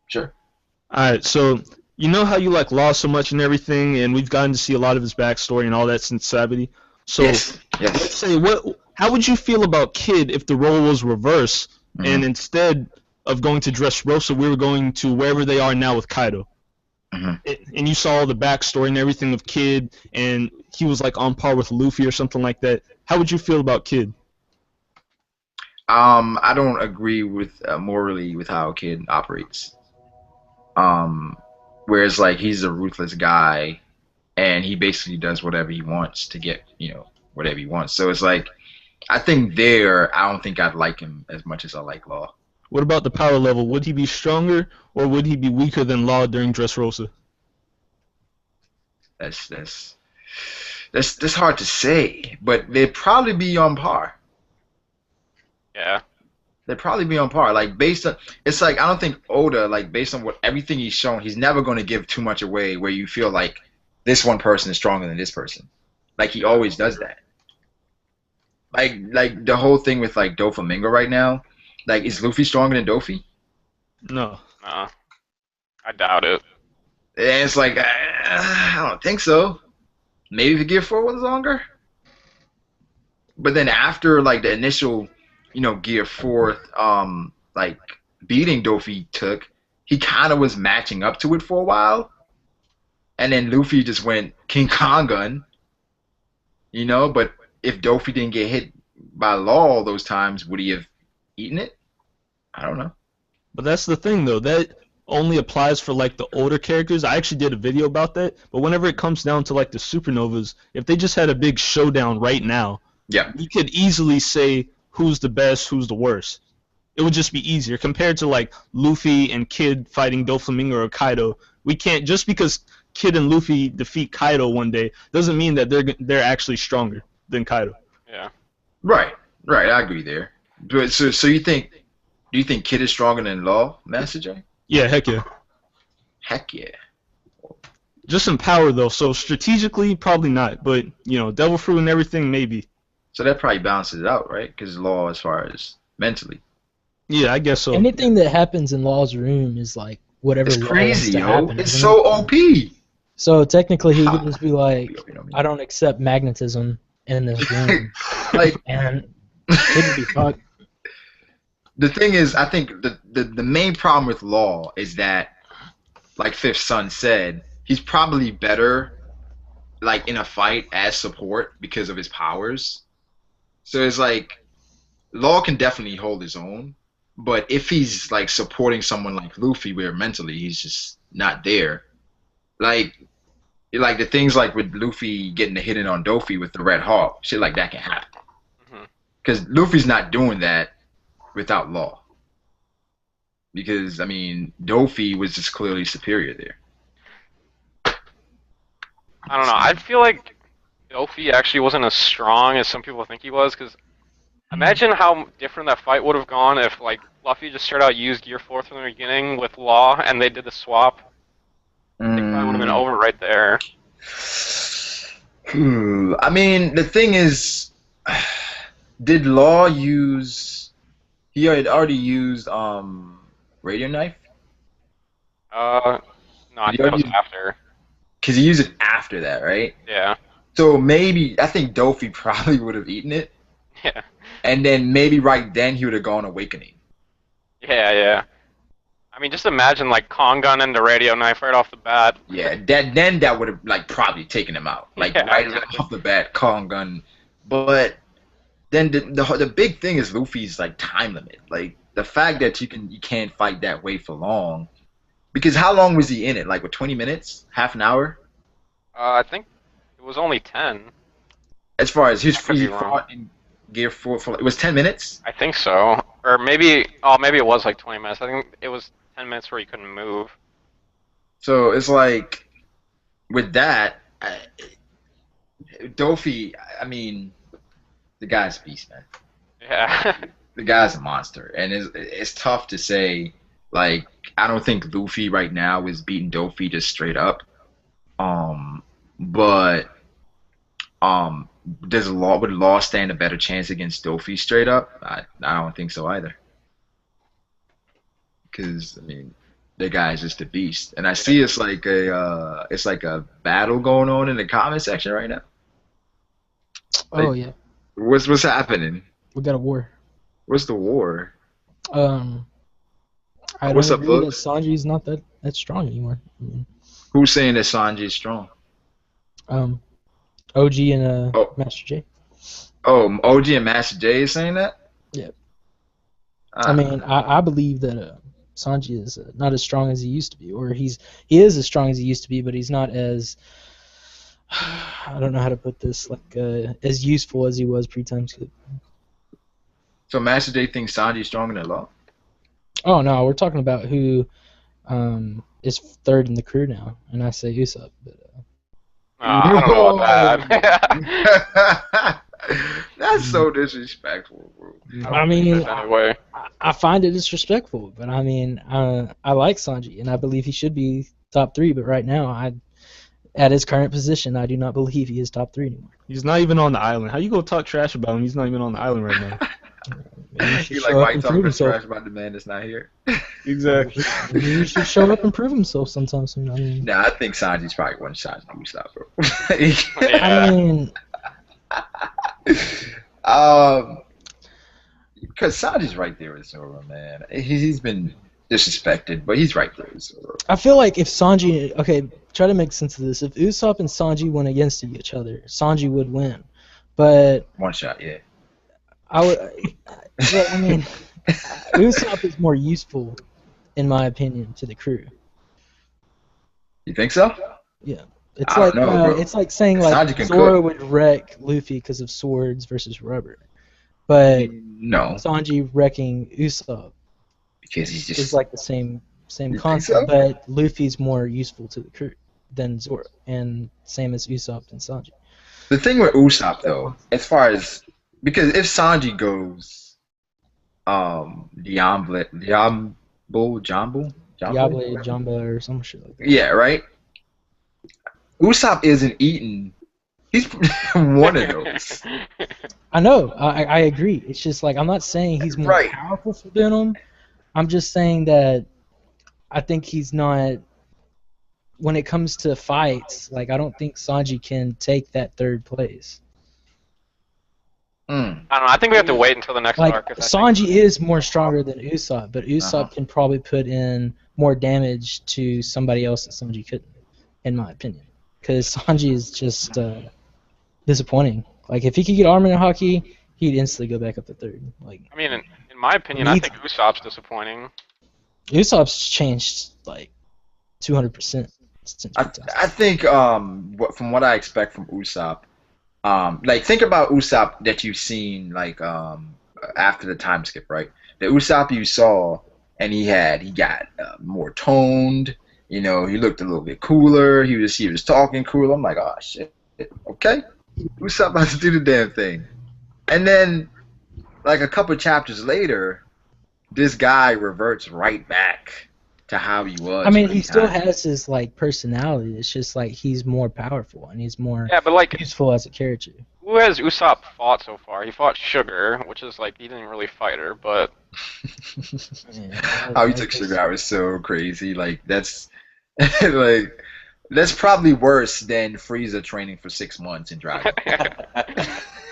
Sure. Alright, so you know how you like Law so much and everything, and we've gotten to see a lot of his backstory and all that since Sabaody. So Yes. let's say how would you feel about Kid if the role was reversed and insteed of going to Dressrosa we were going to wherever they are now with Kaido? and you saw the backstory and everything of Kid, and he was like on par with Luffy or something like that. How would you feel about Kid? I don't agree with morally with how Kid operates. Um, whereas like he's a ruthless guy, and he basically does whatever he wants to get whatever he wants. So it's like I think I don't think I'd like him as much as I like Law. What about the power level? Would he be stronger or would he be weaker than Law during Dressrosa? That's hard to say, but they'd probably be on par. Yeah. They'd probably be on par. Like based on, it's like I don't think Oda, like based on what everything he's shown, he's never going to give too much away where you feel like this one person is stronger than this person. Like he always does that. Like the whole thing with like Doflamingo right now. Like is Luffy stronger than Dofi? No. I doubt it. And it's like I don't think so. Maybe if Gear 4 was longer. But then after like the initial, Gear 4 like beating Dofi took, he kind of was matching up to it for a while. And then Luffy just went King Kong gun. But if Dofi didn't get hit by Law all those times, would he have eaten it? I don't know. But that's the thing though, that only applies for like the older characters. I actually did a video about that, but whenever it comes down to like the supernovas, if they just had a big showdown right now, yeah, we could easily say who's the best, who's the worst. It would just be easier compared to like Luffy and Kid fighting Doflamingo or Kaido. We can't, just because Kid and Luffy defeat Kaido one day doesn't mean that they're actually stronger than Kaido. Yeah. Right. I agree there. But so do you think Kid is stronger than Law, Master J? Yeah, heck yeah. Heck yeah. Just in power though, so strategically probably not, but Devil Fruit and everything maybe. So that probably balances it out, right? Because Law as far as mentally. Yeah, I guess so. Anything that happens in Law's room is like whatever. It's crazy, yo. Happen, it's so OP. So technically, he could just be like, "I don't accept magnetism in this room," and it would be fucked. The thing is, I think the main problem with Law is that, like Fifth Son said, he's probably better, like in a fight as support because of his powers. So it's like, Law can definitely hold his own, but if he's like supporting someone like Luffy, where mentally he's just not there, like the things like with Luffy getting the hit on Dofi with the Red Hawk, shit like that can happen. Because Luffy's not doing that without Law. Because, I mean, Dofi was just clearly superior there. I don't know. I feel like Dofi actually wasn't as strong as some people think he was, because imagine how different that fight would have gone if, like, Luffy just straight out used Gear 4 from the beginning with Law, and they did the swap. I think that would have been over right there. I mean, the thing is, did Law use... He had already used radio knife? No, I think that was after. Because he used it after that, right? Yeah. So maybe, I think Dofi probably would have eaten it. Yeah. And then maybe right then he would have gone Awakening. Yeah. I mean, just imagine like Kong gun and the radio knife right off the bat. Yeah, then that would have like probably taken him out. Like right off the bat, Kong gun. But then the big thing is Luffy's like time limit. Like the fact that you can't fight that way for long. Because how long was he in it? Like, what, 20 minutes? Half an hour? I think it was only 10. As far as he fought in Gear 4 for, it was 10 minutes? I think so. Or maybe, maybe it was like 20 minutes. I think it was 10 minutes where he couldn't move. So it's like, with that, Dofi, I mean, the guy's a beast, man. Yeah. The guy's a monster. And it's tough to say, like, I don't think Luffy right now is beating Dofi just straight up. But would Law stand a better chance against Dofi straight up? I don't think so either. Because I mean, the guy's just a beast, and I see it's like a battle going on in the comment section right now. Oh yeah. What's happening? We got a war. What's the war? I What's don't up, agree that folks? Sanji's not that strong anymore. I mean, Who's saying that Sanji is strong? OG and Oh, Master J. oh, OG and Master J is saying that. Yeah. Ah. I mean, I believe that Sanji is not as strong as he used to be, or he is as strong as he used to be, but he's not as I don't know how to put this, like as useful as he was pre-time skip. So Master J thinks Sanji is stronger than Law. Oh no, we're talking about who is third in the crew now, and I say Usopp. But, I don't know about that. That's so disrespectful, bro. I mean, anyway. I find it disrespectful, but I mean, I like Sanji, and I believe he should be top 3. But right now, at his current position, I do not believe he is top 3 anymore. He's not even on the island. How you gonna talk trash about him? He's not even on the island right now. You like why you talking trash about the man that's not here? Exactly. He should show up and prove himself sometime soon. I mean, nah, I think Sanji's probably one shot to Usopp, bro. I mean, because Sanji's right there with Zoro, man. He's been disrespected, but he's right there with Zoro. I feel like if Sanji, okay, try to make sense of this. If Usopp and Sanji went against each other, Sanji would win. But one shot, yeah. I mean, Usopp is more useful, in my opinion, to the crew. You think so? Yeah. It's like it's like saying like Zoro would wreck Luffy because of swords versus rubber, but no, Sanji wrecking Usopp because he's just is like the same concept, but Luffy's more useful to the crew than Zoro, and same as Usopp and Sanji. The thing with Usopp though, as far as because if Sanji goes, Diable, Jamba or some shit like that. Yeah, right. Usopp isn't eating. He's one of those. I know. I agree. It's just like I'm not saying he's more powerful than him. I'm just saying that I think he's not. When it comes to fights, like I don't think Sanji can take that third place. I don't know. I think we have to wait until the next arc. Sanji is more stronger than Usopp, but Usopp can probably put in more damage to somebody else that Sanji couldn't, in my opinion. Because Sanji is just disappointing. Like if he could get armor and haki, he'd instantly go back up to third. Like I mean, in my opinion, I think Usopp's disappointing. Usopp's changed like 200%. I think from what I expect from Usopp. Like think about Usopp that you've seen like after the time skip, right? The Usopp you saw, and he got more toned. You know, he looked a little bit cooler. He was talking cooler. I'm like, oh shit, okay, Usopp has to do the damn thing. And then, like a couple chapters later, this guy reverts right back to how he was. I mean, he still has his like personality. It's just like he's more powerful and he's more useful as a character. Who has Usopp fought so far? He fought Sugar, which is like he didn't really fight her, but how he took Sugar out was so crazy. Like that's like that's probably worse than Frieza training for 6 months in Dragon Ball.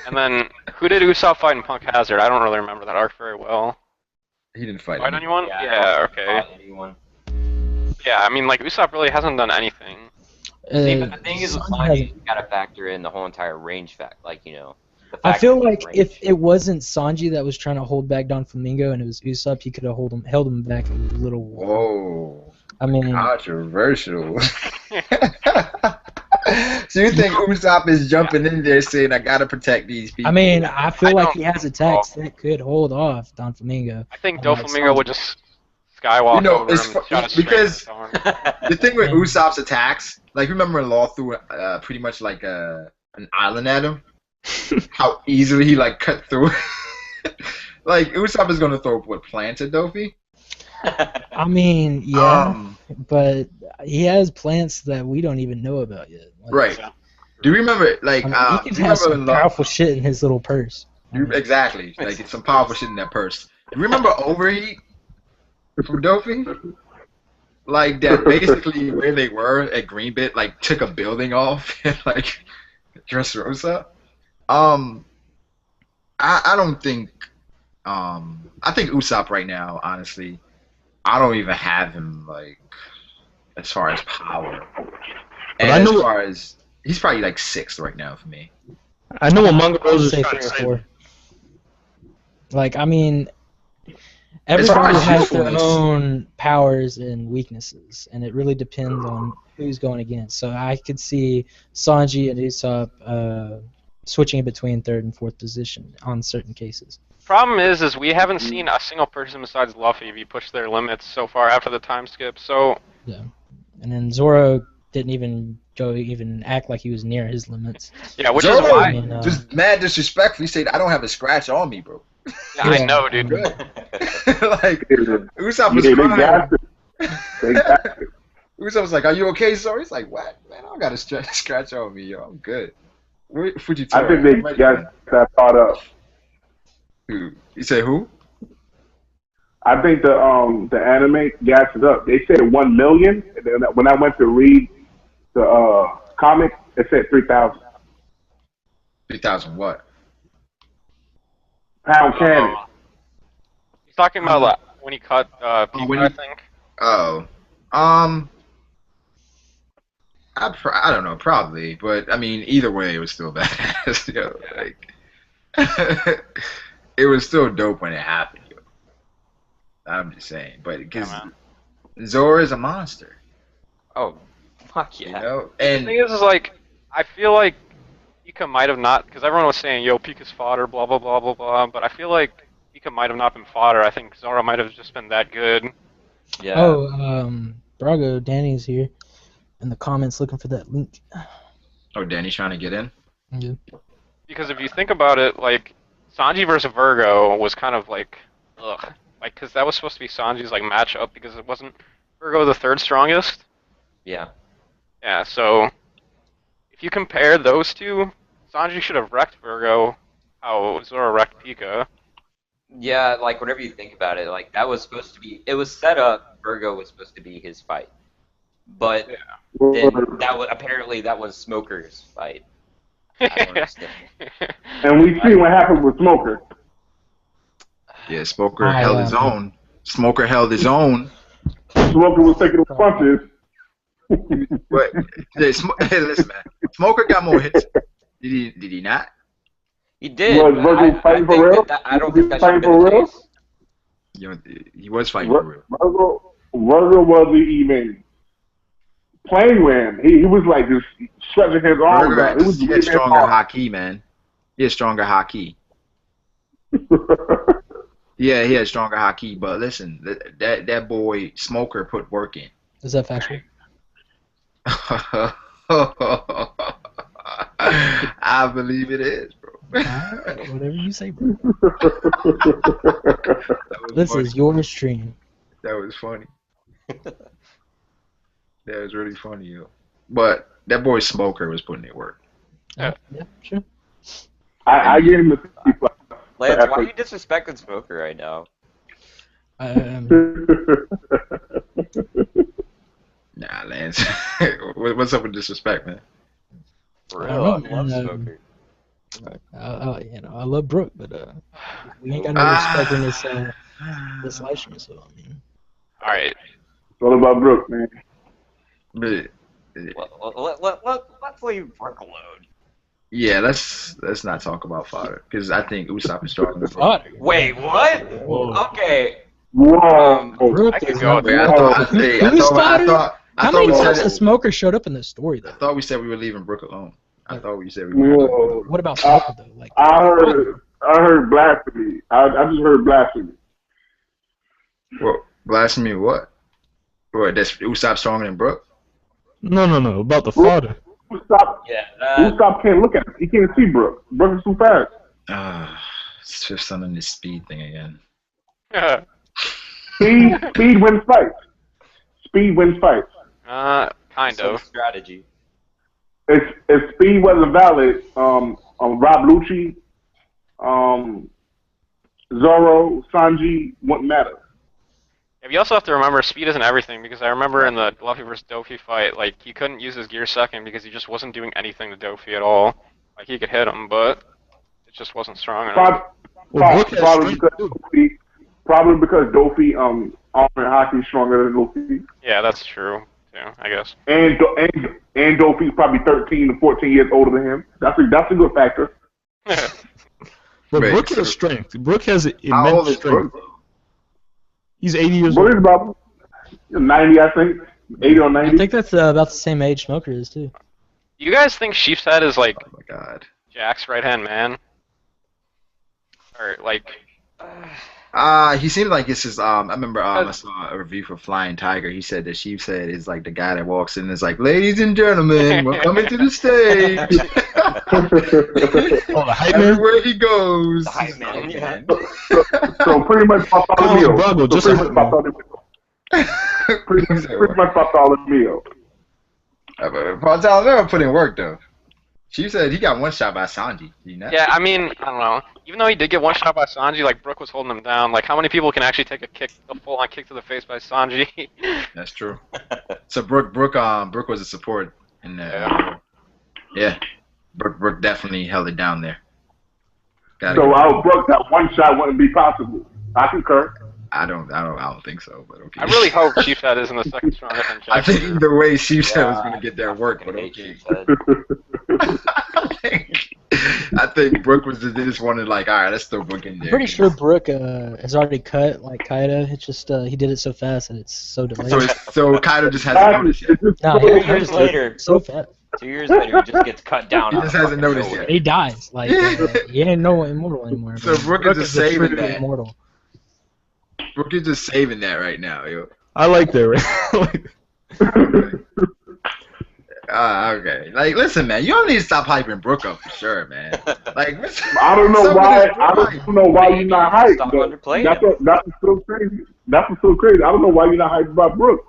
And then who did Usopp fight in Punk Hazard? I don't really remember that arc very well. He didn't fight anyone? Yeah, okay. Yeah, I mean, like, Usopp really hasn't done anything. See, but the thing is, with Sanji, you gotta factor in the whole entire range fact. Like, you know, I feel like if it wasn't Sanji that was trying to hold back Don Flamingo and it was Usopp, he could have held him back a little. Whoa. I mean, controversial. So you think Usopp is jumping in there saying, I gotta protect these people? I mean, I feel like he has attacks that could hold off Don Flamingo. I think Don Flamingo would just skywalk over him. Because the thing with Usopp's attacks, like remember Law threw pretty much like an island at him? How easily he like cut through. Like Usopp is gonna throw plants at Dofi. I mean, yeah, but he has plants that we don't even know about yet. Like, right. Do you remember, like, he can have some powerful shit in his little purse. Exactly. Like, it's some powerful shit in that purse. Do you remember Overheat from Dofi? Like, that basically where they were at Greenbit, like, took a building off and, like, Dressrosa. I don't think, I think Usopp right now, honestly, I don't even have him, like, as far as power. But And I as know, far as he's probably like sixth right now for me. I know what Manga I'd Bros is say trying 3 to or say. 4. Like, I mean, As far everybody as has their usefulness, own powers and weaknesses, and it really depends on who's going against. So I could see Sanji and Usopp switching in between third and fourth position on certain cases. Problem is we haven't seen a single person besides Luffy be push their limits so far after the time skip. So Yeah, and then Zoro didn't even act like he was near his limits. yeah, which Zoro is why. just mad disrespectful. He said, "I don't have a scratch on me, bro." Yeah, I know, dude. Good. Like Usopp was They crying. gassed it. They gassed it. Usopp was like, "Are you okay, Zoro?" He's like, "What, man? I don't got a scratch on me, yo. I'm good." Where Fujitora? I think they gassed that part up. Who? You say who? I think the anime gassed it up. They said 1 million. And then when I went to read the comic, it said 3,000 3,000 what? pound cannon. He's talking about like, when he cut Pika, when I he- think. Oh, I don't know, probably, but I mean, either way, it was still badass. Yo, like, it was still dope when it happened. Yo. I'm just saying, but because Zoro is a monster, Oh, fuck yeah. you know, The and thing is like, I feel like Pika might have not, because everyone was saying, yo, Pika's fodder, blah, blah, blah, blah, blah, but I feel like Pika might have not been fodder. I think Zoro might have just been that good. Yeah. Oh, Brago, Danny's here in the comments looking for that link. oh, Danny's trying to get in. Yeah. Because if you think about it, like, Sanji versus Virgo was kind of like, ugh. Like, because that was supposed to be Sanji's, like, matchup, because it wasn't Virgo the third strongest. Yeah. Yeah, so if you compare those two, Sanji should have wrecked Virgo how Zoro wrecked Pika. Yeah, like, whenever you think about it, like, that was supposed to be, it was set up, Virgo was supposed to be his fight. But then that was, apparently that was Smoker's fight. I don't understand. And we see what happened with Smoker. Yeah, Smoker held his own. Smoker held his own. Smoker was taking the punches. But hey, listen, man. Smoker got more hits. Did he not? He did. Was but Virgo fighting for think real? I don't Was think he that should have fighting been for the real? case. You know, he was fighting for real. Virgo wasn't even playing with him. He was like just stretching his arms out. It was He had stronger haki, man. He had stronger haki. Yeah, he had stronger haki. But listen, that boy Smoker put work in. Is that factual? I believe it is, bro. Alright, whatever you say, bro. That was This funny. is your stream. That was funny. That was really funny, yo. But that boy Smoker was putting in work. Yeah, sure. I gave him a 65. Lance, why are you disrespecting Smoker right now? Nah, Lance. What's up with disrespect, man? For I real, don't I know, love man. Smoker. I love Brooke, but we ain't got no respect in this live stream. So I mean, Alright. It's all about Brooke, man. But, Let's leave Brooke alone. yeah, let's not talk about fodder because I think Usopp is stronger than Brooke. fodder. Wait, what? Whoa. Okay. Whoa. Brooke I could is go not with Wait, that. Who's fodder? I How thought many we times said has Smoker showed up in this story though? I thought we said we were leaving Brooke alone. I thought we said we were. Whoa. What about Smoker though? Like, I heard blasphemy. I just heard blasphemy. What? Blasphemy? What? What? That's Usopp stronger than Brooke? No, about the fodder. Usopp, Yeah. Usopp can't look at him. He can't see Brooke. Brooke is too fast. It's just on this speed thing again. Speed wins fights. Speed wins fights. Kind Some of. strategy. If speed wasn't valid, Rob Lucci, Zoro, Sanji wouldn't matter. Yeah, but you also have to remember, speed isn't everything, because I remember in the Luffy vs. Dofi fight, like, he couldn't use his gear second because he just wasn't doing anything to Dofi at all. Like, he could hit him, but it just wasn't strong enough. Probably because Dofi armor and hockey is stronger than Luffy. Yeah, that's true. too, I guess. And Dofi's probably 13 to 14 years older than him. That's a good factor. But Brook has strength. Brook has How old immense is strength. Brook? He's 80 years Brook old. is about 90, I think. 80 or 90. I think that's about the same age Smoker is too. You guys think Sheep's Head is like Oh my god. Jack's right hand man? Or like He seemed like it's just I remember I saw a review for Flying Tiger. He said that Sheep's Head is like the guy that walks in and is like, "Ladies and gentlemen, we're coming to the stage." Oh, the hype man? Everywhere he goes. The hype man, yeah. So pretty much Bartholomew. Bravo, just pretty a much hype man. Bartholomew. Pretty much Bartholomew. Bartholomew put in work though. She said he got one shot by Sanji. You know? yeah, I mean, I don't know. Even though he did get one shot by Sanji, like Brook was holding him down. Like how many people can actually take a full-on kick to the face by Sanji? That's true. So Brook was a support in there. Yeah. Brook definitely held it down there. So out Brook, that one shot wouldn't be possible. I concur. I don't think so, but okay. I really hope Sheep's Head is in the second strongest than Jack. I think the way Sheep's Head was going to get that work, but okay. I think Brook was they just wanted like, all right, let's throw Brook in there. I'm pretty sure Brook has already cut like Kaido. It's just he did it so fast and it's so delayed. So Kaido just hasn't noticed yet. No, 2 years later, so fast. 2 years later, he just gets cut down. He just hasn't noticed yet. He dies. Like he ain't no immortal anymore. So Brook is just the saving true that. Immortal. Brook is just saving that right now, yo. I like that, right? Okay. Like, listen, man, you don't need to stop hyping Brook up for sure, man. Like, I don't know why. I don't know why you're not hyped. Stop But underplaying that's him. what's so crazy. That's what's so crazy. I don't know why you're not hyped about Brook.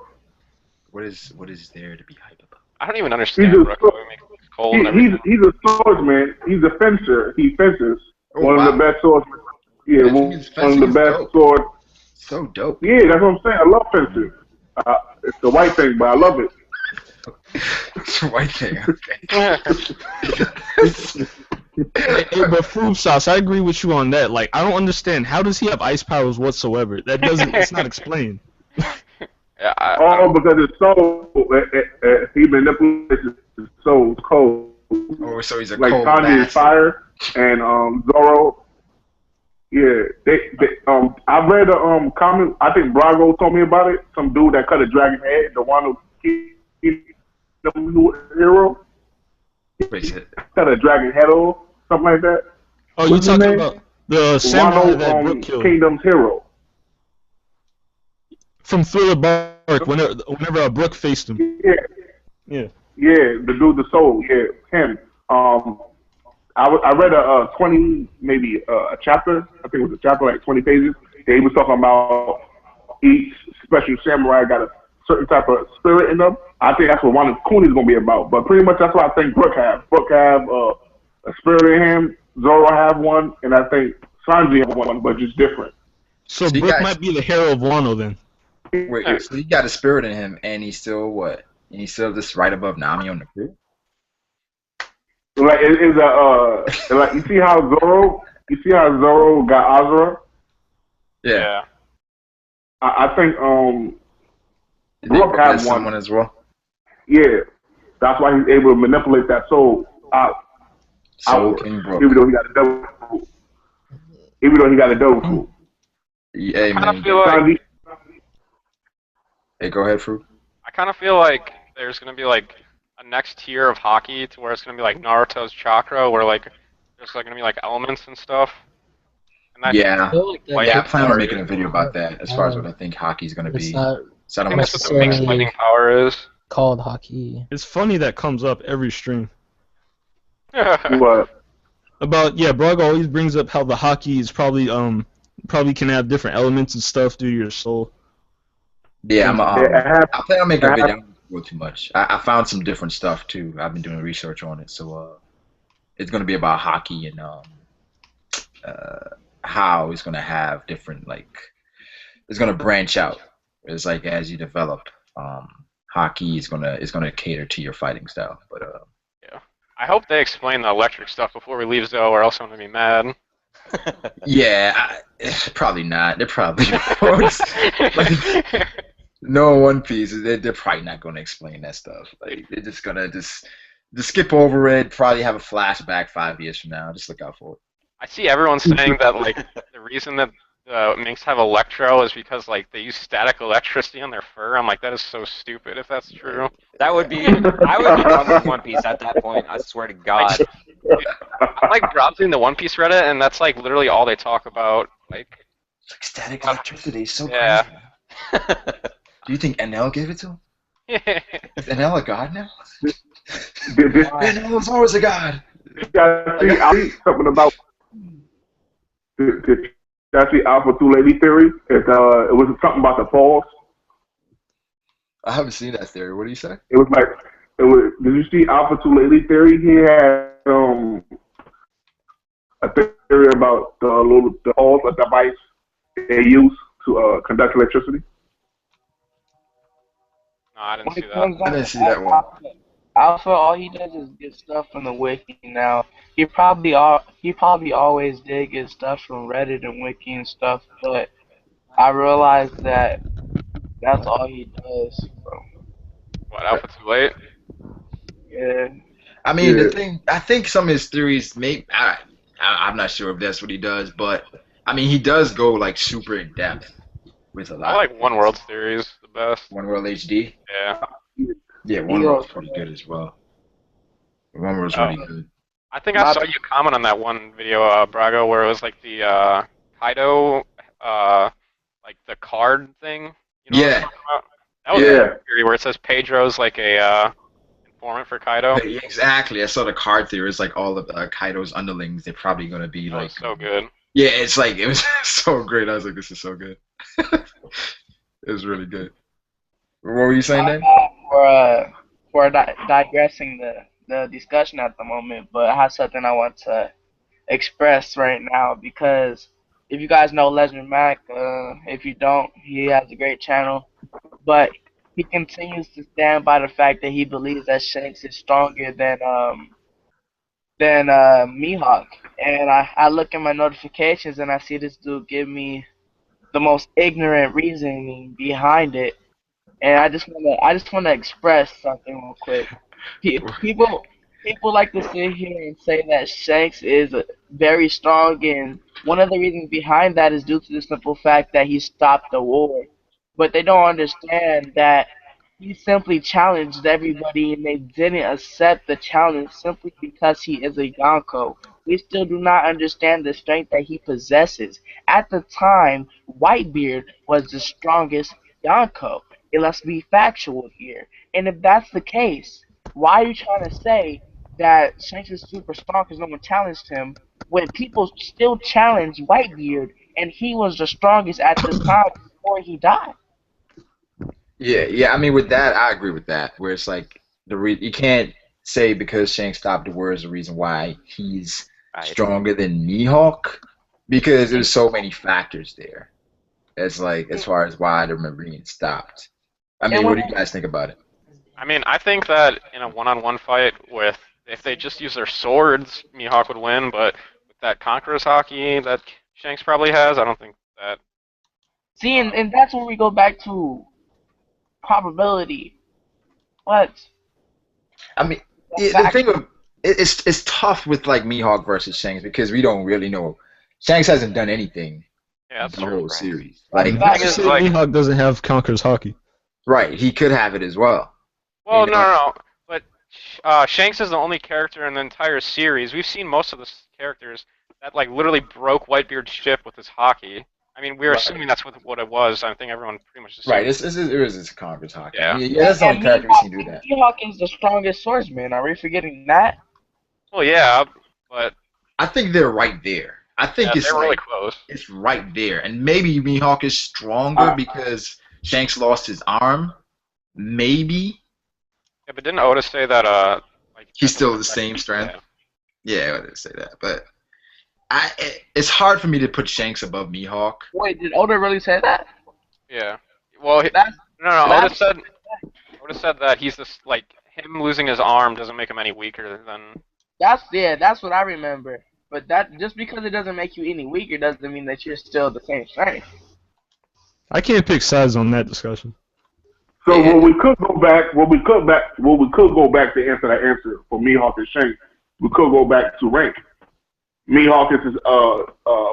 what is there to be hyped about? I don't even understand He's a- Brook. He makes things cold and everything. He's a swordsman. He's a fencer. He fences. Oh, One wow. of the best swordsmen. Yeah, one Fencing of the is best dope. swords. So dope. Yeah, that's what I'm saying. I love fencing. It's the white thing, but I love it. It's a white thing. Okay. Hey, but Fruit Sauce, I agree with you on that. Like, I don't understand. How does he have ice powers whatsoever? That doesn't. It's not explained. Yeah, Because his soul, he manipulates his soul's cold. Oh, so he's a Like cold Sanji is bastard. fire, and Zoro. Yeah, I read a comment. I think Brago told me about it. Some dude that cut a dragon head, the one who the new hero Wait, shit. cut a dragon head off, something like that. Oh, you What's his talking name? about the samurai Wano, that Brook killed Kingdom's hero. from Thriller Bark? Whenever Brook faced him. Yeah, Yeah. yeah, the dude, the soul. Yeah, him. I read a 20, maybe a chapter. I think it was a chapter, like 20 pages. He was talking about each special samurai got a certain type of spirit in them. I think that's what Wano Kuni is going to be about. But pretty much that's what I think Brook have. Brook have a spirit in him. Zoro have one, and I think Sanji have one, but just different. So So you Brook guys- might be the hero of Wano then. Wait, so he got a spirit in him, and he's still what? And he's still just right above Nami on the crew? Like it's like you see how Zoro got Azura. yeah. I think Did Brook they have replace one. someone as well? Yeah, that's why he's able to manipulate that soul out. Soul outward, King Brook. even though he got a double fruit. Hey, I kind of man. feel like Sanji, Hey, go ahead, Fruit. I kind of feel like there's gonna be like a next tier of hockey to where it's gonna be like Naruto's chakra, where like there's like gonna be like elements and stuff. And that Yeah. I feel like that Like, Yeah, I gets plan on hard. making a video about that as far as what I think hockey's going to It's be. not So I I don't think want that's to what the mixed necessarily- lightning power is. called hockey. It's funny that comes up every stream. what? About Brog always brings up how the hockey is probably can have different elements and stuff due to your soul. Yeah, Yeah, I plan on making a video. I don't go too much. I found some different stuff too. I've been doing research on it, so it's going to be about hockey and how it's going to have different it's going to branch out. It's like as you develop, hockey is going to cater to your fighting style. But I hope they explain the electric stuff before we leave Zoe, or else I'm gonna be mad. yeah, probably not. They're probably won't. No One Piece. They're probably not going to explain that stuff. Like they're just gonna just skip over it. Probably have a flashback 5 years from now. Just look out for it. I see everyone saying that like the reason that minks have electro is because like they use static electricity on their fur. I'm like, that is so stupid if that's true. That would be. I would be done with One Piece at that point. I swear to God. I'm like browsing the One Piece Reddit, and that's like literally all they talk about. Like Static electricity is so yeah. crazy. Do you think NL gave it to him? Is NL a god now? NL is always a god. I see something about the Alpha Two Lady theory. It was something about the pause. I haven't seen that theory. What do you say? It was like it was. Did you see Alpha Two Lady theory? He had a theory about the pause, a device they use to conduct electricity. No, I didn't see that. I didn't see that one. Alpha, all he does is get stuff from the wiki now. He probably always did get stuff from Reddit and wiki and stuff, but I realized that that's all he does. So. What, Alpha Too Late? Yeah. I mean, the thing. I think some of his theories I'm not sure if that's what he does, but I mean, he does go like super in depth with a lot. I like One World's theories the best. One World HD. Yeah. Yeah, One World's pretty good as well. One World's really good. I think I saw you comment on that one video, Brago, where it was like the Kaido, like the card thing. You know what I'm talking about? That was a theory where it says Pedro's like a informant for Kaido. Yeah, exactly. I saw the card theory. It's like all of Kaido's underlings. They're probably gonna be that like was so good. Yeah, it's like it was so great. I was like, this is so good. It was really good. What were you saying then? For digressing the discussion at the moment, but I have something I want to express right now because if you guys know Legend Mac, if you don't, he has a great channel, but he continues to stand by the fact that he believes that Shanks is stronger than Mihawk, and I look at my notifications and I see this dude give me the most ignorant reasoning behind it. And I just wanna express something real quick. People like to sit here and say that Shanks is very strong, and one of the reasons behind that is due to the simple fact that he stopped the war. But they don't understand that he simply challenged everybody, and they didn't accept the challenge simply because he is a Yonko. We still do not understand the strength that he possesses. At the time, Whitebeard was the strongest Yonko. And let's be factual here. And if that's the case, why are you trying to say that Shanks is super strong because no one challenged him when people still challenge Whitebeard and he was the strongest at the time before he died? Yeah. I mean, with that, I agree with that. Where it's like you can't say because Shanks stopped the war is the reason why he's stronger than Mihawk, because there's so many factors there. It's like as far as why the Marine stopped. I mean, what do you guys think about it? I mean, I think that in a one-on-one fight if they just use their swords, Mihawk would win, but with that Conqueror's haki that Shanks probably has, I don't think that. See, and that's where we go back to probability. What? I mean, the thing of it's tough with like Mihawk versus Shanks because we don't really know. Shanks hasn't done anything the whole series. Like, Mihawk doesn't have Conqueror's haki. Right, he could have it as well. Well, no. But Shanks is the only character in the entire series. We've seen most of the characters that like literally broke Whitebeard's ship with his haki. I mean, we're assuming that's what it was. I think everyone pretty much assumed. Right, it is Conqueror's haki. Yeah, that's the only character we can do that. Mihawk is the strongest swordsman. Are we forgetting that? Well, yeah, but I think they're right there. I think it's they're really close. It's right there, and maybe Mihawk is stronger because Shanks lost his arm. Maybe. Yeah, but didn't Oda say that like he's still the same strength? Yeah, I didn't say that, but it's hard for me to put Shanks above Mihawk. Wait, did Oda really say that? Yeah. Well, Oda said that he's this like him losing his arm doesn't make him any weaker than. That's what I remember. But that just because it doesn't make you any weaker doesn't mean that you're still the same strength. I can't pick sides on that discussion. So Yeah. what we could go back to answer that answer for Mihawk and Shanks, we could go back to rank. Mihawk is his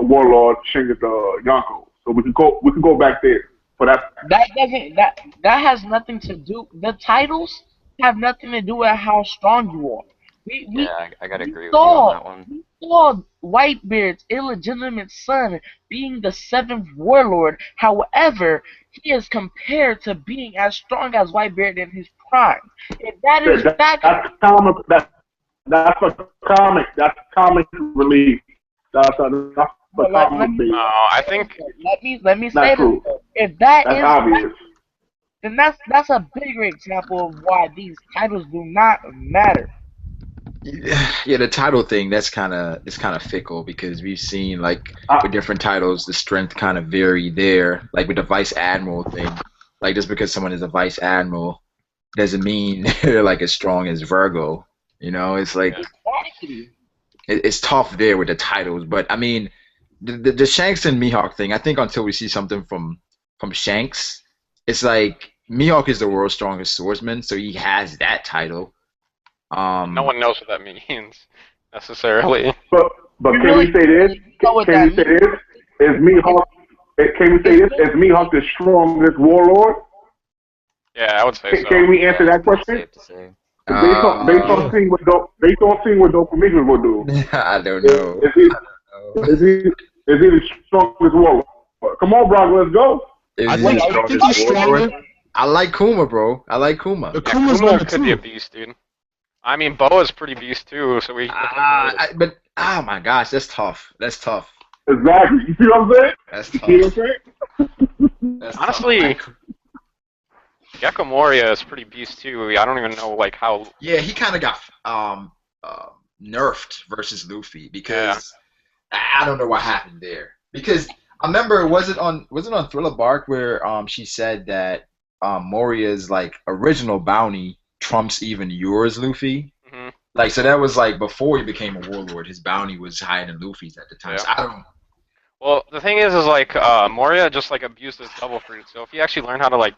warlord, Shanks is Yonko. So we could go back there for that. That has nothing to do. The titles have nothing to do with how strong you are. We we Yeah, I gotta we agree with you on saw that one. we saw Whitebeard's illegitimate son being the seventh warlord. However, he is compared to being as strong as Whitebeard in his prime. If that is fact, That's a comic. That's comic relief. That's a let comic me thing. I think let me Not say this. true. If that That's is obvious. then that's a bigger example of why these titles do not matter. Yeah, the title thing it's kind of fickle because we've seen like I, with different titles the strength kind of vary there. Like with the vice admiral thing, like just because someone is a vice admiral doesn't mean they're like as strong as Virgo. You know, it's like Exactly. it's tough there with the titles. But I mean, the Shanks and Mihawk thing. I think until we see something from Shanks, it's like Mihawk is the world's strongest swordsman, so he has that title. no one knows what that means necessarily. but You can we really say this? know what Can that we say means? this? Is Mihawk? Can we say this? Is Mihawk the strongest warlord? Yeah, I would say so. Can we answer Yeah, that it's pretty question? safe to say. Based on Uh, seeing what Dopamine will do. I don't Is, know. is he is he is he the strongest warlord? Come on, Brock, let's go. Is I he the think strongest he's warlord? stronger. I like Kuma, bro. I like Kuma. Yeah, Akuma's Kumo number could be a two. beast, dude. I mean, Boa's pretty beast too, so we. But oh my gosh, that's tough. That's tough. Exactly. You see what I'm saying? That's You see what I'm tough. saying? That's Honestly, tough. Gecko Moria is pretty beast too. I don't even know like how. Yeah, he kind of got uh, nerfed versus Luffy because I don't know what happened there. Because I remember was it on Thriller Bark where she said that Moria's like original bounty trumps even yours, Luffy. Hmm. Like so that was like before he became a warlord, his bounty was higher than Luffy's at the time. Yeah. So I don't. Well, the thing is like Moria just like abused his double fruit. So if he actually learned how to like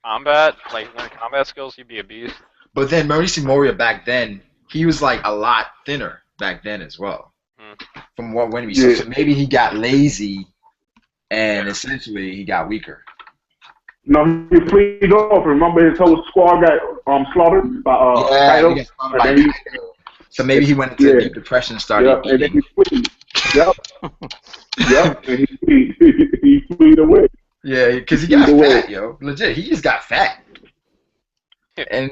learn combat skills, he'd be a beast. But then Mauricio Moria back then, he was like a lot thinner back then as well. Hmm. From what when we saw, so maybe he got lazy and Yeah. essentially he got weaker. No, he fleed off. Remember his whole squad got slaughtered by Kaido? He got slaughtered by Kaido. So maybe he went into a deep depression and started and then eating. he fleed. Yep. Yep. And he fleed away. Yeah, because he got fat, yo. Legit, he just got fat. And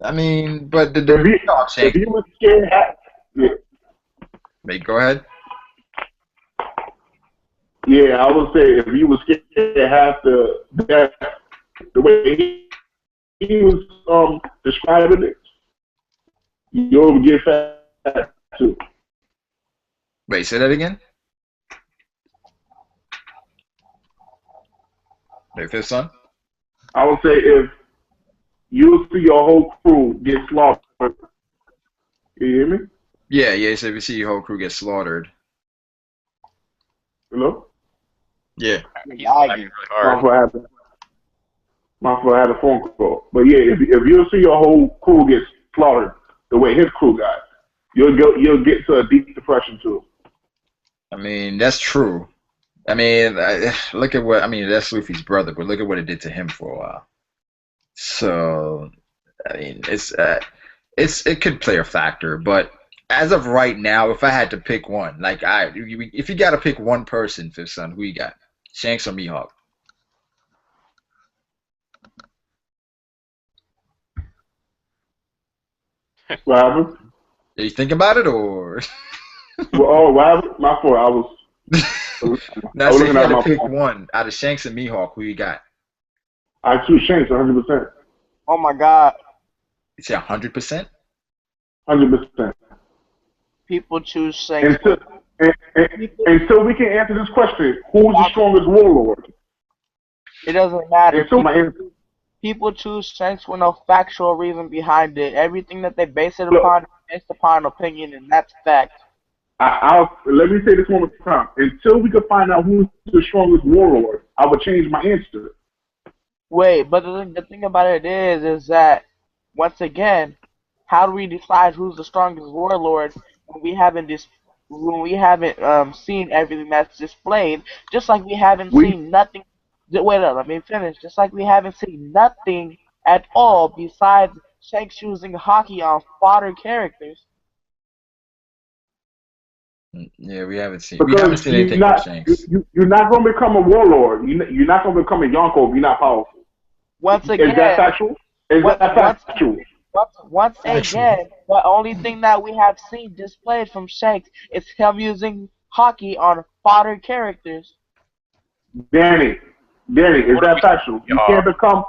I mean, but the if you was scared, yeah. Wait, go ahead. Yeah, I would say if you was scared half the way he was describing it, you would get fat too. Wait, say that again. Wait, fifth son. I would say if you see your whole crew get slaughtered, you hear me? Yeah. So if you see your whole crew get slaughtered. Hello? Yeah. He's lagging really hard. My fault, I had a phone call. But yeah, if you see your whole crew get slaughtered the way his crew got, you'll get to a deep depression too. I mean, that's true. I mean, look at what I mean. That's Luffy's brother, but look at what it did to him for a while. So, I mean, it could play a factor, but as of right now, if I had to pick one, like if you got to pick one person, fifth son, who you got? Shanks or Mihawk? What happened? Are you thinking about it or? What happened? My fault. I was Now, so if you looking had at to my pick phone. one out of Shanks and Mihawk, who you got? I choose Shanks 100%. Oh my God. You say 100%? 100%. People choose Shanks. Until we can answer this question, who's the strongest warlord? It doesn't matter. Until my answer. People choose Shanks with no factual reason behind it. Everything that they base it upon is based upon opinion, and that's fact. Let me say this one more time. Until we can find out who's the strongest warlord, I would change my answer. Wait, but the thing about it is that once again, how do we decide who's the strongest warlord when we haven't seen everything that's displayed? Just like we haven't We seen nothing. Wait, let me finish. Just like we haven't seen nothing at all besides Shanks using hockey on fodder characters. Yeah, we haven't because seen anything from Shanks. you're not going to become a warlord. You're not going to become a Yonko if you're not powerful. Once Is that again, factual? Is once that once factual? once Actually, again, the only thing that we have seen displayed from Shanks is him using hockey on fodder characters. Danny, Danny, is What do that we factual? see? You can't become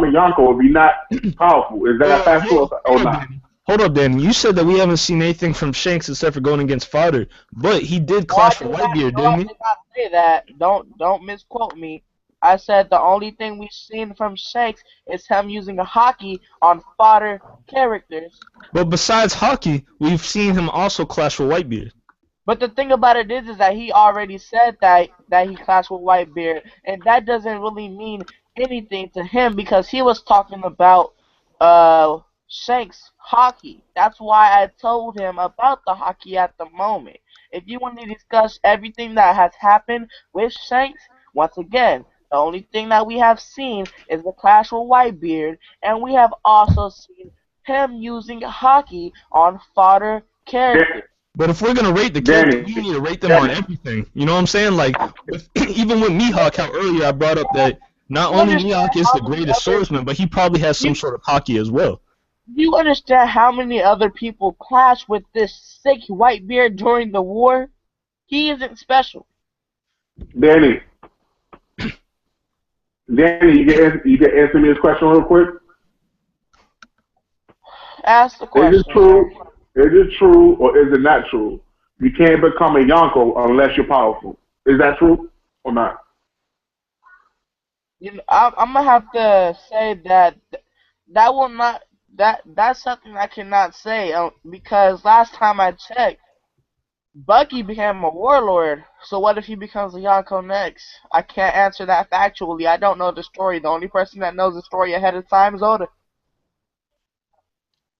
a Yonko if you're not powerful. Is that factual or hold up, not? Danny. Hold up, Danny. You said that we haven't seen anything from Shanks except for going against Fodder, but he did No, I clash for did not. Whitebeard, No, I didn't he? did not say that. Don't misquote me. I said the only thing we've seen from Shanks is him using a hockey on fodder characters. But besides hockey, we've seen him also clash for Whitebeard. But the thing about it is that he already said that he clashed with Whitebeard, and that doesn't really mean anything to him because he was talking about Shanks hockey. That's why I told him about the hockey at the moment. If you want to discuss everything that has happened with Shanks, once again, the only thing that we have seen is the clash with Whitebeard, and we have also seen him using hockey on fodder Da- characters. But if we're gonna rate the character, Danny, we need to rate them on Danny, everything. You know what I'm saying? Like, even with Mihawk, how earlier I brought up that not You only understand Mihawk is how the many greatest other swordsman, but he probably has some you sort of hockey as well. you understand how many other people clashed with this sick white beard during the war? He isn't special. Danny, Danny, you can answer me this question real quick. Ask the Is it question. true? Is it true or is it not true? You can't become a Yonko unless you're powerful. Is that true or not? I'm gonna have to say that that will not that's something I cannot say because last time I checked, Bucky became a warlord. So what if he becomes a Yonko next? I can't answer that factually. I don't know the story. The only person that knows the story ahead of time is Oda.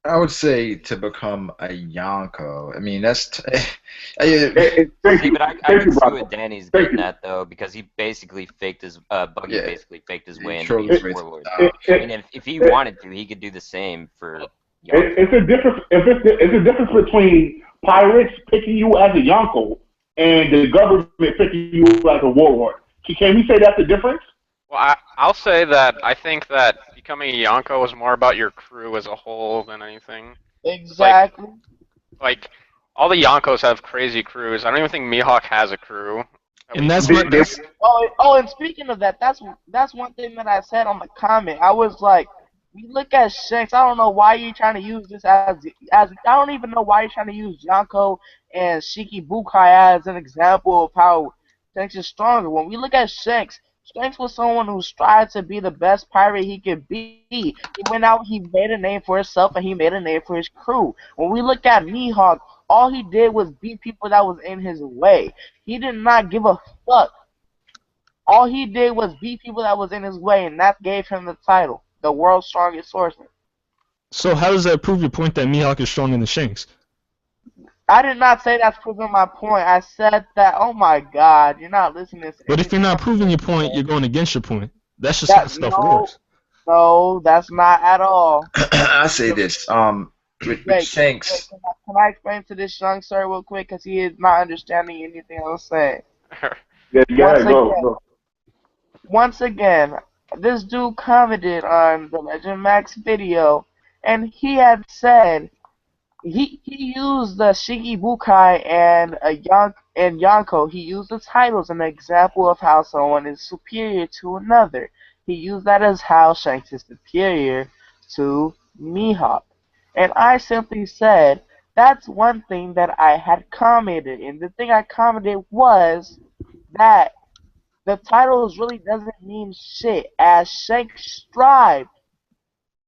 I would say to become a Yonko. I mean, Thank See, you, but I thank can you, see brother. what Danny's Thank getting you. at though, because he basically faked his Buggy yeah, basically faked his he way into trolled being his a way to warlord. the It, top. I it, mean, if he it, wanted to, he could do the same for it's Yonko. a difference. It's a difference between pirates picking you as a Yonko and the government picking you as a warlord. Can we say that's the difference? Well, I'll say that I think that becoming a Yonko is more about your crew as a whole than anything. It's Exactly. like all the Yonkos have crazy crews. I don't even think Mihawk has a crew. At And least that's on my They, the that's And speaking of that, that's one thing that I said on the comment. I was like, we look at Shanks. I don't know why you're trying to use this as I don't even know why you're trying to use Yonko and Shiki Bukai as an example of how Shanks is stronger. When we look at Shanks, Shanks was someone who strived to be the best pirate he could be. He went out, he made a name for himself, and he made a name for his crew. When we look at Mihawk, all he did was beat people that was in his way. He did not give a fuck. All he did was beat people that was in his way, and that gave him the title, the world's strongest swordsman. so. How does that prove your point that Mihawk is stronger than Shanks? I did not say that's proving my point. I said that, oh my god, you're not listening to But if you're anything not I'm proving your point, saying. you're going against your point. That's just how That, stuff no, works. no, that's not at all. I say this. With Wait, Shanks, can I explain to this young sir real quick? Because he is not understanding anything I'm saying. yeah, Once go, again, go. once again, this dude commented on the Legend Max video, and he had said he used the Shiki Bukai and Yonko. He used the titles as an example of how someone is superior to another. He used that as how Shanks is superior to Mihawk. And I simply said that's one thing that I had commented, and the thing I commented was that the titles really doesn't mean shit as Shanks strived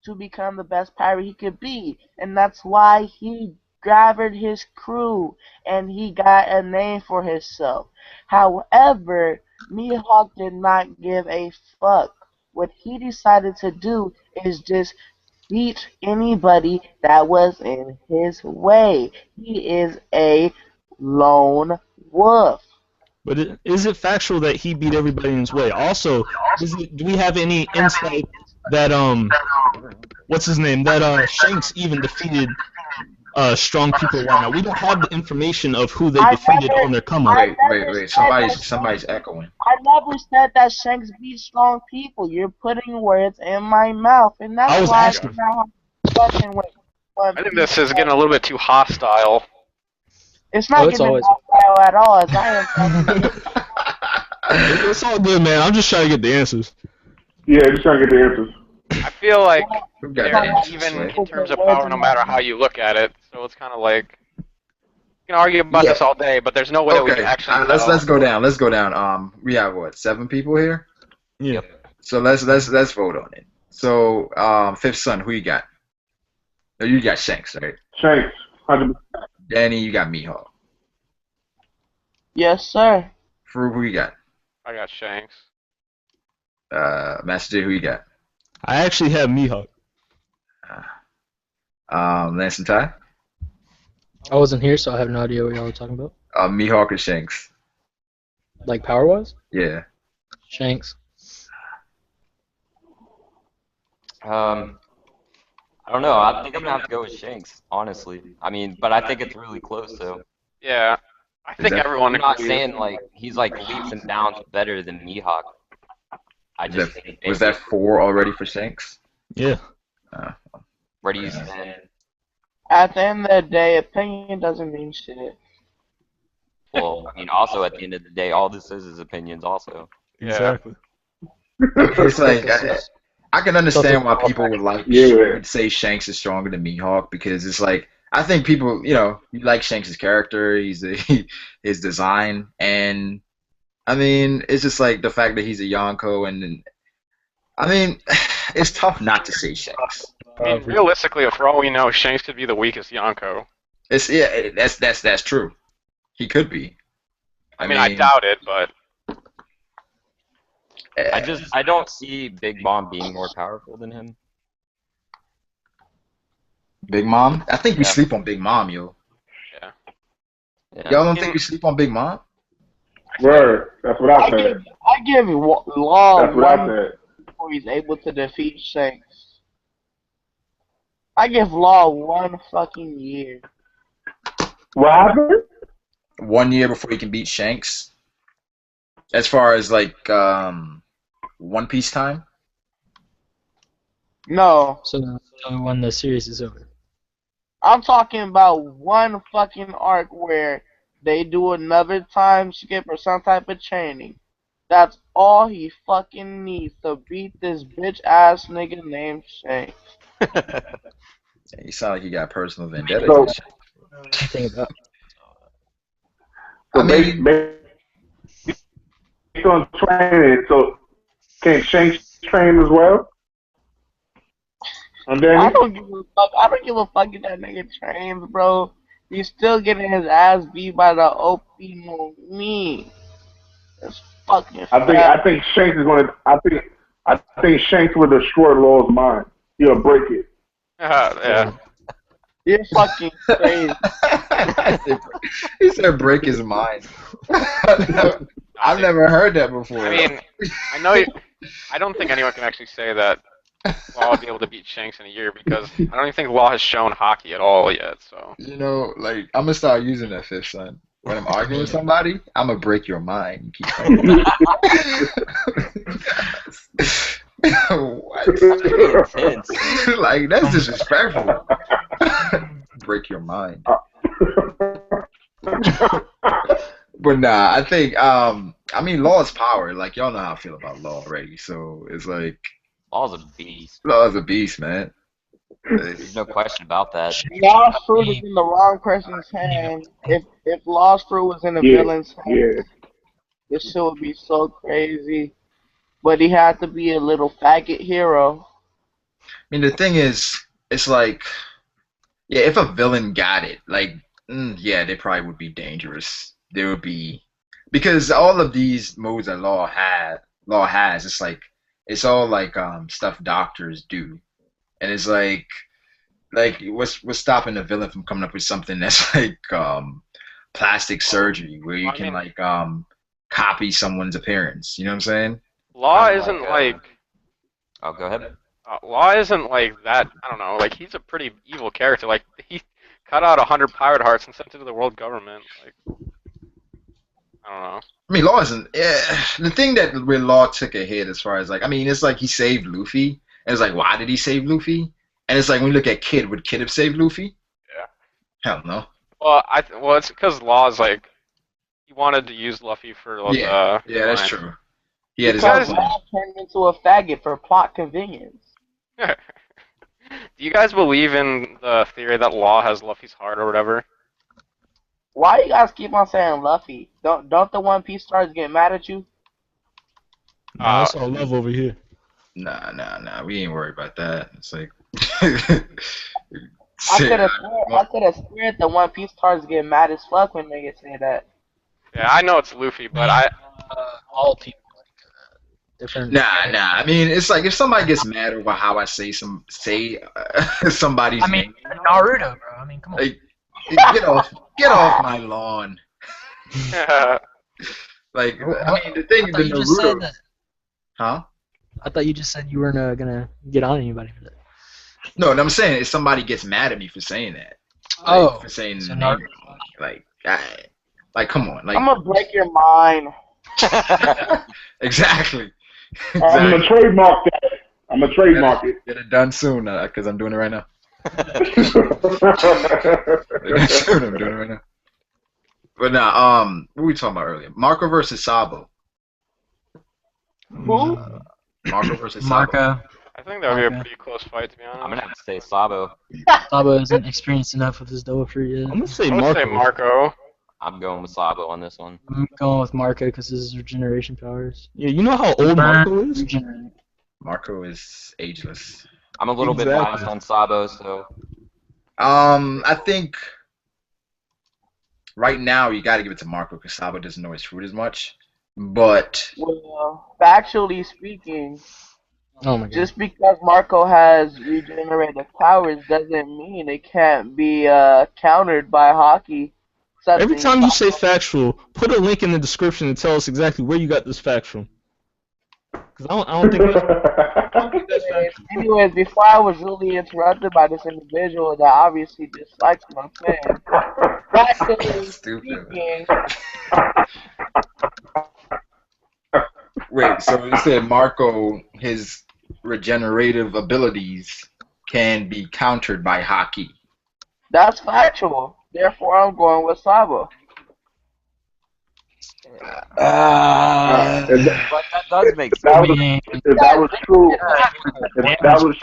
to become the best pirate he could be. And that's why he gathered his crew and he got a name for himself. However, Mihawk did not give a fuck. what he decided to do is just beat anybody that was in his way. He is a lone wolf. But is it factual that he beat everybody in his way? Also, do we have any insight that what's his name? That Shanks even defeated strong people and whatnot. We don't have the information of who they defeated on their come up. Wait. Somebody's echoing. I never said that Shanks beat strong people. You're putting words in my mouth, and that's why I do not have a discussion with. I think this is getting a little bit too hostile. It's not getting hostile at all. As I am. It's all good, man. I'm just trying to get the answers. Yeah, just trying to get the answers. I feel like they're even in terms of power, no matter how you look at it. So it's kind of like you can argue about this all day, but there's no way that we can actually. Let's go down. Let's go down. We have what, 7 people here? Yeah. So let's vote on it. So Fifth Son, who you got? No, you got Shanks, right? Shanks, 100%. Danny, you got Mihawk. Yes, sir. Fruit, who you got? I got Shanks. Master J, who you got? I actually have Mihawk. Lance and Ty? I wasn't here, so I have no idea what y'all were talking about. Mihawk or Shanks? Like power-wise? Yeah. Shanks. I don't know. I think I'm gonna have to go with Shanks, honestly. I mean, but I think it's really close, though. Yeah, I think everyone. I'm not saying like he's like leaps and bounds better than Mihawk. I just think was that 4 already for Shanks? Yeah. Where do you stand? At the end of the day, opinion doesn't mean shit. Well, I mean, also at the end of the day, all this is opinions, also. Yeah. Exactly. It's like I can understand why people would say Shanks is stronger than Mihawk, because it's like I think people, you like Shanks' character, his design, and I mean it's just like the fact that he's a Yonko, and I mean it's tough not to say Shanks. I mean, realistically, for all we know, Shanks could be the weakest Yonko. That's true. He could be. I mean, I doubt it, but I don't see Big Mom being more powerful than him. Big Mom? I think we sleep on Big Mom, yo. Yeah. Y'all don't think we sleep on Big Mom? Word. That's what I said. I give Law That's what I said. before he's able to defeat Shanks. I give Law 1 fucking year. What happened? 1 year before he can beat Shanks. As far as like One Piece time. No. So when the series is over. I'm talking about one fucking arc where they do another time skip or some type of training. That's all he fucking needs to beat this bitch ass nigga named Shanks. You sound like you got personal vendetta. So, Think about. So based on training, so can Shanks train as well? And then I don't give a fuck. I don't give a fuck if that nigga trains, bro. He's still getting his ass beat by the OP no me. It's fucking. I think Shanks is gonna. I think Shanks will destroy Law's mind. He'll break it. yeah. You're fucking crazy. He said break his mind. I've never heard that before. I mean, I don't think anyone can actually say that Law will be able to beat Shanks in a year, because I don't even think Law has shown haki at all yet. So like I'm gonna start using that, Fifth Son. When I'm arguing with somebody, I'm gonna break your mind. You keep saying what? Like that's disrespectful. Break your mind. But nah, I think I mean Law is power. Like y'all know how I feel about Law already. So it's like Law's a beast. Law's a beast, man. There's no question about that. Law's fruit is in the wrong person's hand. If Law's fruit was in a villain's hand, this shit would be so crazy. But he had to be a little faggot hero. I mean, the thing is, it's like, yeah, if a villain got it, like, yeah, they probably would be dangerous. They would be, because all of these moves that Law has, it's like, it's all like stuff doctors do, and it's like what's stopping the villain from coming up with something that's like plastic surgery where you I can mean, like copy someone's appearance. You know what I'm saying? Law Kind of isn't like. Oh, go ahead. Law isn't like that. I don't know. Like he's a pretty evil character. Like he cut out 100 pirate hearts and sent it to the world government. Like I don't know. I mean, Law isn't. The thing that where Law took a hit as far as like, I mean, it's like he saved Luffy, and it's like, why did he save Luffy? And it's like when you look at Kid, would Kid have saved Luffy? Yeah. Hell no. Well, it's because Law is like he wanted to use Luffy for Yeah, the yeah, that's line. true. He had his own Because guys- plan. Law turned into a faggot for plot convenience. Do you guys believe in the theory that Law has Luffy's heart or whatever? Why you guys keep on saying Luffy? Don't the One Piece stars get mad at you? Nah, that's all love over here. Nah. We ain't worried about that. It's like. I could have sworn the One Piece stars get mad as fuck when they say that. Yeah, I know it's Luffy, but all people different. Nah. I mean, it's like if somebody gets mad over how I say somebody's I mean, name, Naruto, bro. I mean, come on. like, get off my lawn. Like, I mean, the thing, I the thought you just said Naruto, that. huh? I thought you just said you weren't gonna get on anybody for that. No, I'm saying if somebody gets mad at me for saying that, like, for saying so the name, Naruto. like, come on, like, I'm gonna break your mind. exactly. I'm gonna trademark that. I'm gonna trademark it. Get it done soon, because I'm doing it right now. Get it soon, I'm doing it right now. But now, what were we talking about earlier? Marco versus Sabo. Who? Marco versus Sabo. Marco. I think that would be a Okay. pretty close fight, to be honest. I'm gonna have to say Sabo. Sabo isn't experienced enough with his double fruit yet. I'm gonna say I'm gonna say Marco. Marco. I'm going with Sabo on this one. I'm going with Marco because his regeneration powers. Yeah, you know how old Marco is? Regenerate. Marco is ageless. I'm a little bit Exactly. biased on Sabo, so I think right now you got to give it to Marco because Sabo doesn't know his fruit as much. But Well, factually speaking, Oh my god. just because Marco has regenerative powers doesn't mean it can't be countered by haki. Every time you say factual, put a link in the description and tell us exactly where you got this fact from. Because I don't think that's factual. Anyways, before I was really interrupted by this individual that obviously dislikes my plan, factually Stupid. speaking, wait, so you said Marco, his regenerative abilities can be countered by haki. that's factual. Therefore, I'm going with Sabo. If but that does make that sense. was, if that was true, if that was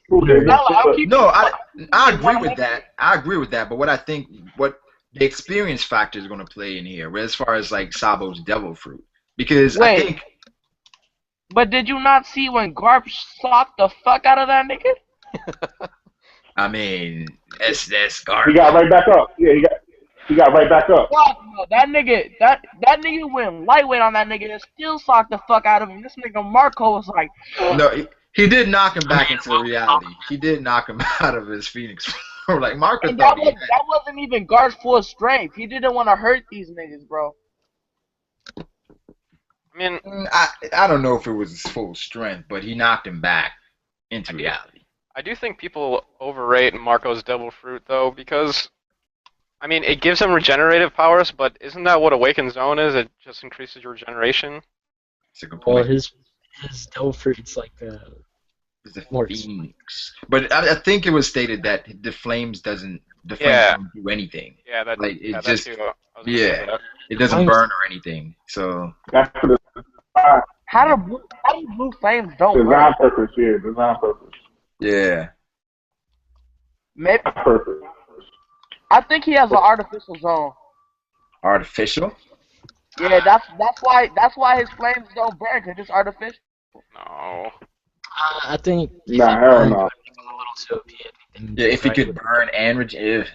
true, then No, I agree with that. I agree with that. But what I think, what the experience factor is going to play in here, as far as like Sabo's devil fruit, because I Wait. think But did you not see when Garp socked the fuck out of that nigga? I mean that's he garbage. got right back up. Yeah, he got right back up. Fuck no, that nigga went lightweight on that nigga and still socked the fuck out of him. This nigga Marco was like, No, he did knock him back into reality. He did knock him out of his Phoenix. Like Marco and that thought wasn't even Garp's full strength. He didn't want to hurt these niggas, bro. I mean, I don't know if it was his full strength, but he knocked him back into reality. I do think people overrate Marco's devil fruit, though, because, I mean, it gives him regenerative powers, but isn't that what Awakened Zone is? It just increases your regeneration. It's a good Well, point. his devil fruit's like It's a more Phoenix. But I think it was stated that the flames don't do anything. Yeah, that. Like, it yeah, just- that too. I was gonna say that. It doesn't Flames- burn or anything. So That's for the How do blue flames don't design work? purpose. Yeah, design purpose. yeah. Maybe Purpose. I think he has an artificial zone. Artificial? Yeah, that's why his flames don't burn, cause it's artificial. No. I think. Nah, hell no. A little too OP, I think. Yeah, if he could burn and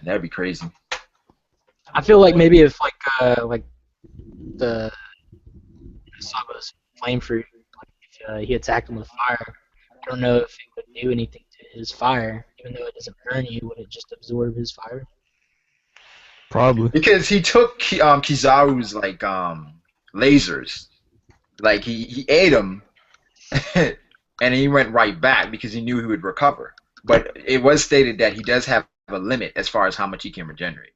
that'd be crazy. I feel like maybe if like the Saba's flame fruit, like if he attacked him with fire. I don't know if it would do anything to his fire, even though it doesn't burn you. Would it just absorb his fire? Probably. Because he took Kizaru's like lasers, like he ate them, and he went right back because he knew he would recover. But it was stated that he does have a limit as far as how much he can regenerate.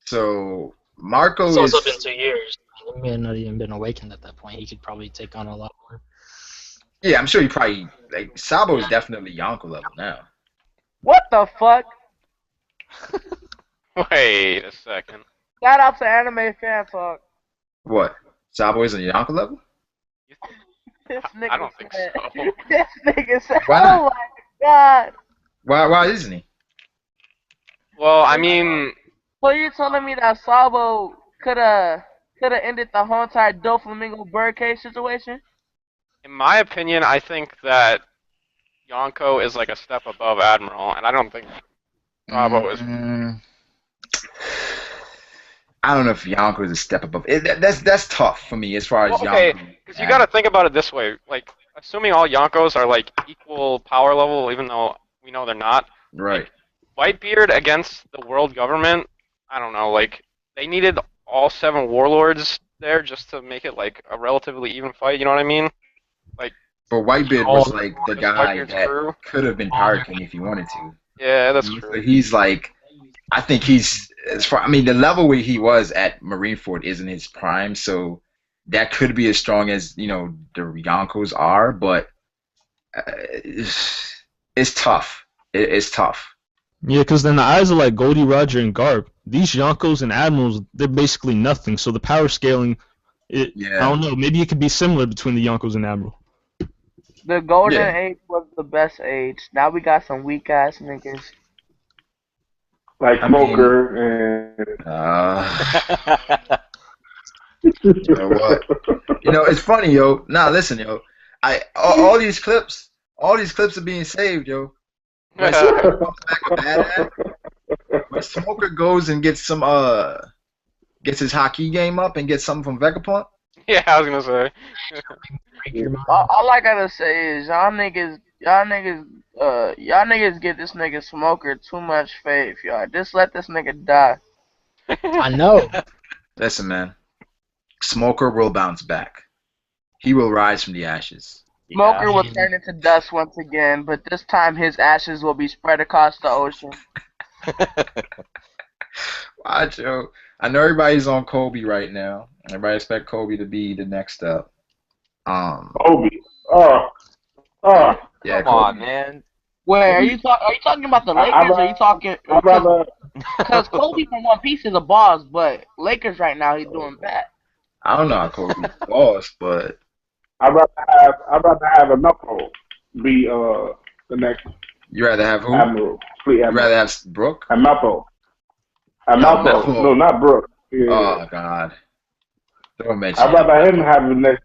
So Marco It's also is. been 2 years. He may have not even been awakened at that point. He could probably take on a lot more. Yeah, I'm sure he probably like Sabo is definitely Yonko level now. What the fuck? Wait a second. Shout out to Anime Fan Talk. What? Sabo is a Yonko level? This nigga I don't think said, so. This nigga said, Why not? oh my god. Why isn't he? Well, I mean, So you're telling me that Sabo coulda ended the whole entire Doflamingo birdcage situation? in my opinion, I think that Yonko is like a step above Admiral, and I don't think Sabo is. I don't know if Yonko is a step above. That's tough for me as far as Well, okay, Yonko. because you got to think about it this way. Like, assuming all Yonkos are like equal power level, even though we know they're not. Right. Whitebeard against the world government, I don't know, like, they needed all 7 warlords there just to make it, like, a relatively even fight, you know what I mean? Like, But Whitebeard was like the Just guy Whitebeard's that crew. could have been Pirate King if he wanted to. Yeah, that's So true. he's like, I think he's as far. I mean, the level where he was at Marineford isn't his prime, so that could be as strong as the Yonkos are, but it's tough. It's tough. Yeah, because in the eyes of like Goldie, Roger, and Garp, these Yonkos and Admirals, they're basically nothing. So the power scaling, I don't know, maybe it could be similar between the Yonkos and Admiral. The golden age was the best age. Now we got some weak ass niggas. Like Smoker and. You know what? It's funny, yo. Nah, listen, yo. All these clips are being saved, yo. When Smoker comes back a badass, when Smoker goes and gets his haki game up and gets something from Vegapunk. Yeah, I was gonna say. All I gotta say is y'all niggas give this nigga Smoker too much faith, y'all. Just let this nigga die. I know. Listen, man. Smoker will bounce back. He will rise from the ashes. Smoker will turn into dust once again, but this time his ashes will be spread across the ocean. Watch, yo. I know everybody's on Koby right now. Everybody expect Koby to be the next up. Koby. Yeah, Come on, man. Wait, are you talking about the Lakers? Or are you talking? Because Kobe from One Piece is a boss, but Lakers right now he's doing bad. I don't know how Kobe's boss, but I'd rather have a knuckle be the next. You rather have who? Admiral. Fleet Admiral. You rather have Brooke? A Mappo. No, not Brooke. Yeah. Oh God. Don't mention. I'd rather him have the next.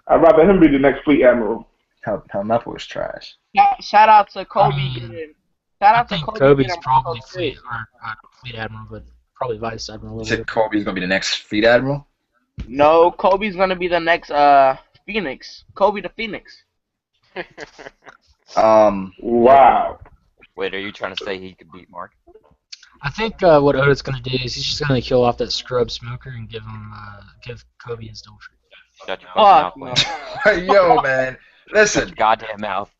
I'd rather him be the next Fleet Admiral. Mappo is trash. Shout out to Kobe getting. Shout out to Kobe. Kobe's getting probably Marco fleet admiral, but probably vice admiral. You said Kobe's gonna be the next Fleet Admiral? No, Kobe's gonna be the next Phoenix. Kobe the Phoenix. Wow. Wait, are you trying to say he could beat Mark? I think what Oda's gonna do is he's just gonna kill off that scrub Smoker and give Kobe his dual trick. Shut your fucking mouth, man. Yo, man. Listen. Shut your goddamn mouth.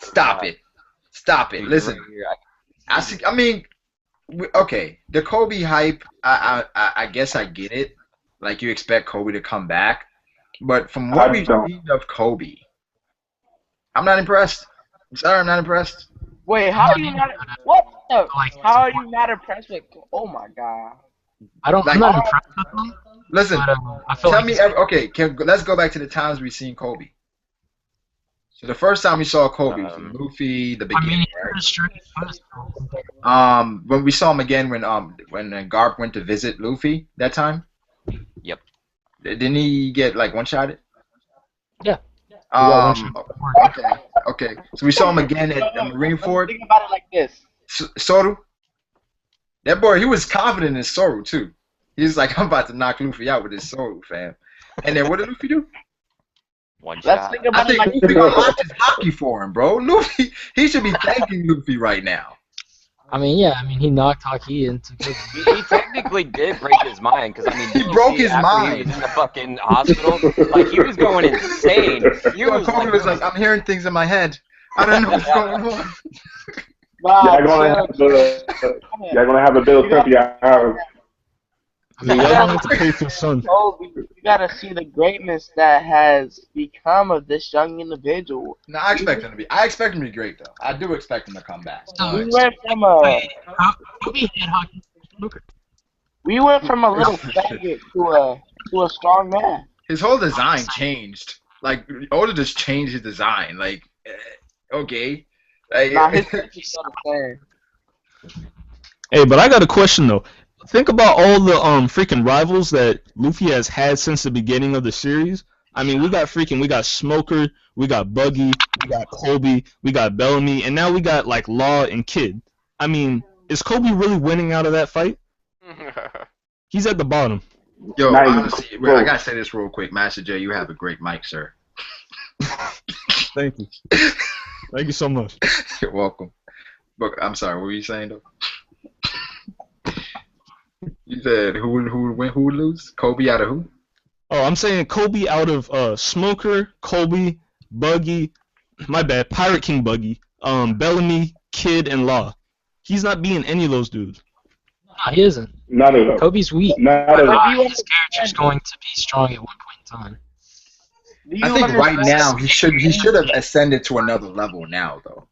Stop it. Stop it. Listen. I mean, okay. The Kobe hype, I guess I get it. Like, you expect Kobe to come back. But from what we've seen of Kobe, I'm not impressed. I'm sorry, I'm not impressed. Wait, how are you not? What? The, how are you not impressed with? Oh my god. I'm not impressed with him. Listen, but, I feel tell like me. Okay, let's go back to the times we've seen Kobe. So the first time we saw Kobe was in Luffy, the beginning, right? When we saw him again when Garp went to visit Luffy that time. Yep. Didn't he get like one-shotted? Yeah. Okay. So we saw him again at Marineford. Think about it like this. Soru. That boy, he was confident in Soru too. He was like, I'm about to knock Luffy out with his Soru, fam. And then what did Luffy do? One Let's shot. think I about it think like Luffy unlocked his hockey for him, bro. Luffy, he should be thanking Luffy right now. I mean, yeah, I mean, he knocked Haki into Kobe. He technically did break his mind because I mean, He did you broke see his after he mind. was in the fucking hospital? Like he was going insane. He Yo, was Kobe like, was like, I'm hearing things in my head. I don't know what's going on. Nah, Y'all gonna have a bill sent to your house. I mean, y'all don't have to pay for the sun. Kobe, you gotta see the greatness that has become of this young individual. No, I expect him to be great though. I do expect him to come back. We But went from a Kobe had Haki Smoker. we went from a little faggot to a strong man. his whole design changed. Like Oda just changed his design. Like, okay. Like, Nah, his face is still the same. Hey, but I got a question though. Think about all the freaking rivals that Luffy has had since the beginning of the series. I mean, we got Smoker, we got Buggy, we got Koby, we got Bellamy, and now we got like Law and Kid. I mean, is Koby really winning out of that fight? He's at the bottom. yo, Not even honestly, close. I gotta say this real quick, Master J. You have a great mic, sir. Thank you. Thank you so much. You're welcome. But I'm sorry, what were you saying though? You said who would win? Who would lose? Kobe out of who? Oh, I'm saying Koby out of Smoker, Koby, Buggy, my bad, Pirate King Buggy, Bellamy, Kid, and Law. He's not beating any of those dudes. No, he isn't. None of them. Kobe's weak. None of them. His character's going to be strong at one point in time. Do you I think right understand? now he should have ascended to another level now though.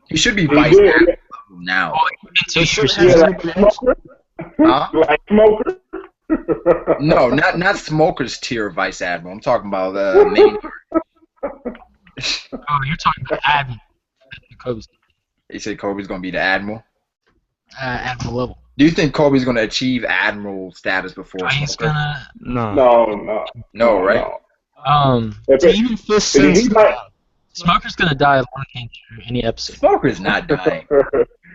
He should be He vice did. admiral level now. Until you Yeah, like Smoker. Huh? Like Smoker. No, not Smoker's tier vice admiral. I'm talking about main. Oh, you're talking about Admiral. Kobe's He said Kobe's gonna be the admiral. Admiral level. Do you think Kobe's gonna achieve admiral status before He's Smoker? gonna No. No, right? If To it- even fist if sense. he might- Smoker's gonna die of lung cancer any episode. Smoker's not dying.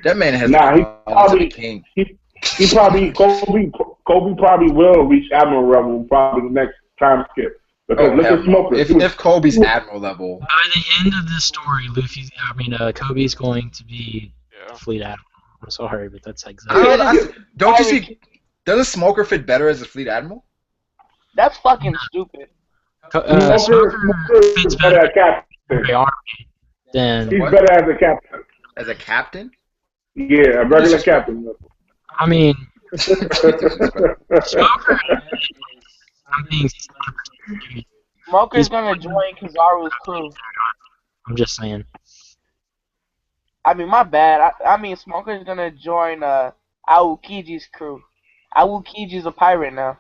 That man has Nah, he to probably- the king. He probably Kobe probably will reach admiral level probably the next time skip. Because Oh, look hell at Smoker. no. If Kobe's admiral level, By the end of this story, Kobe's going to be Yeah. fleet admiral. I'm sorry, but that's I exactly. don't you see? Doesn't Smoker fit better as a fleet admiral? That's fucking stupid. Smoker fits is better better as captain. in the army than. He's What? better as a captain. As a captain? Yeah, a regular captain. I mean, Disrespect. Smoker. I'm being. Smoker's gonna join Kizaru's crew. I'm just saying. I mean, my bad. I mean, Smoker's gonna join Aokiji's crew. Aokiji's a pirate now.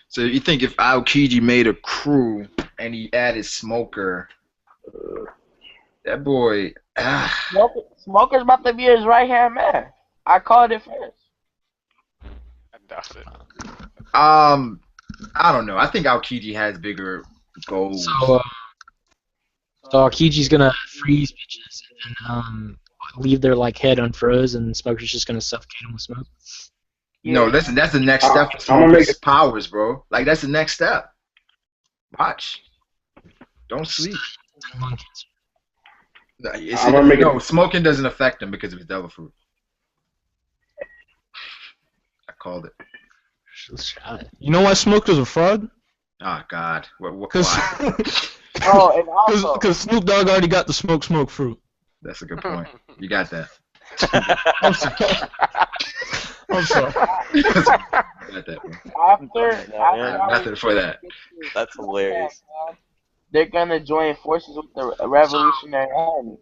So you think if Aokiji made a crew and he added Smoker, that boy, Smoker's about to be his right hand man. I called it first. I doubt it. I don't know. I think Aokiji has bigger goals. So Akiji's gonna freeze bitches and leave their like head unfroze, and Smoker's just gonna suffocate them with smoke. No, listen, that's the next step for I'm gonna make Smoker's powers, bro. Like that's the next step. Watch. Don't sleep. Lung cancer. I'm gonna make No, smoking doesn't affect him because of his devil fruit. I called it. Just shot it. You know why Smoker's a fraud? Oh God. Why? Oh, and also, Because Snoop Dogg already got the smoke fruit. That's a good point. You got that. I'm sorry. I'm sorry. You got that, bro. after Nothing for that. That's hilarious. they're gonna join forces with the Revolutionary Army.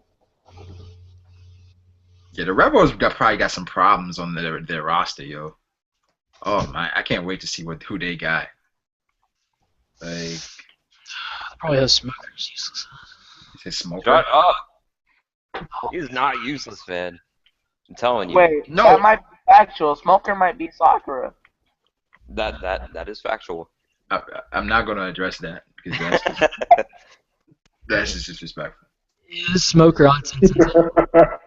Yeah, the Rebels probably got some problems on their roster, yo. Oh man, I can't wait to see who they got. Like, Probably those smokers useless. is it Smoker? Shut up. He's not useless, man. I'm telling you. Wait, No. that might be factual. Smoker might be Sakura. That is factual. I'm not gonna address that because that's just disrespectful. Is Smoker on Tintin?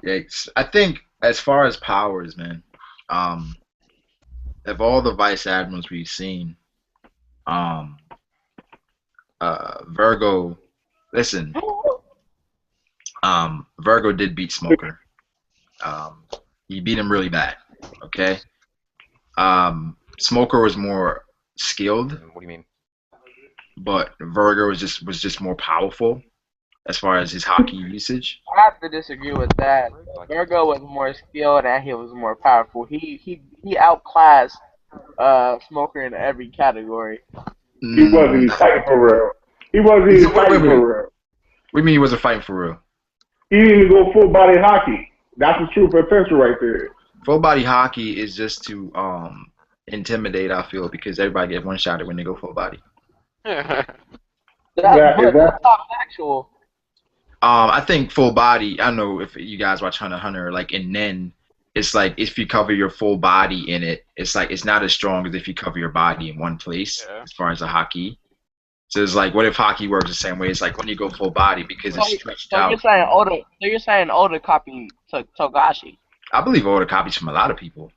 Yikes. I think as far as powers, man, of all the vice admirals we've seen, Um, Virgo, listen, Virgo did beat Smoker. Um, he beat him really bad. Okay. Smoker was more skilled, What do you mean? but Virgo was just more powerful as far as his hockey usage. I have to disagree with that. Virgo was more skilled and he was more powerful. He outclassed Smoker in every category. He wasn't even fighting for real. He wasn't even fighting for real. What do you mean he wasn't fighting for real? He didn't even go full body hockey. That's the true potential right there. Full body hockey is just to intimidate, I feel, because everybody get one shot at when they go full body. That's not factual. I think full body. I don't know if you guys watch Hunter x Hunter, like in Nen, it's like if you cover your full body in it, it's like it's not as strong as if you cover your body in one place as far as a hockey. So it's like, what if hockey works the same way? It's like when you go full body because it's stretched out. You're saying Oda copied Togashi. I believe Oda copies from a lot of people.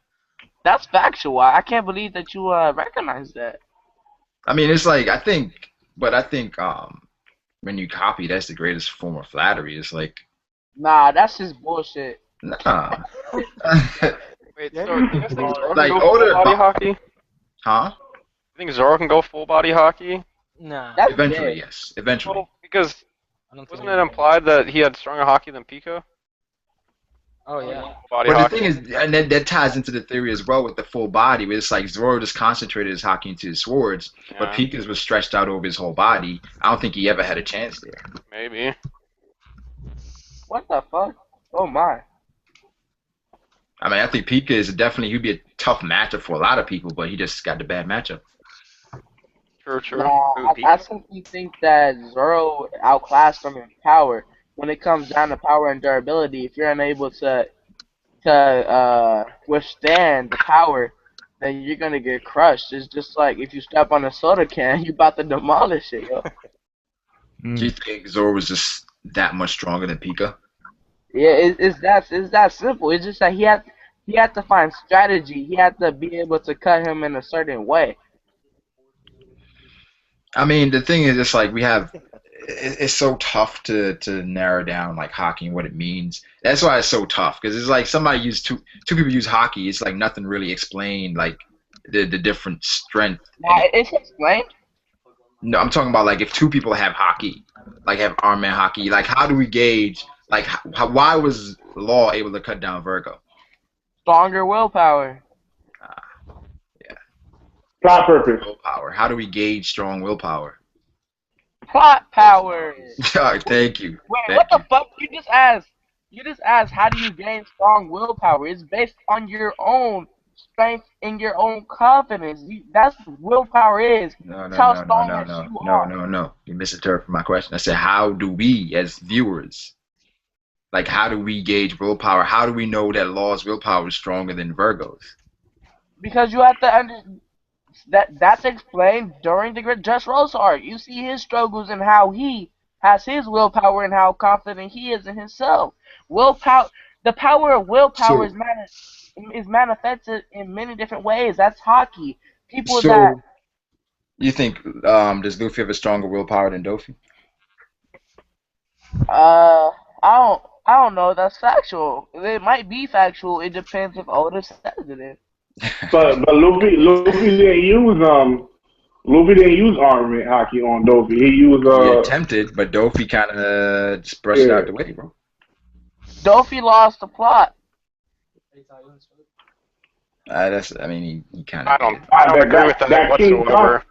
That's factual. I can't believe that you recognize that. I mean, it's like I think when you copy, that's the greatest form of flattery. It's like, nah, that's just bullshit. Nah. Wait, so you guys think Zoro Like can go Oda, full body hockey? huh? You think Zoro can go full body hockey? Nah. That's Eventually, dead. yes. Eventually. Well, because I don't think wasn't it implied that he had stronger hockey than Pico? Oh yeah. Body But the hockey. thing is, and that ties into the theory as well with the full body, where it's like Zoro just concentrated his hockey into his swords, but Yeah. Pika's was stretched out over his whole body. I don't think he ever had a chance there. Maybe. What the fuck? Oh my. I mean, I think Pika is definitely, he'd be a tough matchup for a lot of people, but he just got the bad matchup. True. Nah, I simply think that Zoro outclassed him in power. When it comes down to power and durability, if you're unable to withstand the power, then you're gonna get crushed. It's just like if you step on a soda can, you about to demolish it, yo. Do you think Zoro was just that much stronger than Pika? Yeah, it's that simple. It's just that he had to find strategy. He had to be able to cut him in a certain way. I mean, the thing is, it's like it's so tough to narrow down like hockey and what it means. That's why it's so tough, because it's like somebody two people use hockey. It's like nothing really explained, like the different strength. Now, it's explained. No, I'm talking about like if two people have hockey, like have arm man hockey, like how do we gauge, like why was Law able to cut down Virgo? Stronger willpower. Plot purpose. Willpower. How do we gauge strong willpower? Plot power. Thank you. Wait, Thank what the you. fuck? You just asked how do you gain strong willpower? It's based on your own strength and your own confidence. That's what willpower is. No. How strong you are. No. You misinterpreted my question. I said, how do we, as viewers, like how do we gauge willpower? How do we know that Law's willpower is stronger than Virgo's? Because you have to understand. That's explained during the Dressrosa arc. You see his struggles and how he has his willpower and how confident he is in himself. Willpower, the power of willpower is manifested in many different ways. That's hockey. People that you think does Luffy have a stronger willpower than Dofi? I don't know. That's factual. It might be factual. It depends if Oda says it is. But Luffy didn't use armament hockey on Dofi. He used He attempted, but Dofi kind of just brushed it out the way, bro. Dofi lost the plot. I mean, he kind of. I don't agree with that whatsoever.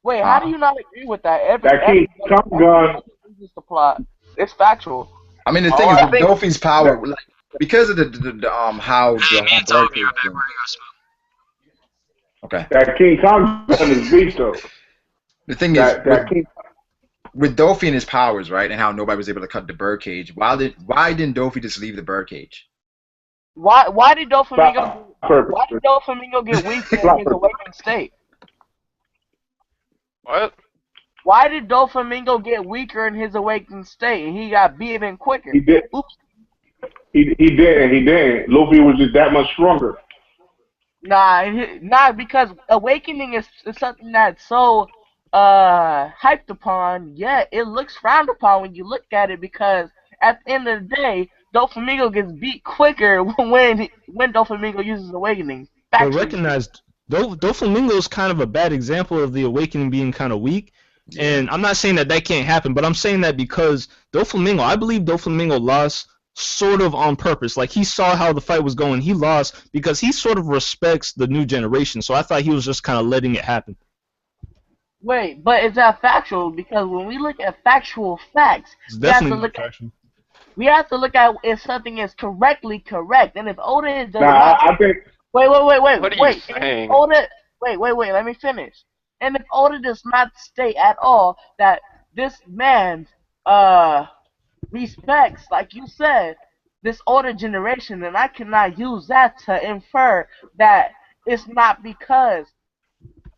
Wait, how do you not agree with that? That King Kong gun is the plot. It's factual. I mean, the thing is, with Dofi's power, like, because of the how the whole bird came. Okay. That King Kong gun is beast though. The thing is, with Dofi and his powers, right, and how nobody was able to cut the birdcage, why didn't Dofi just leave the birdcage? Why did Doflamingo get weaker in his awakened state? What? Why did Doflamingo get weaker in his awakened state and he got even quicker? He did. Oops. He didn't. Luffy was just that much stronger. Nah, because awakening is something that's so hyped upon, yet it looks frowned upon when you look at it because at the end of the day, Doflamingo gets beat quicker when Doflamingo uses awakening. But Factually speaking. recognize Doflamingo is kind of a bad example of the awakening being kind of weak. Yeah. And I'm not saying that that can't happen, but I'm saying that because Doflamingo, I believe Doflamingo lost sort of on purpose. Like, he saw how the fight was going. He lost because he sort of respects the new generation. So I thought he was just kind of letting it happen. Wait, but is that factual? Because when we look at factual facts, It's we have to definitely look not factual. we have to look at if something is correctly correct, and if Oda does Nah, not I think wait, What are you wait, and if saying? Oda wait, let me finish. And if Oda does not state at all that this man respects, like you said, this older generation, then I cannot use that to infer that it's not because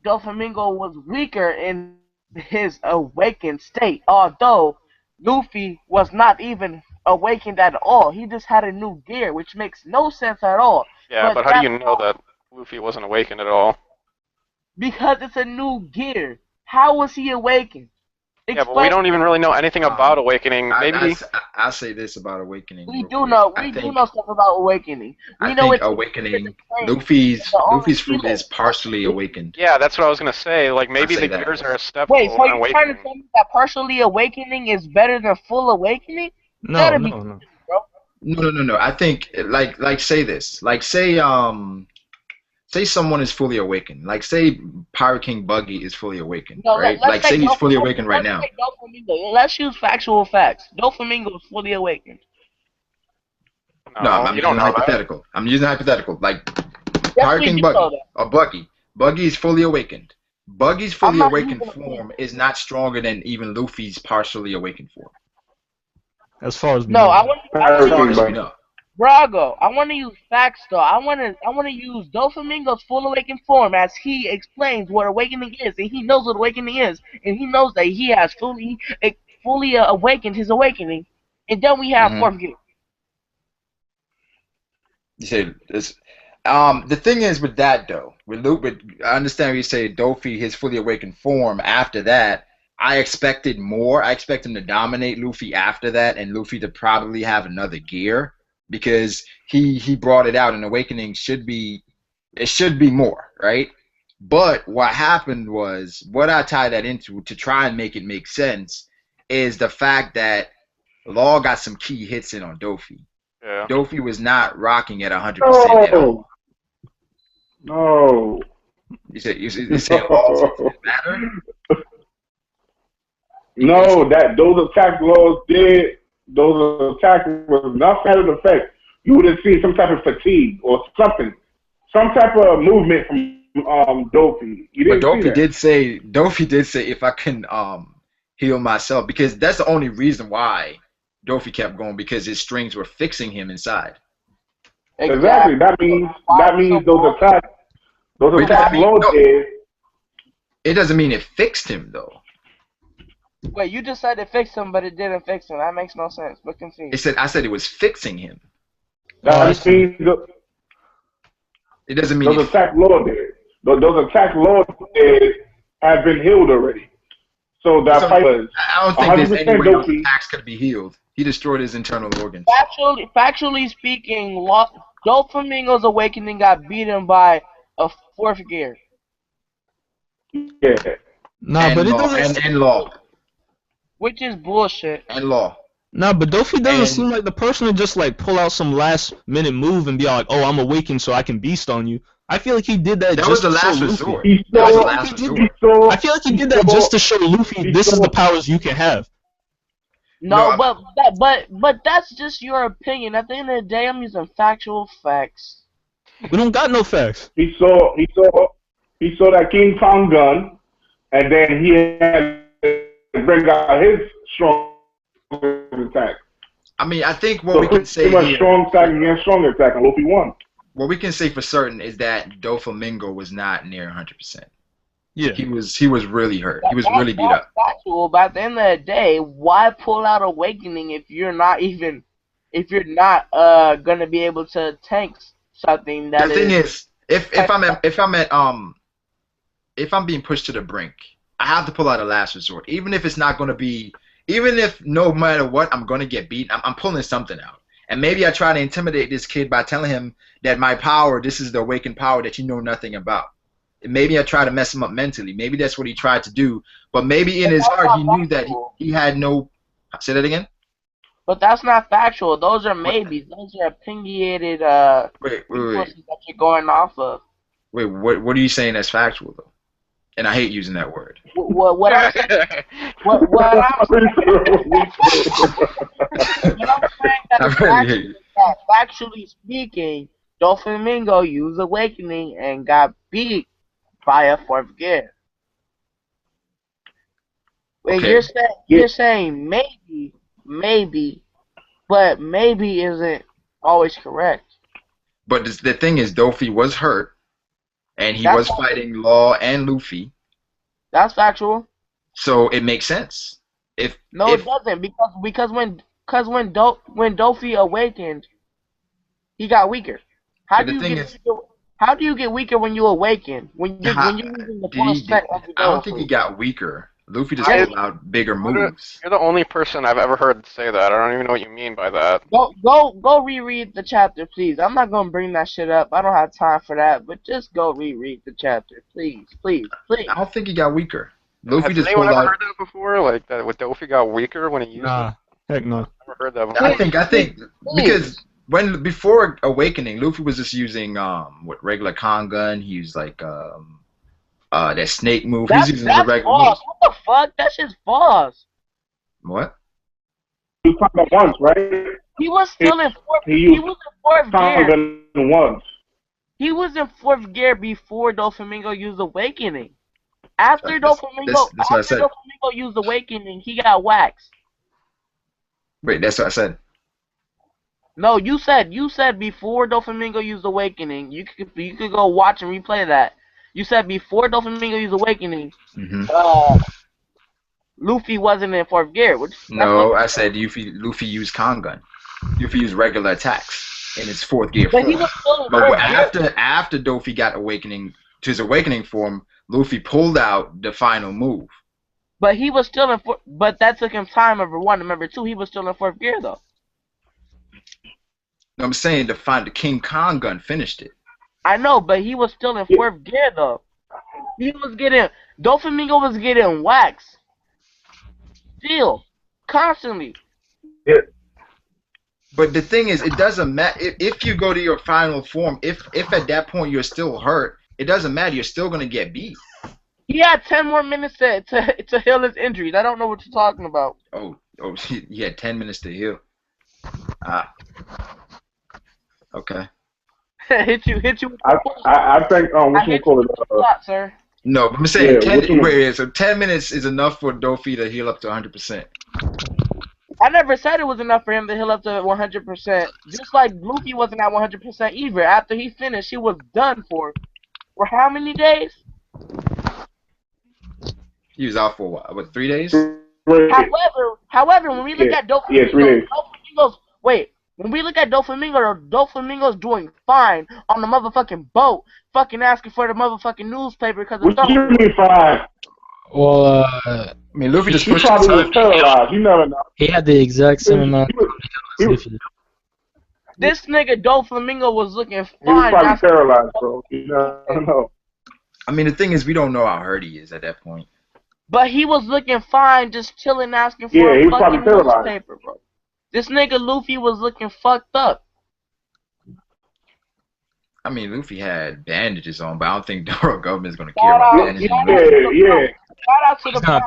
Doflamingo was weaker in his awakened state, although Luffy was not even awakened at all. He just had a new gear, which makes no sense at all. Yeah, But but how do that's you know that Luffy wasn't awakened at all? because it's a new gear. How was he awakened? Yeah, but we Explain. don't even really know anything about awakening. I, Maybe. I'll say this about Awakening We real do quick. know. I We do think know stuff about awakening. I We know think it's Awakening, explained. Luffy's The only fruit is hero. partially awakened. Yeah, that's what I was gonna say. Like, I maybe say the that. gears are a step Wait, below so an you're trying to awakening. tell me that partially awakening is better than full awakening? You No, gotta be no, no. bro. No. I think like say this. Like say someone is fully awakened. Like say Pirate King Buggy is fully awakened, No, right? let's Like say say he's fully awakened right let's now. say Doflamingo. Let's use factual facts. Doflamingo is fully awakened. No, No, I'm you using don't a know that. hypothetical. I'm using a hypothetical. Like Yes, Pirate we King do know Buggy that. or Buggy. Buggy is fully awakened. Buggy's I'm fully not awakened using form is not stronger than even Luffy's partially awakened form. As far as we No, know. I As want to far Hurricane as use we Buggy. know. Brago. I want to use facts though. I want to use Doflamingo's full awakened form as he explains what awakening is, and he knows what awakening is, and he knows that he has fully awakened his awakening, and then we have Hmm. fourth gear. You say this. The thing is with that though, I understand what you say. Dofi, his fully awakened form. After that, I expected more. I expect him to dominate Luffy after that, and Luffy to probably have another gear because he brought it out. And awakening should be more, right? But what happened was what I tie that into to try and make it make sense is the fact that Law got some key hits in on Dofi. Yeah. Dofi was not rocking at 100% at all. No. You say all didn't matter? No, that those attack laws did. Those attacks was enough had an effect. You would have seen some type of fatigue or something, some type of movement from Dofi. You But didn't see that. Dofi did say if I can heal myself because that's the only reason why Dofi kept going because his strings were fixing him inside. Exactly. That means those attacks. Those But attacks law no, did. it doesn't mean it fixed him though. Wait, you just said it fixed him, but it didn't fix him. That makes no sense. But continue. I said it was fixing him. I That see. means It doesn't mean those attack law did. Those attack law did have been healed already. So that So, fight was I don't think there's 100% any way those Dofi. attacks could be healed. He destroyed his internal organs. Factually speaking, Doflamingo's awakening got beaten by a fourth gear, Yeah. Nah, but it And law which is bullshit. and law. Nah, but Dofi doesn't And seem like the person to just like pull out some last minute move and be like, "Oh, I'm awakened, so I can beast on you." I feel like he did that that was just the to show last Luffy. resort. He That was the saw. last He did resort. I feel like he did that just to show Luffy this is the powers you can have. No, No, but that's just your opinion. At the end of the day, I'm using factual facts. We don't got no facts. He saw that King Kong gun, and then he had to bring out his strong attack. I mean, I think what So we can say pretty much here, strong attack against strong attack, and Luffy won. what we can say for certain is that Doflamingo was not near 100%. Yeah. He was really hurt. He was really beat up. That's factual. But at the end of the day, why pull out awakening if you're not gonna be able to tank something that The thing is, if I'm being pushed to the brink, I have to pull out a last resort. Even if it's not going to be, even if no matter what I'm going to get beat, I'm pulling something out. And maybe I try to intimidate this kid by telling him that my power, this is the awakened power that you know nothing about. And maybe I try to mess him up mentally. Maybe that's what he tried to do. But maybe in his heart he knew that he had no. Say that again. But that's not factual. Those are maybes. Those are opinionated wait. that you're going off of. Wait, what are you saying that's factual though? And I hate using that word. What I'm saying, what I'm saying that factually speaking, Doflamingo used Awakening and got beat by a fourth gear. When Okay. you're saying maybe, but maybe isn't always correct. But the thing is, Dofi was hurt. And he was fighting Law and Luffy. That's factual. So it makes sense. It doesn't because when Dofi awakened, he got weaker. How do you get weaker when you awaken? When you're using the full strength of the I don't think he got weaker. Luffy just pulled out bigger moves. You're the only person I've ever heard say that. I don't even know what you mean by that. Go reread the chapter, please. I'm not gonna bring that shit up. I don't have time for that. But just go reread the chapter, please. I don't think he got weaker. Luffy Has just anyone pulled ever out. heard that before? Like that, with Dofi got weaker when he used it? Heck no. I've never heard that before. I think because before awakening, Luffy was just using regular con gun. He used like that snake move. He's using the regular false. What the fuck? That shit's false. What? He was talking about once, right? He was still in fourth. He was in fourth gear. Once. He was in fourth gear before Doflamingo used Awakening. After Doflamingo used Awakening, he got waxed. Wait, that's what I said. No, you said before Doflamingo used Awakening. You could go watch and replay that. You said before Doflamingo used Awakening, Luffy wasn't in fourth gear. No, I said Luffy used con gun. Luffy used regular attacks in his fourth gear form. He was still in but after Dofi got to his awakening form, Luffy pulled out the final move. But he was still in but that took him time, number one. Number two, he was still in fourth gear though. I'm saying the King Kong gun finished it. I know, but he was still in fourth gear though. Doflamingo was getting waxed. Still, constantly. Yeah. But the thing is, it doesn't matter if you go to your final form. If at that point you're still hurt, it doesn't matter. You're still gonna get beat. He had 10 more minutes to heal his injuries. I don't know what you're talking about. Oh, he had 10 minutes to heal. Okay. hit you. I think what you call it? Sir. No, but I'm saying 10 minutes is enough for Dofi to heal up to 100%. I never said it was enough for him to heal up to 100%. Just like Luffy wasn't at 100% either. After he finished, he was done for how many days? He was out for what 3 days? However, when we look at Doflamingo, when we look at Doflamingo's doing fine on the motherfucking boat, fucking asking for the motherfucking newspaper because of What you mean fine? Well, I mean, Luffy just He pushed probably was himself. paralyzed. You never know. he had the exact same amount. This nigga Doflamingo was looking fine. He was probably paralyzed, bro. You never know. I mean, the thing is, we don't know how hurt he is at that point. But he was looking fine, just chilling, asking for Yeah, he a was probably fucking paralyzed. newspaper, bro. This nigga Luffy was looking fucked up. I mean, Luffy had bandages on, but I don't think the world government's gonna care about bandages. Yeah. Shout out to the plot.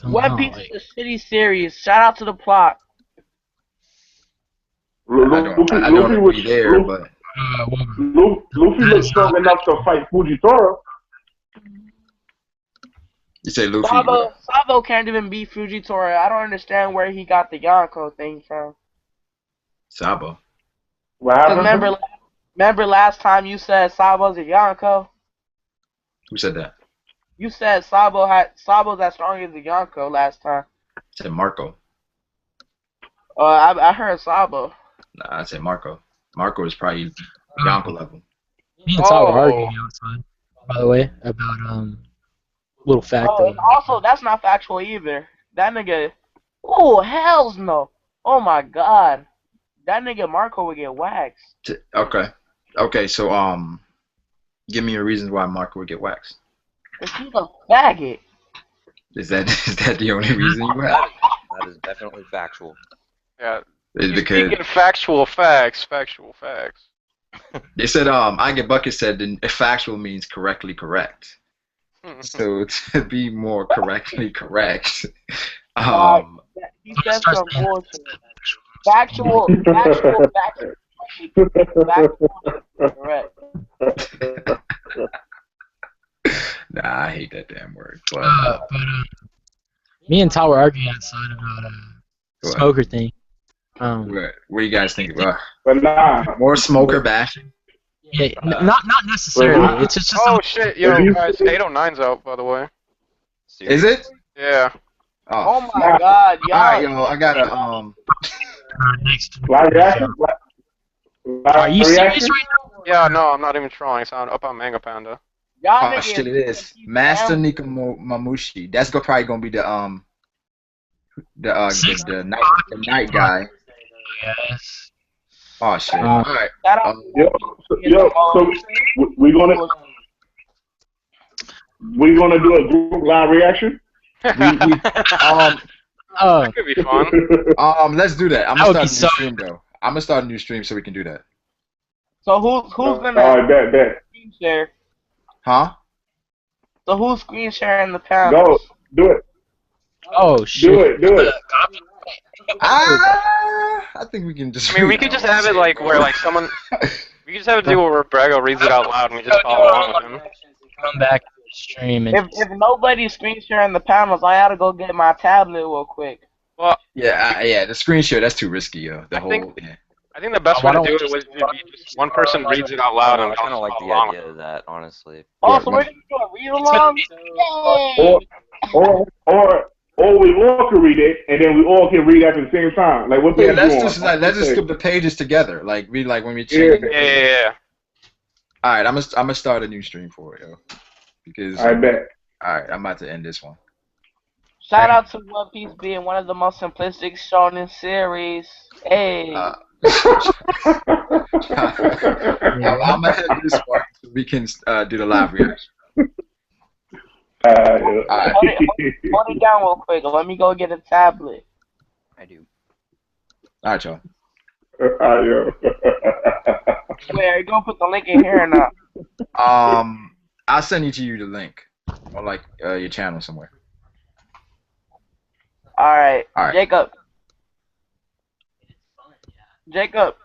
One Piece is a shitty series. Shout out to the plot. I don't agree there, but Luffy looks strong enough to fight Fujitora. you say Luffy. Sabo can't even beat Fujitora. I don't understand where he got the Yonko thing from. Sabo. What happened? Remember last time you said Sabo's a Yonko? Who said that? You said Sabo's as strong as a Yonko last time. I said Marco. I heard Sabo. Nah, I said Marco. Marco is probably Yonko level. Me and Tyler are Oh. arguing outside, by the way, about little fact Oh, though. and also that's not factual either. That nigga. Oh hells no! Oh my god, that nigga Marco would get waxed. Okay. So give me a reason why Marco would get waxed. Cause he's a faggot. Is that the only reason you have? That is definitely factual. Yeah. Is You because speaking factual facts. they said I get bucket said then factual means correctly correct. So to be more correctly correct, He said some bullshit. Factual, correct. nah, I hate that damn word. But me and Tyler are arguing outside about what? smoker thing. What do you guys think about But nah, more smoker bashing? Yeah, not necessarily. It's just Oh shit, yo guys, 809's out by the way. Is it? Yeah. Oh my god, y'all. Alright, yo, I gotta next. live reaction. Are you serious right now? Yeah, no, I'm not even trolling. It's up on Manga Panda. Y'all oh niggas. shit, it is Master Mamushi. That's probably gonna be the night guy. Yes. Oh shit. Alright. Shout out So we're gonna do a group live reaction. That could be fun. Let's do that. I'm That would gonna be start a new so- stream though. I'm gonna start a new stream so we can do that. So who's gonna All right, bet. screen share? Huh? So who's screen sharing the panel? Go, do it. Oh shit. Do it. I think we can just. I mean, we could just have it like where like someone. We could just have it do where Brago reads it out loud and we just follow along with him. Come back to the stream and If nobody's screen sharing the panels, I gotta go get my tablet real quick. Well, yeah, the screen share that's too risky, yo. I think the best way to do it would be just one person reads it out loud and I kind of like the idea of that, honestly. Oh, so we're gonna do a read along? Yay! Or we all can read it, and then we all can read at the same time. Like what? Yeah, let's just skip the pages together. Like read like when we change. Yeah. All right, I'm gonna start a new stream for it, yo. Because I bet. All right, I'm about to end this one. Shout out to One Piece being one of the most simplistic shonen series. Hey. I'm gonna have this one so we can do the live reaction. Alright. Hold it down real quick. Let me go get a tablet. I do. All right, y'all. Wait, are you gonna put the link in here or not? I'll send you the link on like your channel somewhere. All right. All right. Jacob.